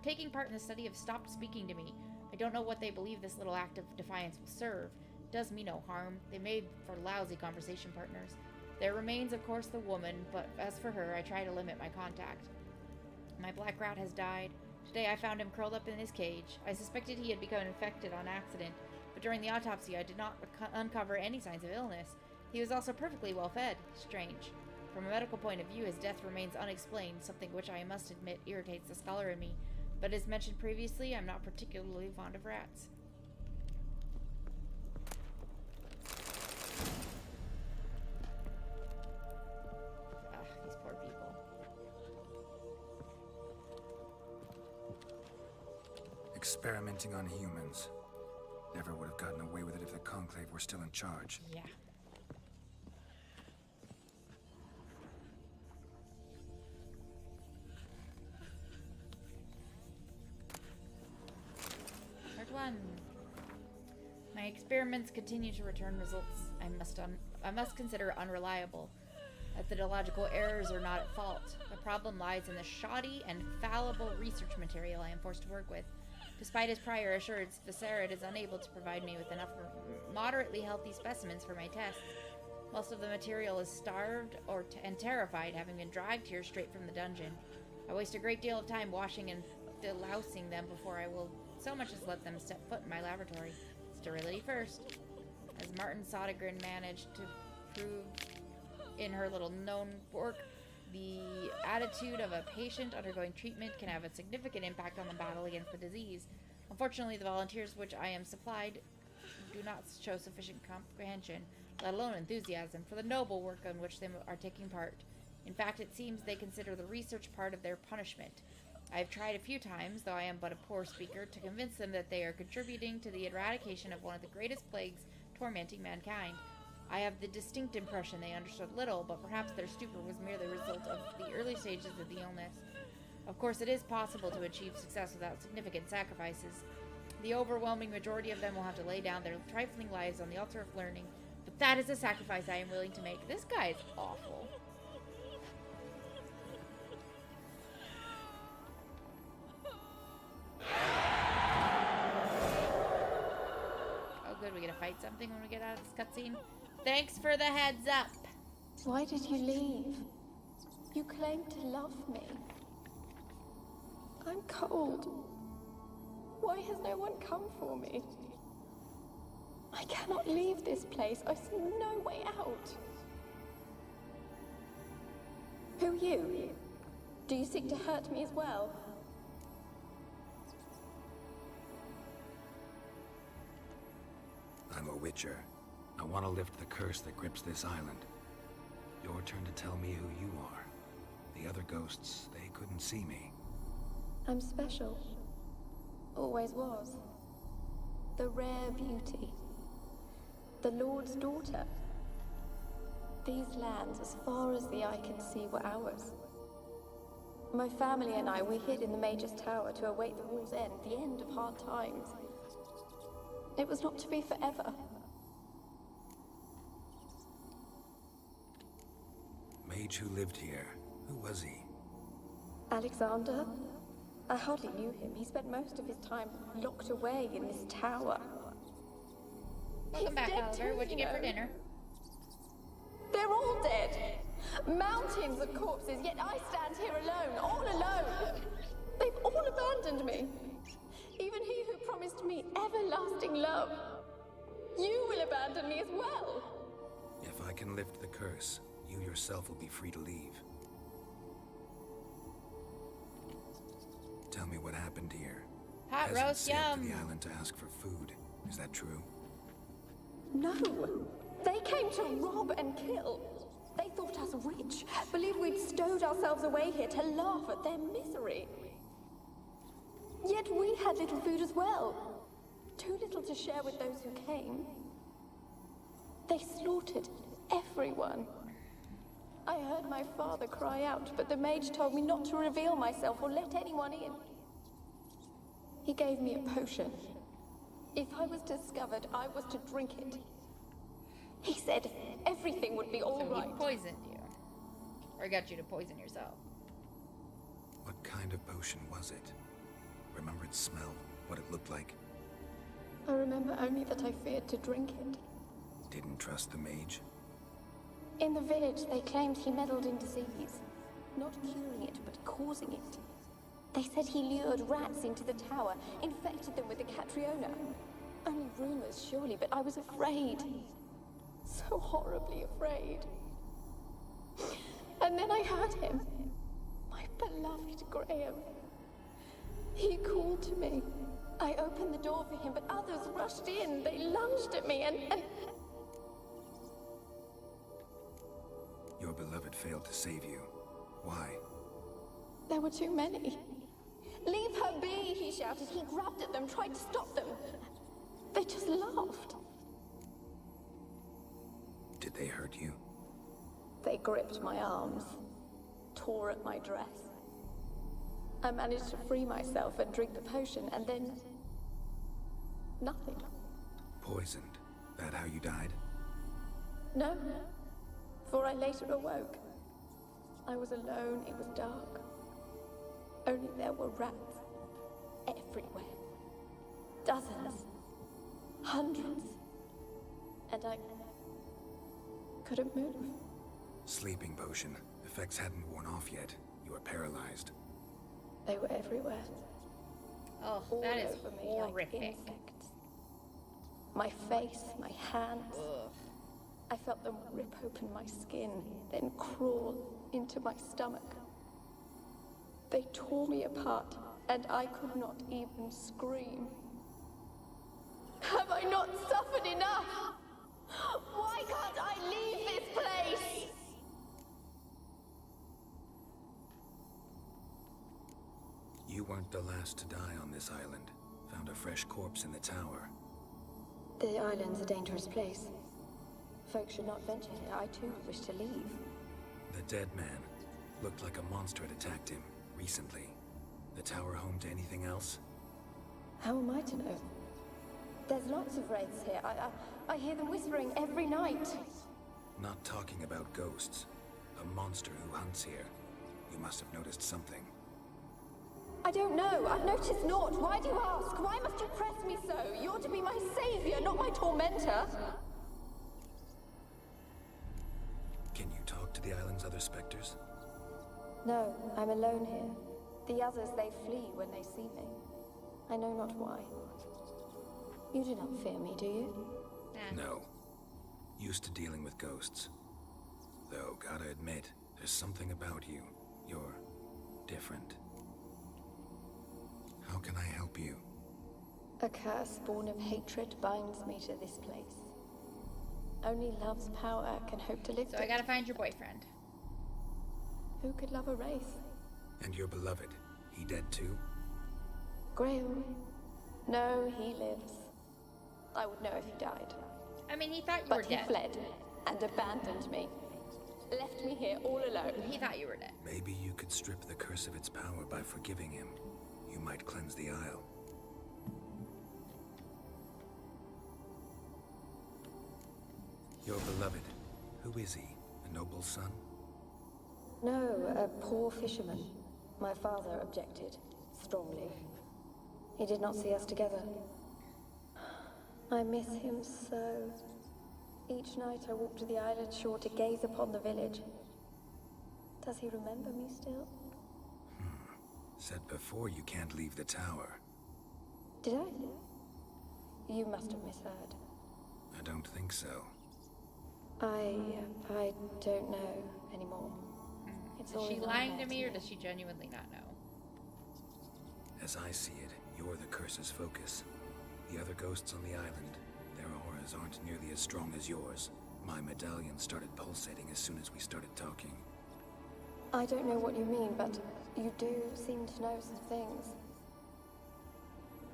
taking part in the study have stopped speaking to me. I don't know what they believe this little act of defiance will serve. It does me no harm. They made for lousy conversation partners. There remains, of course, the woman, but as for her, I try to limit my contact. My black rat has died. Today I found him curled up in his cage. I suspected he had become infected on accident, but during the autopsy I did not uncover any signs of illness. He was also perfectly well fed. Strange. From a medical point of view, his death remains unexplained, something which I must admit irritates the scholar in me. But as mentioned previously, I'm not particularly fond of rats. These poor people. Experimenting on humans. Never would have gotten away with it if the Conclave were still in charge. Yeah. One. My experiments continue to return results I must consider unreliable. Methodological errors are not at fault. The problem lies in the shoddy and fallible research material I am forced to work with. Despite his prior assurance, Viserid is unable to provide me with enough moderately healthy specimens for my tests. Most of the material is starved and terrified, having been dragged here straight from the dungeon. I waste a great deal of time washing and delousing them before I will so much as let them step foot in my laboratory. Sterility first. As Martin Sodergren managed to prove in her little known work, the attitude of a patient undergoing treatment can have a significant impact on the battle against the disease. Unfortunately, the volunteers which I am supplied do not show sufficient comprehension, let alone enthusiasm, for the noble work on which they are taking part. In fact, it seems they consider the research part of their punishment. I have tried a few times, though I am but a poor speaker, to convince them that they are contributing to the eradication of one of the greatest plagues tormenting mankind. I have the distinct impression they understood little, but perhaps their stupor was merely the result of the early stages of the illness. Of course, it is possible to achieve success without significant sacrifices. The overwhelming majority of them will have to lay down their trifling lives on the altar of learning, but that is a sacrifice I am willing to make. This guy is awful. episode. We get to fight something when we get out of this cutscene. Thanks for the heads up. Why did you leave? You claimed to love me. I'm cold. Why has no one come for me? I cannot leave this place. I see no way out. Who are you? Do you seek to hurt me as well? I'm a witcher. I want to lift the curse that grips this island. Your turn to tell me who you are. The other ghosts, they couldn't see me. I'm special. Always was. The rare beauty. The Lord's daughter. These lands, as far as the eye can see, were ours. My family and I, we hid in the Mage's Tower to await the war's end, the end of hard times. It was not to be forever. Mage who lived here. Who was he? Alexander? I hardly knew him. He spent most of his time locked away in this tower. Welcome back, Oliver. What'd you get for dinner? They're all dead. Mountains of corpses, yet I stand here alone, all alone. They've all abandoned me. Even he who promised me everlasting love. You will abandon me as well. If I can lift the curse, you yourself will be free to leave. Tell me what happened here. Hot Peasants roast, sailed yum. to the island to ask for food. Is that true? No. They came to rob and kill. They thought us rich, believed we'd stowed ourselves away here to laugh at their misery. Yet we had little food as well. Too little to share with those who came. They slaughtered everyone. I heard my father cry out, but the mage told me not to reveal myself or let anyone in. He gave me a potion. If I was discovered, I was to drink it. He said everything would be all right. He poisoned you. Or got you to poison yourself. What kind of potion was it? Remember its smell? What it looked like? I remember only that I feared to drink it. Didn't trust the mage? In the village, they claimed he meddled in disease. Not curing it, but causing it. They said he lured rats into the tower, infected them with the Catriona. Only rumors, surely, but I was afraid. So horribly afraid. And then I heard him. My beloved Graham. He called to me. I opened the door for him, but others rushed in. They lunged at me and... Your beloved failed to save you. Why? There were too many. Leave her be, he shouted. He grabbed at them, tried to stop them. They just laughed. Did they hurt you? They gripped my arms, tore at my dress. I managed to free myself and drink the potion, and then... nothing. Poisoned. That how you died? No, for I later awoke. I was alone, it was dark. Only there were rats everywhere. Dozens. Hundreds. And I couldn't move. Sleeping potion. Effects hadn't worn off yet. You were paralyzed. They were everywhere. Oh, all that is over me horrific. like insects. My face, my hands. Ugh. I felt them rip open my skin, then crawl into my stomach. They tore me apart, and I could not even scream. Have I not suffered enough? Why can't I leave this place? You weren't the last to die on this island. Found a fresh corpse in the tower. The island's a dangerous place. Folks should not venture here. I too wish to leave. The dead man looked like a monster had attacked him recently. The tower home to anything else? How am I to know? There's lots of wraiths here. I hear them whispering every night. Not talking about ghosts. A monster who hunts here. You must have noticed something. I don't know. I've noticed naught. Why do you ask? Why must you press me so? You're to be my savior, not my tormentor. Can you talk to the island's other specters? No, I'm alone here. The others, they flee when they see me. I know not why. You do not fear me, do you? No. Used to dealing with ghosts. Though, gotta admit, there's something about you. You're different. How can I help you? A curse born of hatred binds me to this place. Only love's power can hope to lift So it. I gotta find your boyfriend. Who could love a race? And your beloved, he dead too? Grail? No, he lives. I would know if he died. I mean, he thought you were dead. But he fled and abandoned me. Left me here all alone. He thought you were dead. Maybe you could strip the curse of its power by forgiving him. You might cleanse the Isle. Your beloved, who is he? A noble son? No, a poor fisherman. My father objected, strongly. He did not see us together. I miss him so. Each night I walk to the island shore to gaze upon the village. Does he remember me still? Said before you can't leave the tower. Did I? You must have misheard. I don't think so. I don't know anymore. It's all Is she in my lying to head. me, or does she genuinely not know? As I see it, you're the curse's focus. The other ghosts on the island, their auras aren't nearly as strong as yours. My medallion started pulsating as soon as we started talking. I don't know what you mean, but you do seem to know some things.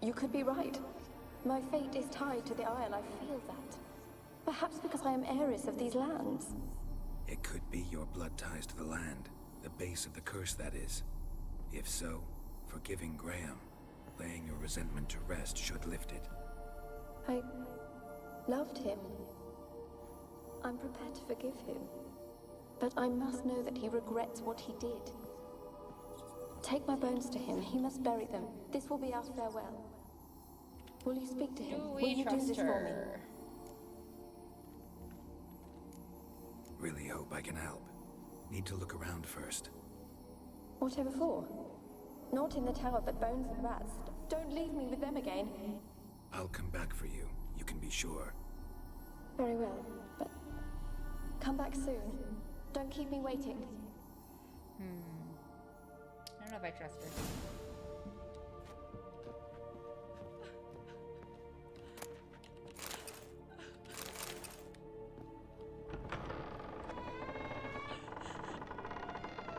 You could be right. My fate is tied to the Isle, I feel that. Perhaps because I am heiress of these lands. It could be your blood ties to the land, the base of the curse, that is. If so, forgiving Graham, laying your resentment to rest should lift it. I loved him. I'm prepared to forgive him. But I must know that he regrets what he did. Take my bones to him. He must bury them. This will be our farewell. Will you speak to him? Will you do this for me? Really hope I can help. Need to look around first. Whatever for? Not in the tower, but bones and rats. Don't leave me with them again. I'll come back for you, you can be sure. Very well, but come back soon. Don't keep me waiting. I don't know if I trust her.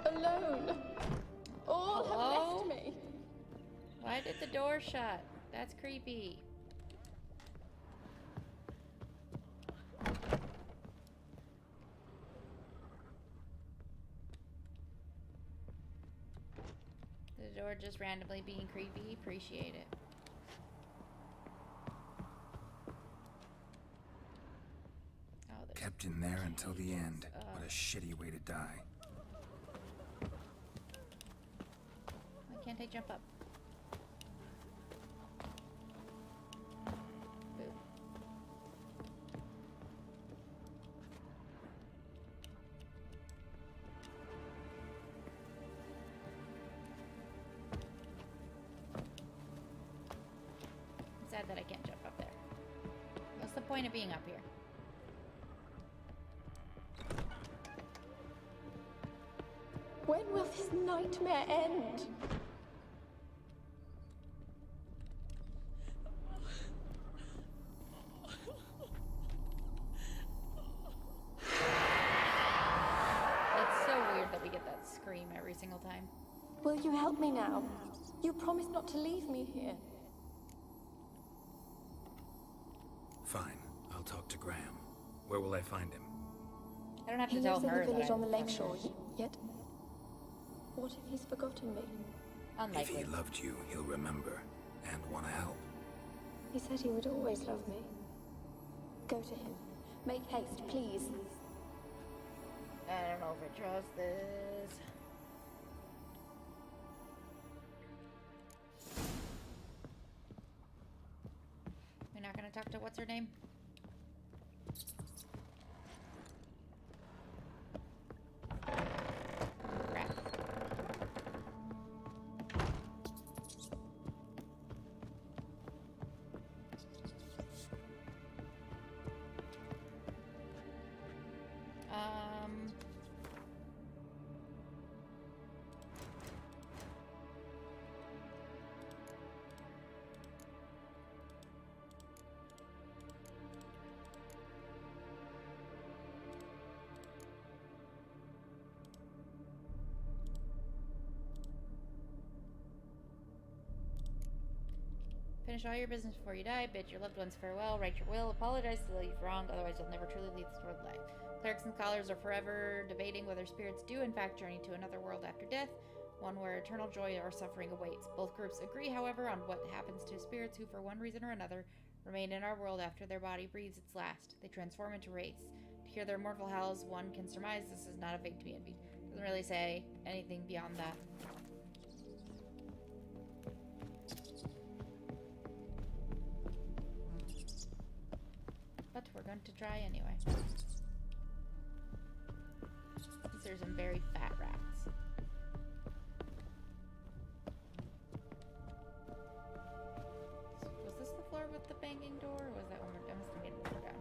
Alone. All have left me. Why did the door shut? That's creepy. The door just randomly being creepy. Appreciate it. Oh, there's Kept in there until the end. What a shitty way to die. Why can't I jump up? Boo. I'm sad that I can't jump up there. What's the point of being up here? When will this nightmare end? It's so weird that we get that scream every single time. Will you help me now? You promised not to leave me here. Fine, I'll talk to Graham. Where will I find him? I don't have He to tell lives in her the village that on the I'm lakeshore, yet what if he's forgotten me? If he loved you, he'll remember and want to help. He said he would always love me. Go to him. Make haste, please. I don't know if I trust this. talk to what's her name? Crap. Finish all your business before you die, bid your loved ones farewell, write your will, apologize to the you've wronged, otherwise you'll never truly leave this world alive. Clerics and scholars are forever debating whether spirits do in fact journey to another world after death, one where eternal joy or suffering awaits. Both groups agree, however, on what happens to spirits who, for one reason or another, remain in our world after their body breathes its last. They transform into wraiths. To hear their mortal howls, one can surmise this is not a fate to be envied. Doesn't really say anything beyond that. But we're going to try anyway. These are some very fat rats. Was this the floor with the banging door, or was that one more? I must have made it more down.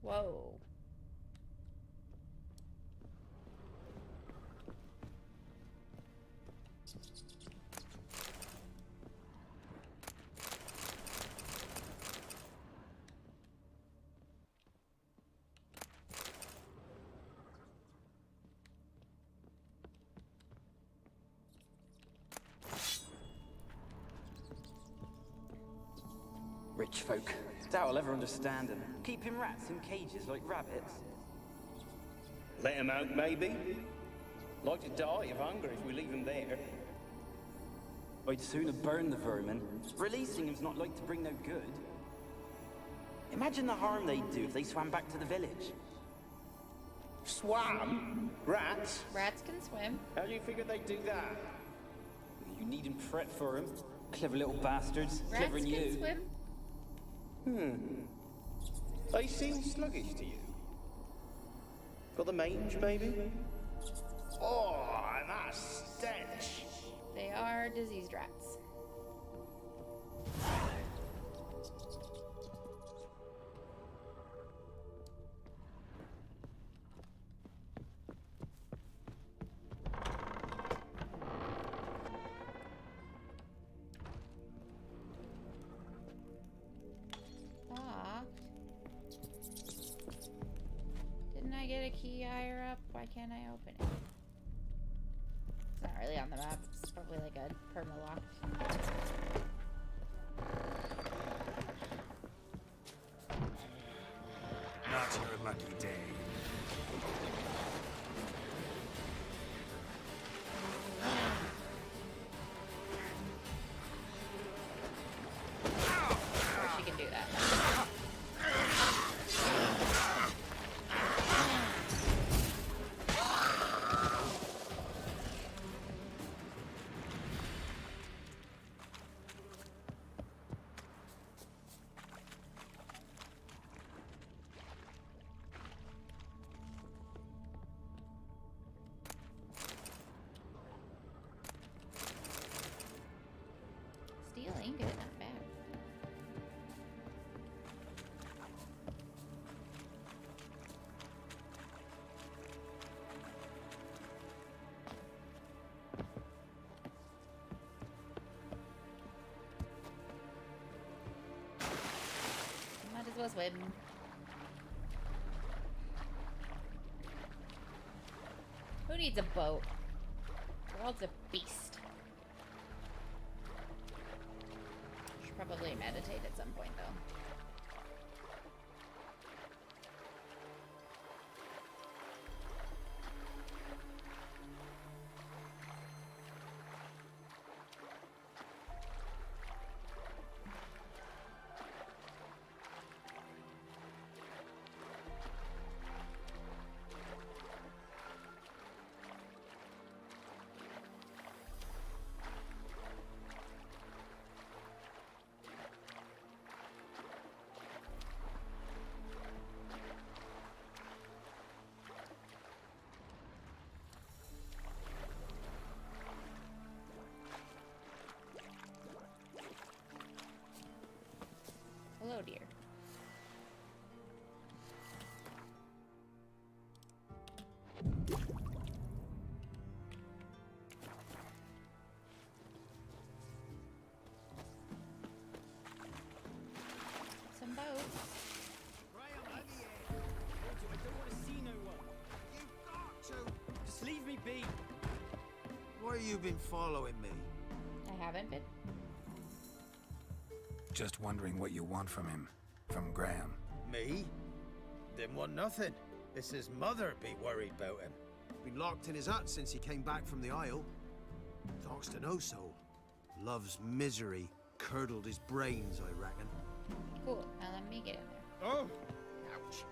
Whoa. Rich folk. Doubt I'll ever understand them. Keeping rats in cages like rabbits. Let them out, maybe? Like to die of hunger if we leave them there. I'd sooner burn the vermin. Releasing them's not like to bring no good. Imagine the harm they'd do if they swam back to the village. Swam? Rats? Rats can swim. How do you figure they'd do that? You needn't fret for them. Clever little bastards. Rats Clever than can you. swim. They seem sluggish to you. Got the mange, maybe? Oh, that stench! They are diseased rats. Didn't I get a key higher up? Why can't I open it? It's not really on the map. It's probably like a perma-lock. Not your lucky day. Of course she can do that. Stealing, good, not bad. Might as well swim. Who needs a boat? The world's a beast. Should probably meditate at some point, though. Hello, dear. Some boats. I don't want to see no one. You've got to. Just leave me be. Why you been following me? I haven't been. Just wondering what you want from him. From Graham. Me? Didn't want nothing. It's his mother be worried about him. Been locked in his hut since he came back from the Isle. Talks to no soul. Love's misery curdled his brains, I reckon. Cool. Now let me get in there. Oh! Ouch.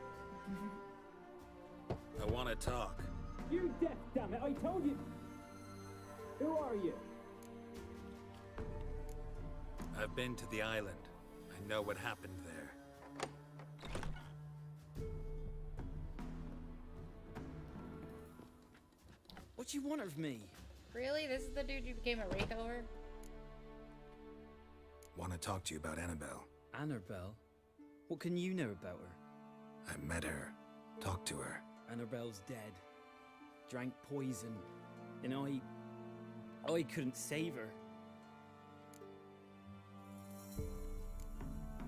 I want to talk. You deaf, damn it! I told you. Who are you? I've been to the island. I know what happened there. What do you want of me? Really? This is the dude you became a wraith over? Want to talk to you about Annabelle. Annabelle? What can you know about her? I met her. Talked to her. Annabelle's dead. Drank poison. And I couldn't save her.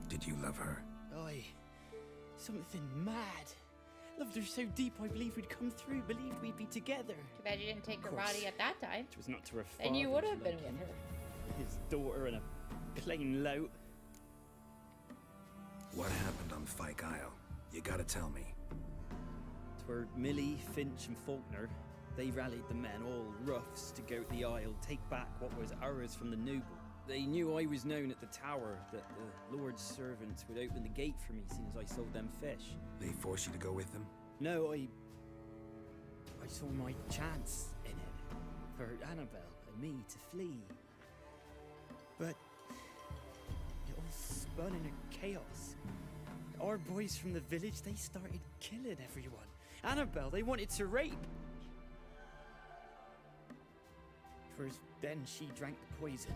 Did you love her? Something mad. Loved her so deep I believed we'd come through, believed we'd be together. Too bad you didn't take her body at that time. It was not to her Then you would have father, been with her. His daughter and a plain lout. What happened on Fyke Isle? You gotta tell me. 'Twere Millie, Finch and Faulkner. They rallied the men, all roughs, to go to the Isle, take back what was ours from the noble. They knew I was known at the tower, that the Lord's servants would open the gate for me as soon as I sold them fish. They forced you to go with them? No, I saw my chance in it, for Annabelle and me to flee. But it all spun in a chaos. Our boys from the village, they started killing everyone. Annabelle, they wanted to rape. 'Twas then she drank the poison.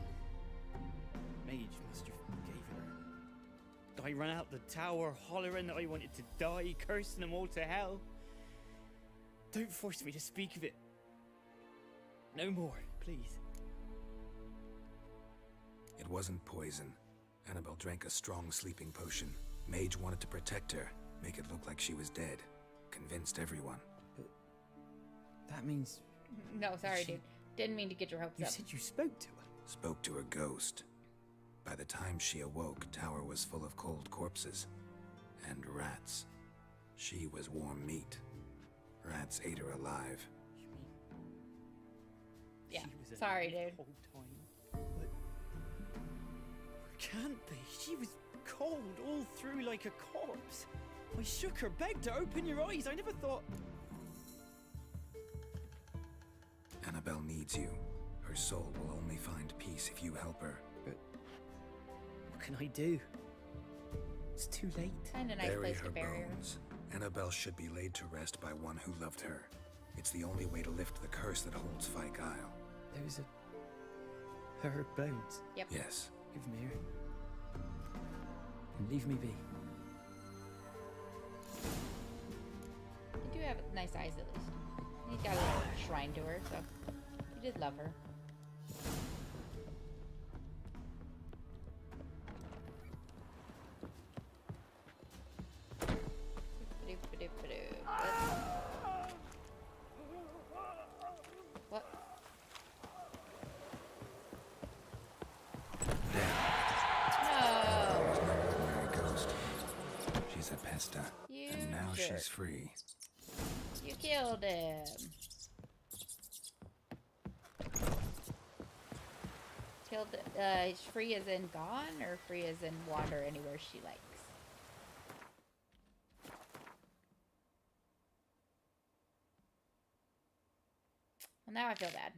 Mage must have gave it her. I ran out the tower, hollering that I wanted to die, cursing them all to hell. Don't force me to speak of it. No more, please. It wasn't poison. Annabelle drank a strong sleeping potion. Mage wanted to protect her, make it look like she was dead. Convinced everyone. But that means... No, sorry, dude. Didn't mean to get your hopes up. You said you spoke to her? Spoke to her ghost. By the time she awoke, tower was full of cold corpses. And rats. She was warm meat. Rats ate her alive. You mean... Yeah, she was sorry, alive dude. the whole time? But... Can't be. She was cold all through like a corpse. I shook her, begged her, open your eyes. I never thought... Annabelle needs you. Her soul will only find peace if you help her. But what can I do? It's too late. Kinda nice Bury place her to bury her. bones. Annabelle should be laid to rest by one who loved her. It's the only way to lift the curse that holds Fyke Isle. Those are... her bones. Yep. Yes. Give me her. And leave me be. You do have nice eyes, at least. He's got a little shrine to her, so you did love her. What? No! Merry ghost. She's a pesta. You And now jerk. she's free. You killed him. Killed. Free as in gone, or free as in wander anywhere she likes. Well, now I feel bad.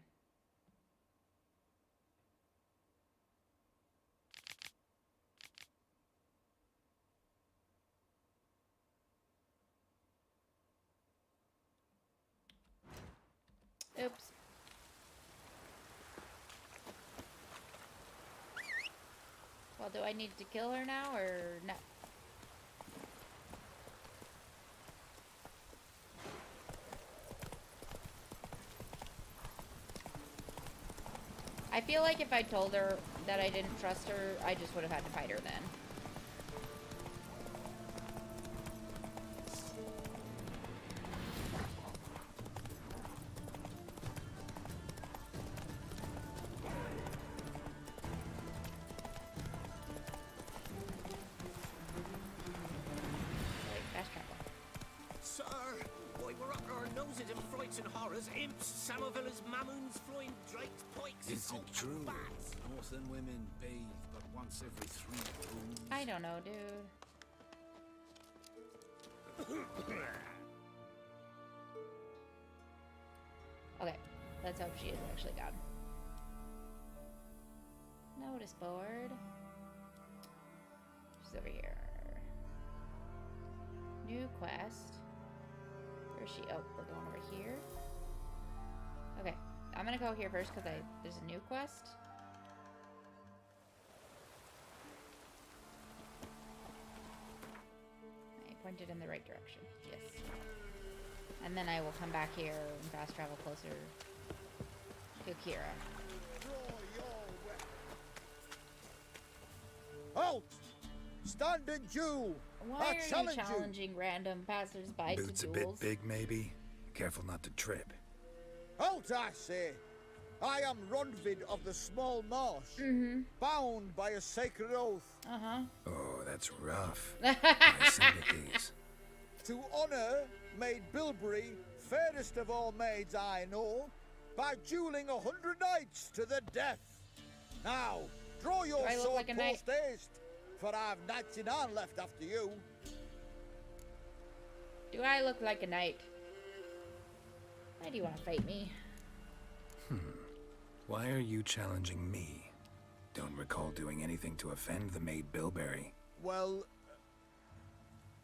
Oops. Well, do I need to kill her now, or no? I feel like if I told her that I didn't trust her, I just would have had to fight her then. Sir, why we're up our noses in frights and horrors, imps, samovillas, mamoons, flying drakes, pikes, Is it hulks, true? bats. Northern women bathe but once every 3 moons. I don't know, dude. Okay, let's hope she is actually gone. Notice board. She's over here. New quest. Where is she? Oh, we're going over here. Okay, I'm gonna go here first because there's a new quest. I pointed in the right direction. Yes. And then I will come back here and fast travel closer to Ciri. Halt! Stand and duel! Why I are you challenge challenging random passersby Boots to a duels? bit big, maybe? Careful not to trip. Halt, I say! I am Ronvid of the Small Marsh, bound by a sacred oath. Oh, that's rough. My sympathies. To honor Maid Bilberry, fairest of all maids I know, by dueling 100 knights to the death. Now, draw your I look sword like a knight? post haste, for I've knights in arm left after you. Do I look like a knight? Why do you want to fight me? Why are you challenging me? Don't recall doing anything to offend the Maid Bilberry. Well,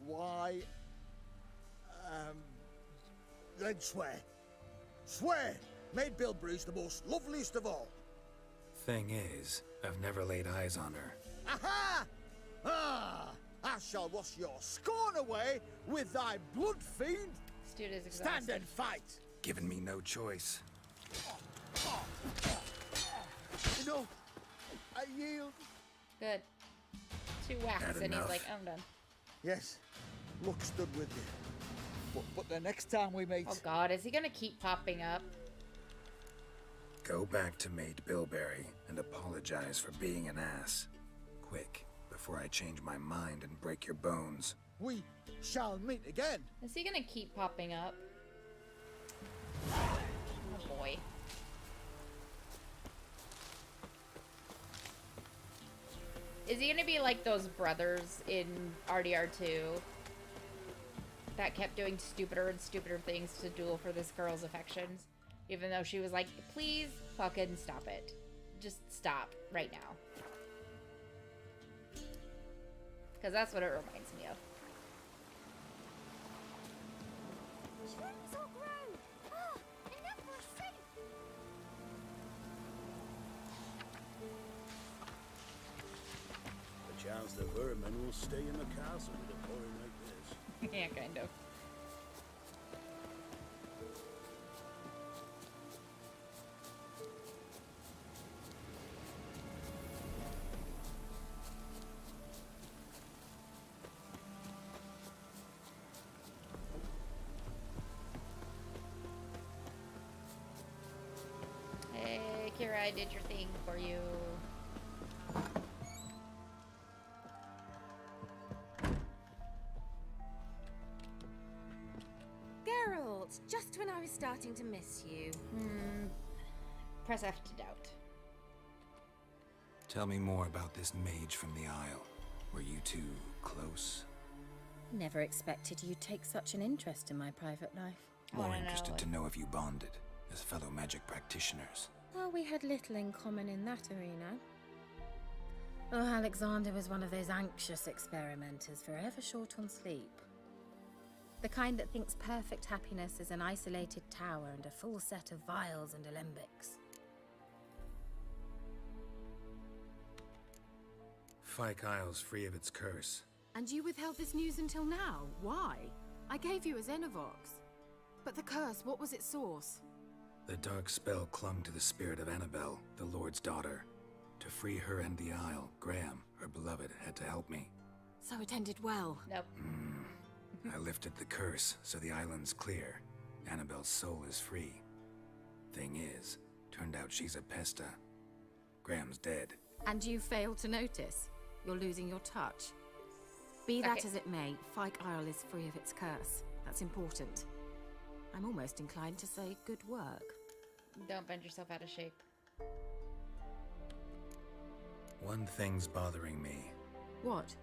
why? Then swear. Swear! Maid Bilberry's the most loveliest of all. Thing is, I've never laid eyes on her. Aha! Ah! I shall wash your scorn away with thy blood fiend. This dude is exhausted. Stand and fight. Given me no choice. No, I yield. Good. 2 whacks Had and he's enough? like, I'm done. Yes, luck stood with you. But the next time we meet... Oh god, is he gonna keep popping up? Go back to Maid Bilberry and apologize for being an ass. Quick, before I change my mind and break your bones. We shall meet again. Is he gonna keep popping up? Oh boy. Is he gonna be like those brothers in RDR2 that kept doing stupider and stupider things to duel for this girl's affections? Even though she was like, please fucking stop it. Just stop right now. Because that's what it reminds me of. Shrooms all grown! Ah, enough for a shrimp! Perchance the vermin will stay in the castle with a pouring like this. Yeah, kind of. Hey, Kira, I did your thing for you. Geralt, just when I was starting to miss you. Press F to doubt. Tell me more about this mage from the Isle. Were you two close? Never expected you'd take such an interest in my private life. More interested to know if you bonded as fellow magic practitioners. Well, we had little in common in that arena. Oh, Alexander was one of those anxious experimenters, forever short on sleep. The kind that thinks perfect happiness is an isolated tower and a full set of vials and alembics. Fyke Isle's free of its curse. And you withheld this news until now? Why? I gave you a Xenovox. But the curse, what was its source? The dark spell clung to the spirit of Annabelle, the Lord's daughter. To free her and the Isle, Graham, her beloved, had to help me. So it ended well. Nope. I lifted the curse, so the island's clear. Annabelle's soul is free. Thing is, turned out she's a pesta. Graham's dead. And you failed to notice? You're losing your touch. Be that as it may, Fyke Isle is free of its curse. That's important. I'm almost inclined to say good work. Don't bend yourself out of shape. One thing's bothering me. What?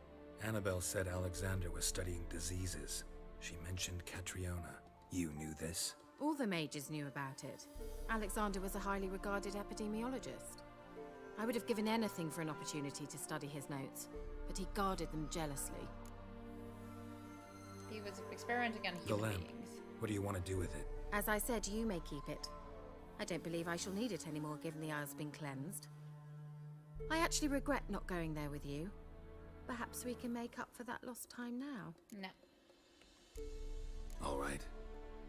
Annabelle said Alexander was studying diseases. She mentioned Catriona. You knew this? All the mages knew about it. Alexander was a highly regarded epidemiologist. I would have given anything for an opportunity to study his notes, but he guarded them jealously. He was experimenting on The human lamp. beings. What do you want to do with it? As I said, you may keep it. I don't believe I shall need it anymore, given the Isle's been cleansed. I actually regret not going there with you. Perhaps we can make up for that lost time now. No. All right.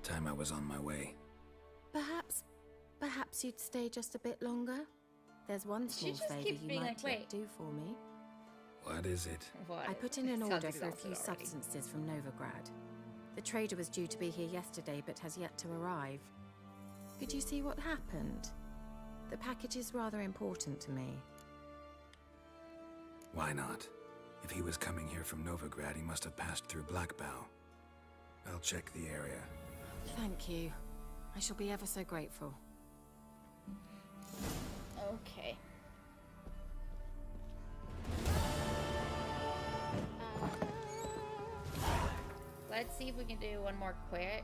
Time I was on my way. Perhaps you'd stay just a bit longer? There's one small just favor keeps you being might like, yet do for me. What is it? I put in an Sounds order for a few exhausted already. substances from Novigrad. The trader was due to be here yesterday, but has yet to arrive. Could you see what happened? The package is rather important to me. Why not? If he was coming here from Novigrad, he must have passed through Blackbow. I'll check the area. Thank you. I shall be ever so grateful. Okay. Let's see if we can do one more quick.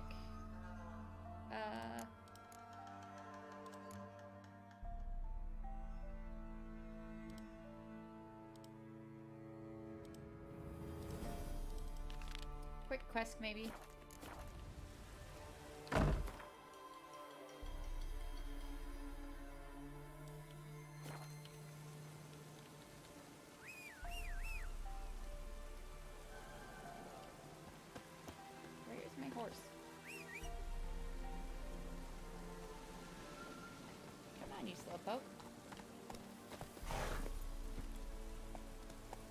Quick quest, maybe. Where's my horse? Come on, you slowpoke.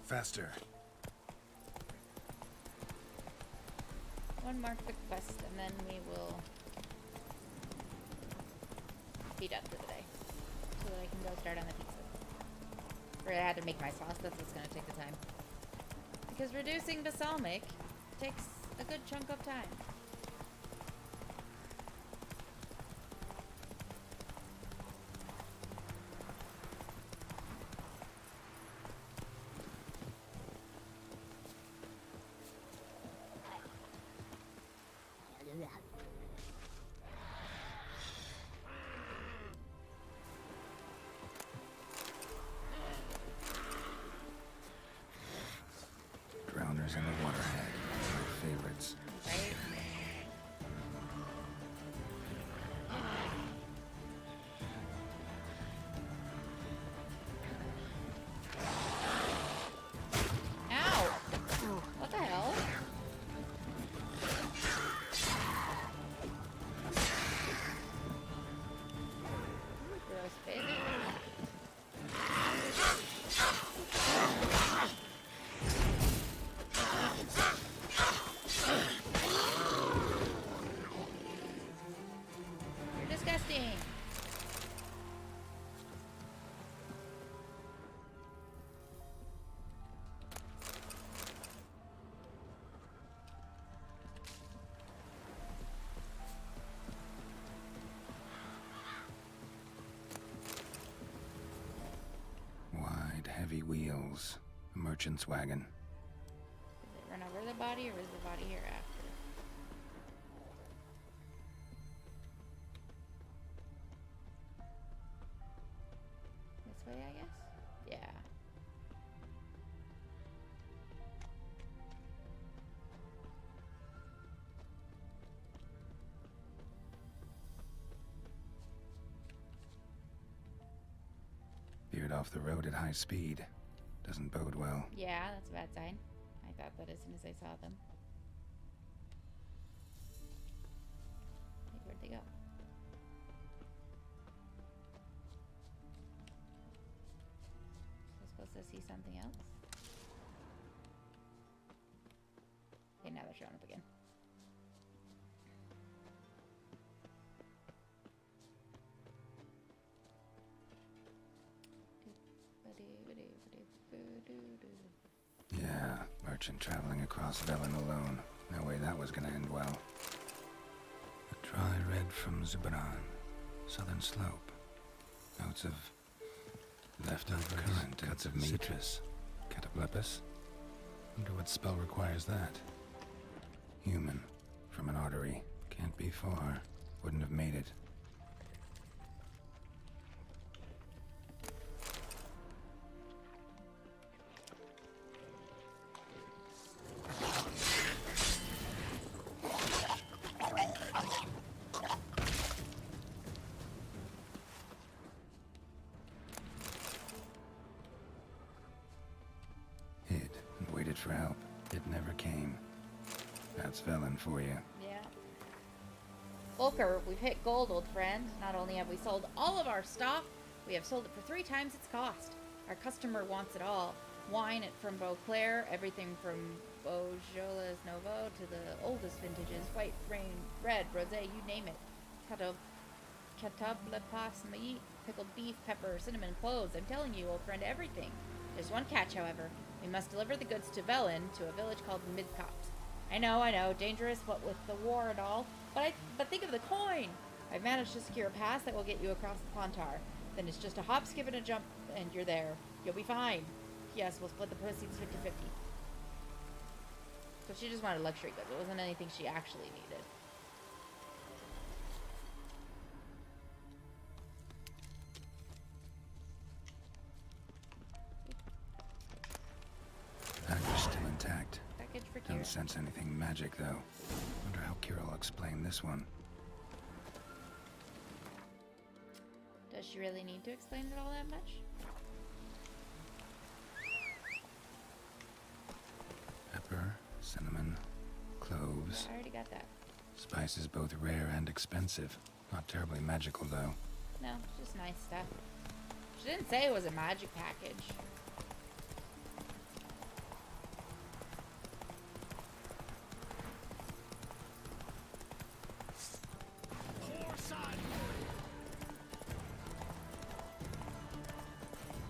Faster. One more quick quest, and then we will be done for the day. So that I can go start on the pizza. Or I had to make my sauce, that's what's going to take the time. Because reducing balsamic takes a good chunk of time. Drowners in the Waterhead. My favorites. Right? Ow! What the hell? Gross baby. You're disgusting. Wide, heavy wheels. A merchant's wagon. Does it run over the body, or is the body here after? This way, I guess? Yeah. Veered off the road at high speed. Doesn't bode well. Yeah, that's a bad sign. I thought that as soon as I saw them. Hey, where'd they go? Unless I see something else. Okay, now they're showing up again. Yeah, merchant traveling across Velen alone. No way that was gonna end well. A dry red from Zubran. Southern slope. Notes of leftover current, cuts of meat. Citrus. Cataplepis. Wonder what spell requires that. Human. From an artery. Can't be far. Wouldn't have made it. For help. It never came. That's Velen for you. Yeah. Volker, we've hit gold, old friend. Not only have we sold all of our stock, we have sold it for 3 times its cost. Our customer wants it all. Wine from Beauclair, everything from Beaujolais Nouveau to the oldest vintages, white, rain, red, rosé, you name it. Cataplepas, meat, pickled beef, pepper, cinnamon, cloves. I'm telling you, old friend, everything. There's one catch, however. We must deliver the goods to Velen, to a village called Midcops. I know, dangerous, what with the war and all, but think of the coin! I've managed to secure a pass that will get you across the Pontar. Then it's just a hop, skip, and a jump, and you're there. You'll be fine. Yes, we'll split the proceeds 50-50. So she just wanted luxury goods. It wasn't anything she actually needed. Package's still intact. Package for Kira. Don't sense anything magic, though. Wonder how Kira will explain this one. Does she really need to explain it all that much? Pepper, cinnamon, cloves. I already got that. Spices both rare and expensive. Not terribly magical, though. No, it's just nice stuff. She didn't say it was a magic package.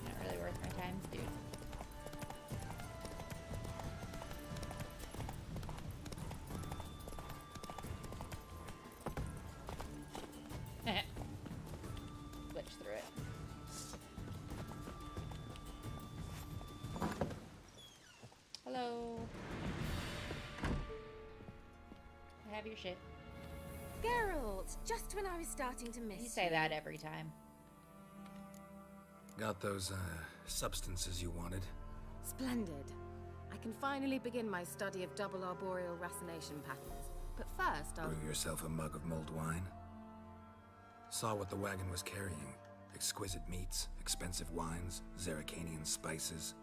Not really worth my time, dude. Glitch through it. Hello. I have your shit. Geralt, just when I was starting to miss you. You say that every time. Got those, substances you wanted? Splendid. I can finally begin my study of double arboreal racination patterns. But first, I'll... Brew yourself a mug of mulled wine? Saw what the wagon was carrying. Exquisite meats, expensive wines, Zerricanian spices.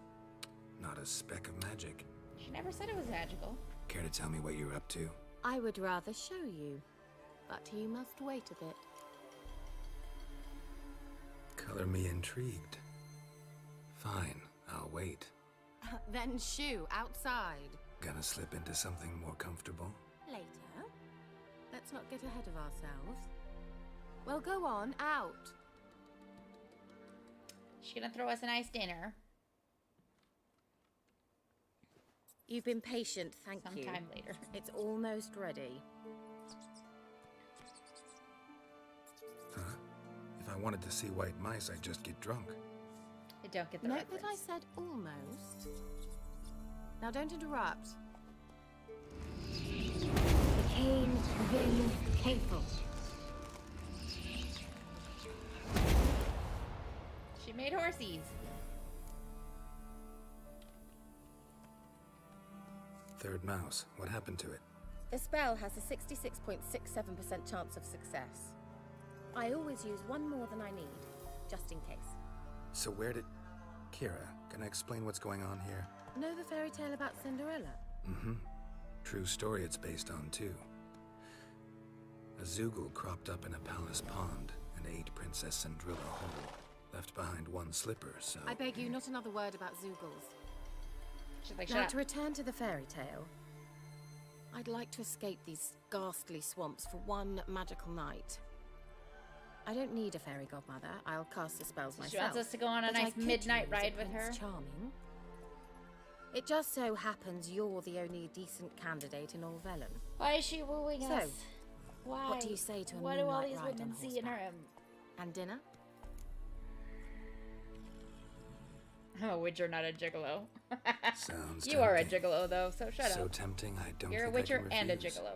Not a speck of magic. She never said it was magical. Care to tell me what you're up to? I would rather show you, but you must wait a bit. Color me intrigued. Fine, I'll wait. Then shoo, outside. Gonna slip into something more comfortable? Later. Let's not get ahead of ourselves. Well, go on, out. She's gonna throw us a nice dinner. You've been patient, thank you. Sometime later. It's almost ready. Huh? If I wanted to see white mice, I'd just get drunk. I don't get the Note reference. that I said almost. Now don't interrupt. Cain Vin Capel. She made horsies. Third mouse. What happened to it? The spell has a 66.67% chance of success. I always use one more than I need, just in case. So where did... Kira, can I explain what's going on here? Know the fairy tale about Cinderella? Mm-hmm. True story it's based on, too. A Zoogle cropped up in a palace pond and ate Princess Cindrilla whole. Left behind one slipper, so... I beg you, not another word about Zoogles. She's like, Now, shut up. to return to the fairy tale, I'd like to escape these ghastly swamps for one magical night. I don't need a fairy godmother. I'll cast the spells myself. She wants us to go on a But I nice could midnight use ride a with her. Prince Charming. It just so happens you're the only decent candidate in all Vellum. Why is she wooing So, us? Why? what do you say to a What do all moonlight these ride women on see in her? horseback? And dinner? I'm a witcher, not a gigolo. Sounds You are a tempting. gigolo, though, so shut So up. tempting, I don't You're a think I witcher can and a refuse. gigolo.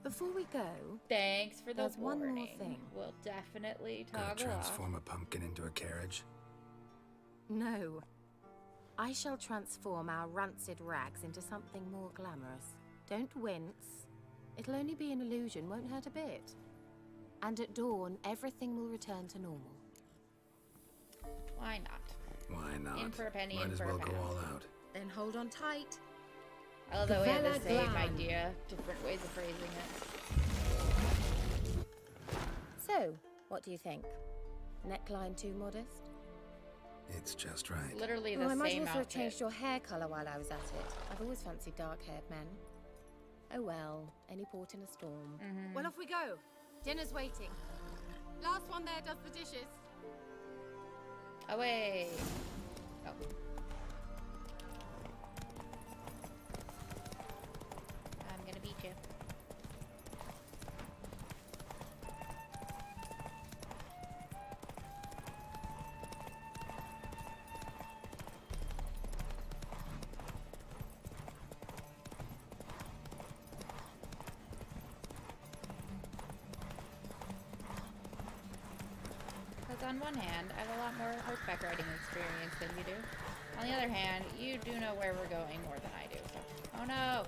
Before we go, Thanks for the there's one more warning. thing. We'll definitely Gonna toggle off. transform a pumpkin into a carriage? No. I shall transform our rancid rags into something more glamorous. Don't wince. It'll only be an illusion, won't hurt a bit. And at dawn, everything will return to normal. Why not? Why not? In for a penny, Might in as for a well go pound. all out. Then hold on tight. I love that we have the Gavella same Glam. idea, different ways of phrasing it. So, what do you think? Neckline too modest? It's just right. Literally the I might same also have outfit. changed your hair colour while I was at it. I've always fancied dark-haired men. Oh well, any port in a storm. Well, off we go. Dinner's waiting. Last one there does the dishes. Away. Oh. I'm gonna beat you. Because on one hand, I have a lot more horseback riding experience than you do. On the other hand, you do know where we're going more than I do. So. Oh no!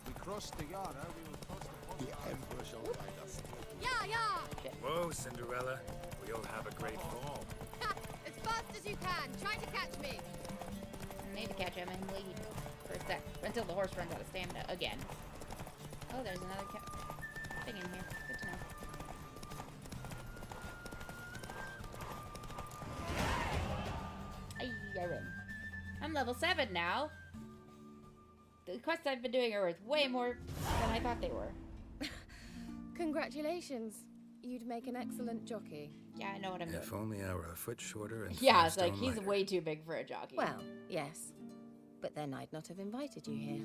We crossed the yard, we will cross the Emperor shall find us. Yeah, yeah! Whoa, Cinderella. We'll have a great fall. As fast as you can. Try to catch me. I need to catch him and lead for a sec until the horse runs out of stamina again. Oh, there's another thing in here. Good to know. Ay, I win. I'm level 7 now. The quests I've been doing are worth way more than I thought they were. Congratulations. You'd make an excellent jockey. Yeah, I know what I'm doing. If only I were a foot shorter and Yeah, 5 it's like stone he's lighter. way too big for a jockey. Well, yes. But then I'd not have invited you here.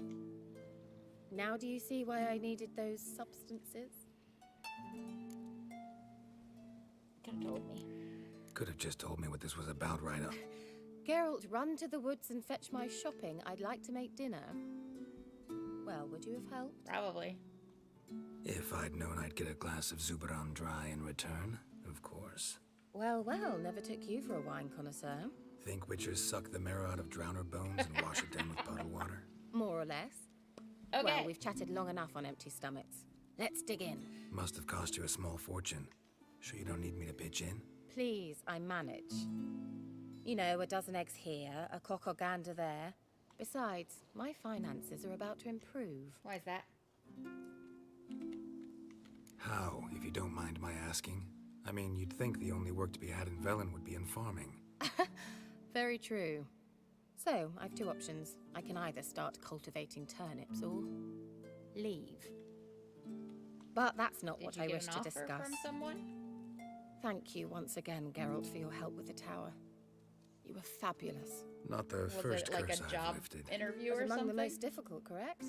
Now do you see why I needed those substances? Could have told me. Could have just told me what this was about right up. Geralt, run to the woods and fetch my shopping. I'd like to make dinner. Well, would you have helped? Probably. If I'd known I'd get a glass of Zubaran dry in return, of course. Well, well, never took you for a wine connoisseur. Think witchers suck the marrow out of drowner bones and wash it down with bottled water? More or less. Okay. Well, we've chatted long enough on empty stomachs. Let's dig in. Must have cost you a small fortune. Sure you don't need me to pitch in? Please, I manage. You know, a dozen eggs here, a cock or gander there. Besides, my finances are about to improve. Why is that? How, if you don't mind my asking? I mean, you'd think the only work to be had in Velen would be in farming. Very true. So, I've two options. I can either start cultivating turnips or leave. But that's not what Did you I get wish an to offer discuss. from someone? Thank you once again, Geralt, for your help with the tower. You were fabulous. Not the Was first it like curse a I've job lifted. interview It was or among something? the most difficult, correct?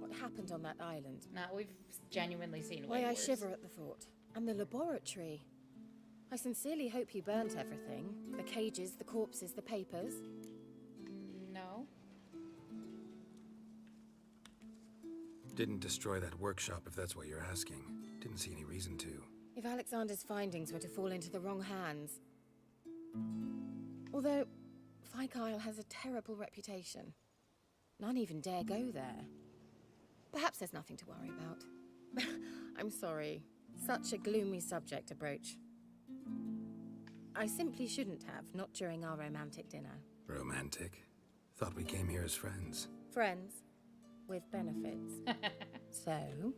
What happened on that island? No, we've genuinely seen Why way I worse. shiver at the thought. And the laboratory. I sincerely hope you burnt everything. The cages, the corpses, the papers. No. Didn't destroy that workshop if that's what you're asking. Didn't see any reason to. If Alexander's findings were to fall into the wrong hands. Although, Fyke Isle has a terrible reputation. None even dare go there. Perhaps there's nothing to worry about. I'm sorry. Such a gloomy subject to broach. I simply shouldn't have, not during our romantic dinner. Romantic? Thought we came here as friends. Friends with benefits. So?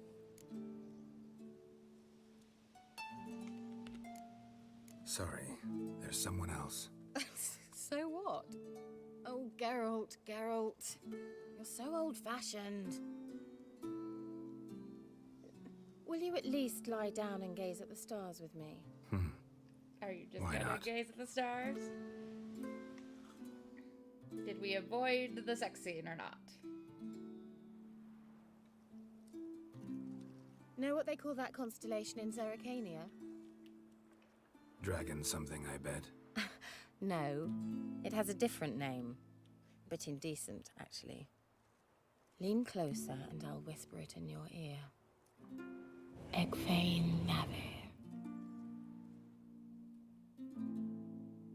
Sorry, there's someone else. So what? Oh, Geralt, Geralt. You're so old-fashioned. Will you at least lie down and gaze at the stars with me? Are you just Why gonna not? gaze at the stars? Did we avoid the sex scene or not? Know what they call that constellation in Zerrikania? Dragon something, I bet. No, it has a different name. Bit indecent, actually. Lean closer and I'll whisper it in your ear. Egfain Nave.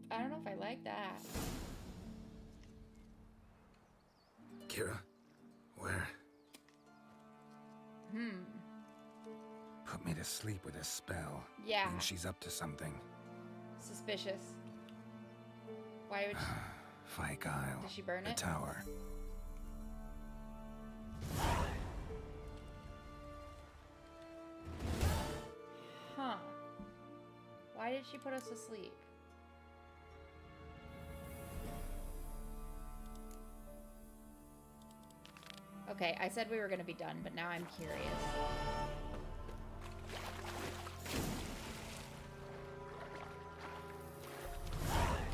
I don't know if I like that. Kira, where? Put me to sleep with a spell. Yeah. Means she's up to something. Suspicious. Why would she... Fyke Isle. Did she burn the it? tower. Huh. Why did she put us to sleep? Okay, I said we were gonna be done, but now I'm curious.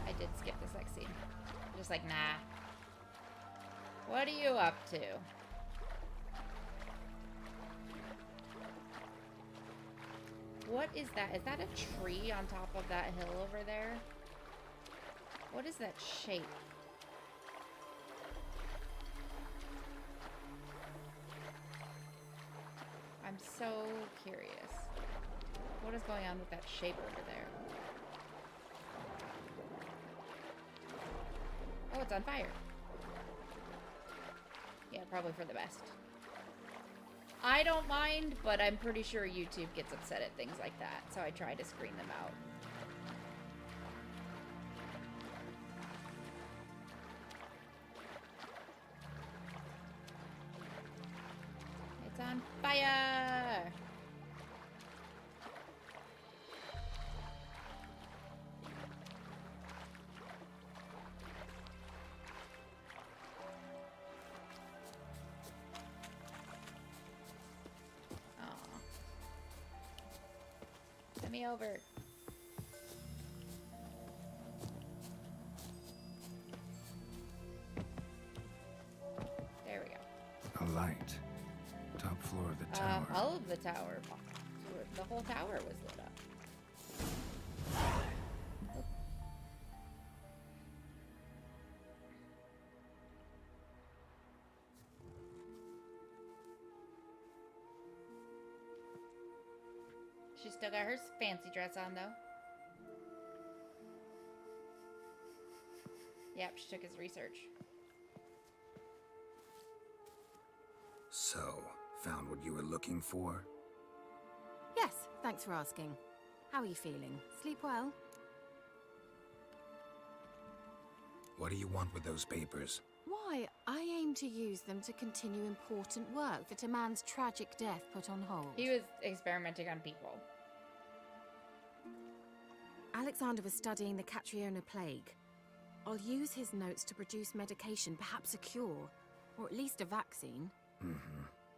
I did skip the sex scene. Just like, nah. What are you up to? What is that? Is that a tree on top of that hill over there? What is that shape? I'm so curious. What is going on with that shape over there? Oh, it's on fire. Yeah, probably for the best. I don't mind, but I'm pretty sure YouTube gets upset at things like that, so I try to screen them out. It's on fire! Send me over. There we go. A light. Top floor of the tower. All of the tower. The whole tower was lit up. She still got her fancy dress on, though. Yep, she took his research. So, found what you were looking for? Yes, thanks for asking. How are you feeling? Sleep well? What do you want with those papers? Why, I aim to use them to continue important work that a man's tragic death put on hold. He was experimenting on people. Alexander was studying the Catriona plague. I'll use his notes to produce medication, perhaps a cure, or at least a vaccine.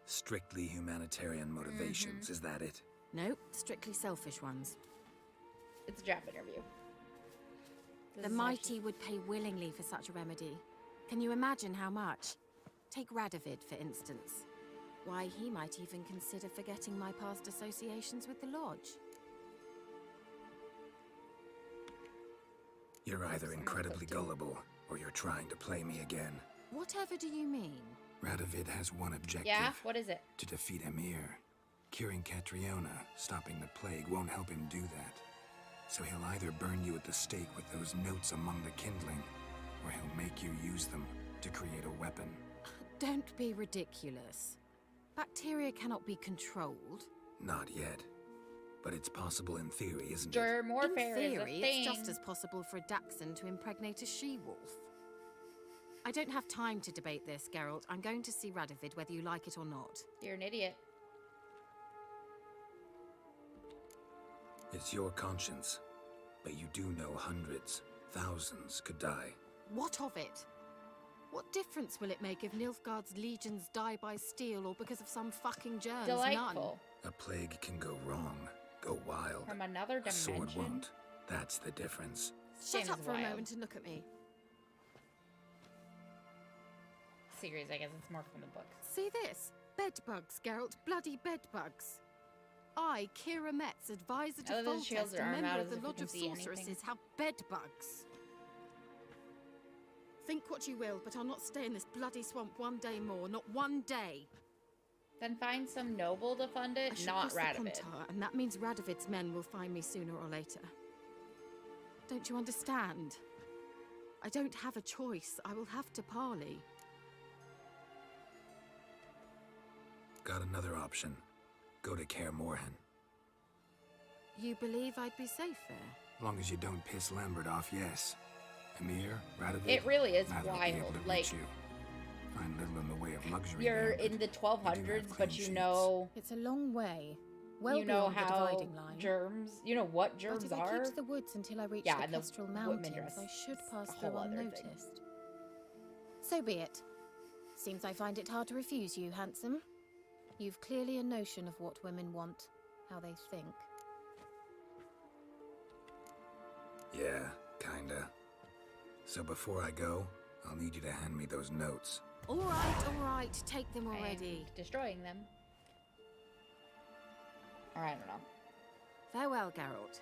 Strictly humanitarian motivations, is that it? Nope, strictly selfish ones. It's a job interview. The mighty would pay willingly for such a remedy. Can you imagine how much? Take Radovid, for instance. Why, he might even consider forgetting my past associations with the Lodge. You're either incredibly gullible, or you're trying to play me again. Whatever do you mean? Radovid has one objective. Yeah? What is it? To defeat Emir. Curing Catriona, stopping the plague, won't help him do that. So he'll either burn you at the stake with those notes among the kindling, or he'll make you use them to create a weapon. Don't be ridiculous. Bacteria cannot be controlled. Not yet. But it's possible in theory, isn't it? In Warfare theory, is a thing. it's just as possible for a Dachshund to impregnate a she-wolf. I don't have time to debate this, Geralt. I'm going to see Radovid whether you like it or not. You're an idiot. It's your conscience. But you do know hundreds, thousands could die. What of it? What difference will it make if Nilfgaard's legions die by steel or because of some fucking germs? Delightful. A plague can go wrong, go wild. From another A sword dimension? won't. That's the difference. Shut up for a wild. moment and look at me. Series, I guess it's more from the book. See this? Bedbugs, Geralt. Bloody bedbugs. I, Kira Metz, advisor to I love that she holds Foltest, her a arm member out of as the if we Lodge can of see Sorceresses, anything. have bedbugs. Think what you will, but I'll not stay in this bloody swamp one day more. Not one day. Then find some noble to fund it, I shall not cross the Radovid. Pontar, and that means Radovid's men will find me sooner or later. Don't you understand? I don't have a choice. I will have to parley. Got another option. Go to Kaer Morhen. You believe I'd be safe there? Long as you don't piss Lambert off, yes. Emir, Radovid. It really is neither will be able wild, to like- reach you. Find little in the way of luxury. You're there, in the 1200s, but you know... It's a long way. Well you know beyond how the dividing line. germs... You know what germs but if I are? keep to the woods until I reach Yeah, the and the Kestrel women Mountains, dress I should pass a through whole other thing. unnoticed. So be it. Seems I find it hard to refuse you, handsome. You've clearly a notion of what women want, how they think. Yeah, kinda. So before I go, I'll need you to hand me those notes. All right, take them already. Destroying them. Or I don't know. Farewell, Geralt.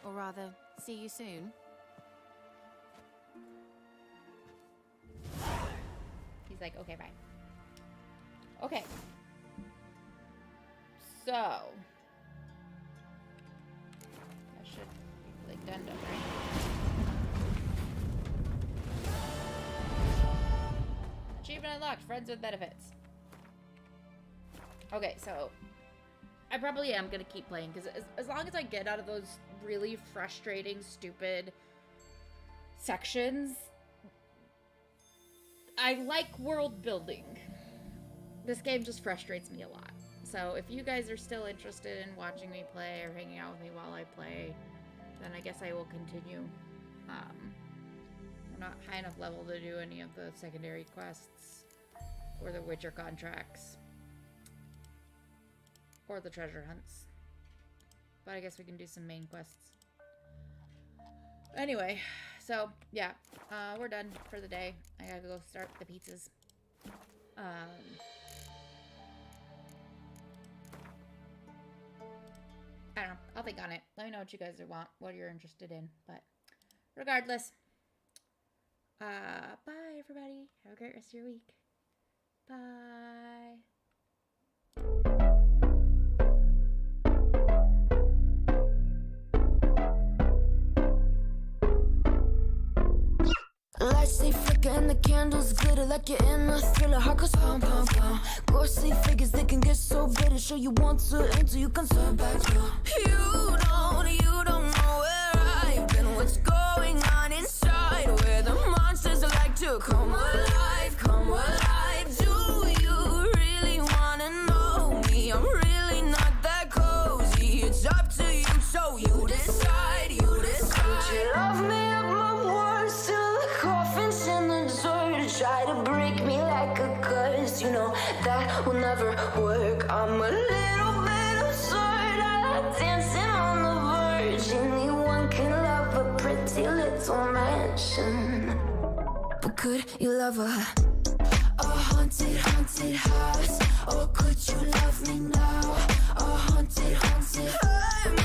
Or rather, see you soon. He's like, okay, bye. Okay. So. I should be like done, right? Achievement unlocked. Friends with benefits. Okay, so I probably am gonna keep playing because as long as I get out of those really frustrating, stupid sections, I like world building. This game just frustrates me a lot. So if you guys are still interested in watching me play or hanging out with me while I play, then I guess I will continue. We're not high enough level to do any of the secondary quests or the Witcher contracts or the treasure hunts. But I guess we can do some main quests. Anyway, so yeah, we're done for the day. I gotta go start the pizzas. I don't know. I'll think on it. Let me know what you guys want, what you're interested in. But regardless, bye everybody. Have a great rest of your week. Bye. Lights they flicker and the candles glitter like you're in a thriller. Heart goes pound, pound, pound. Ghostly figures, they can get so bitter. Show you want to enter, you can turn back now. You don't know where I've been. What's going on inside? Where the monsters like to come alive, come alive. Do you really wanna know me? I'm really not that cozy. It's up to you, so you decide, you decide. Would you love me up my words till the coffin's in the dirt? Try to break me like a curse, you know that will never work. I'm a little bit absurd. I like dancing on the verge. Anyone can love a pretty little mansion, but could you love a haunted, haunted house? Or could you love me now? A haunted, haunted house.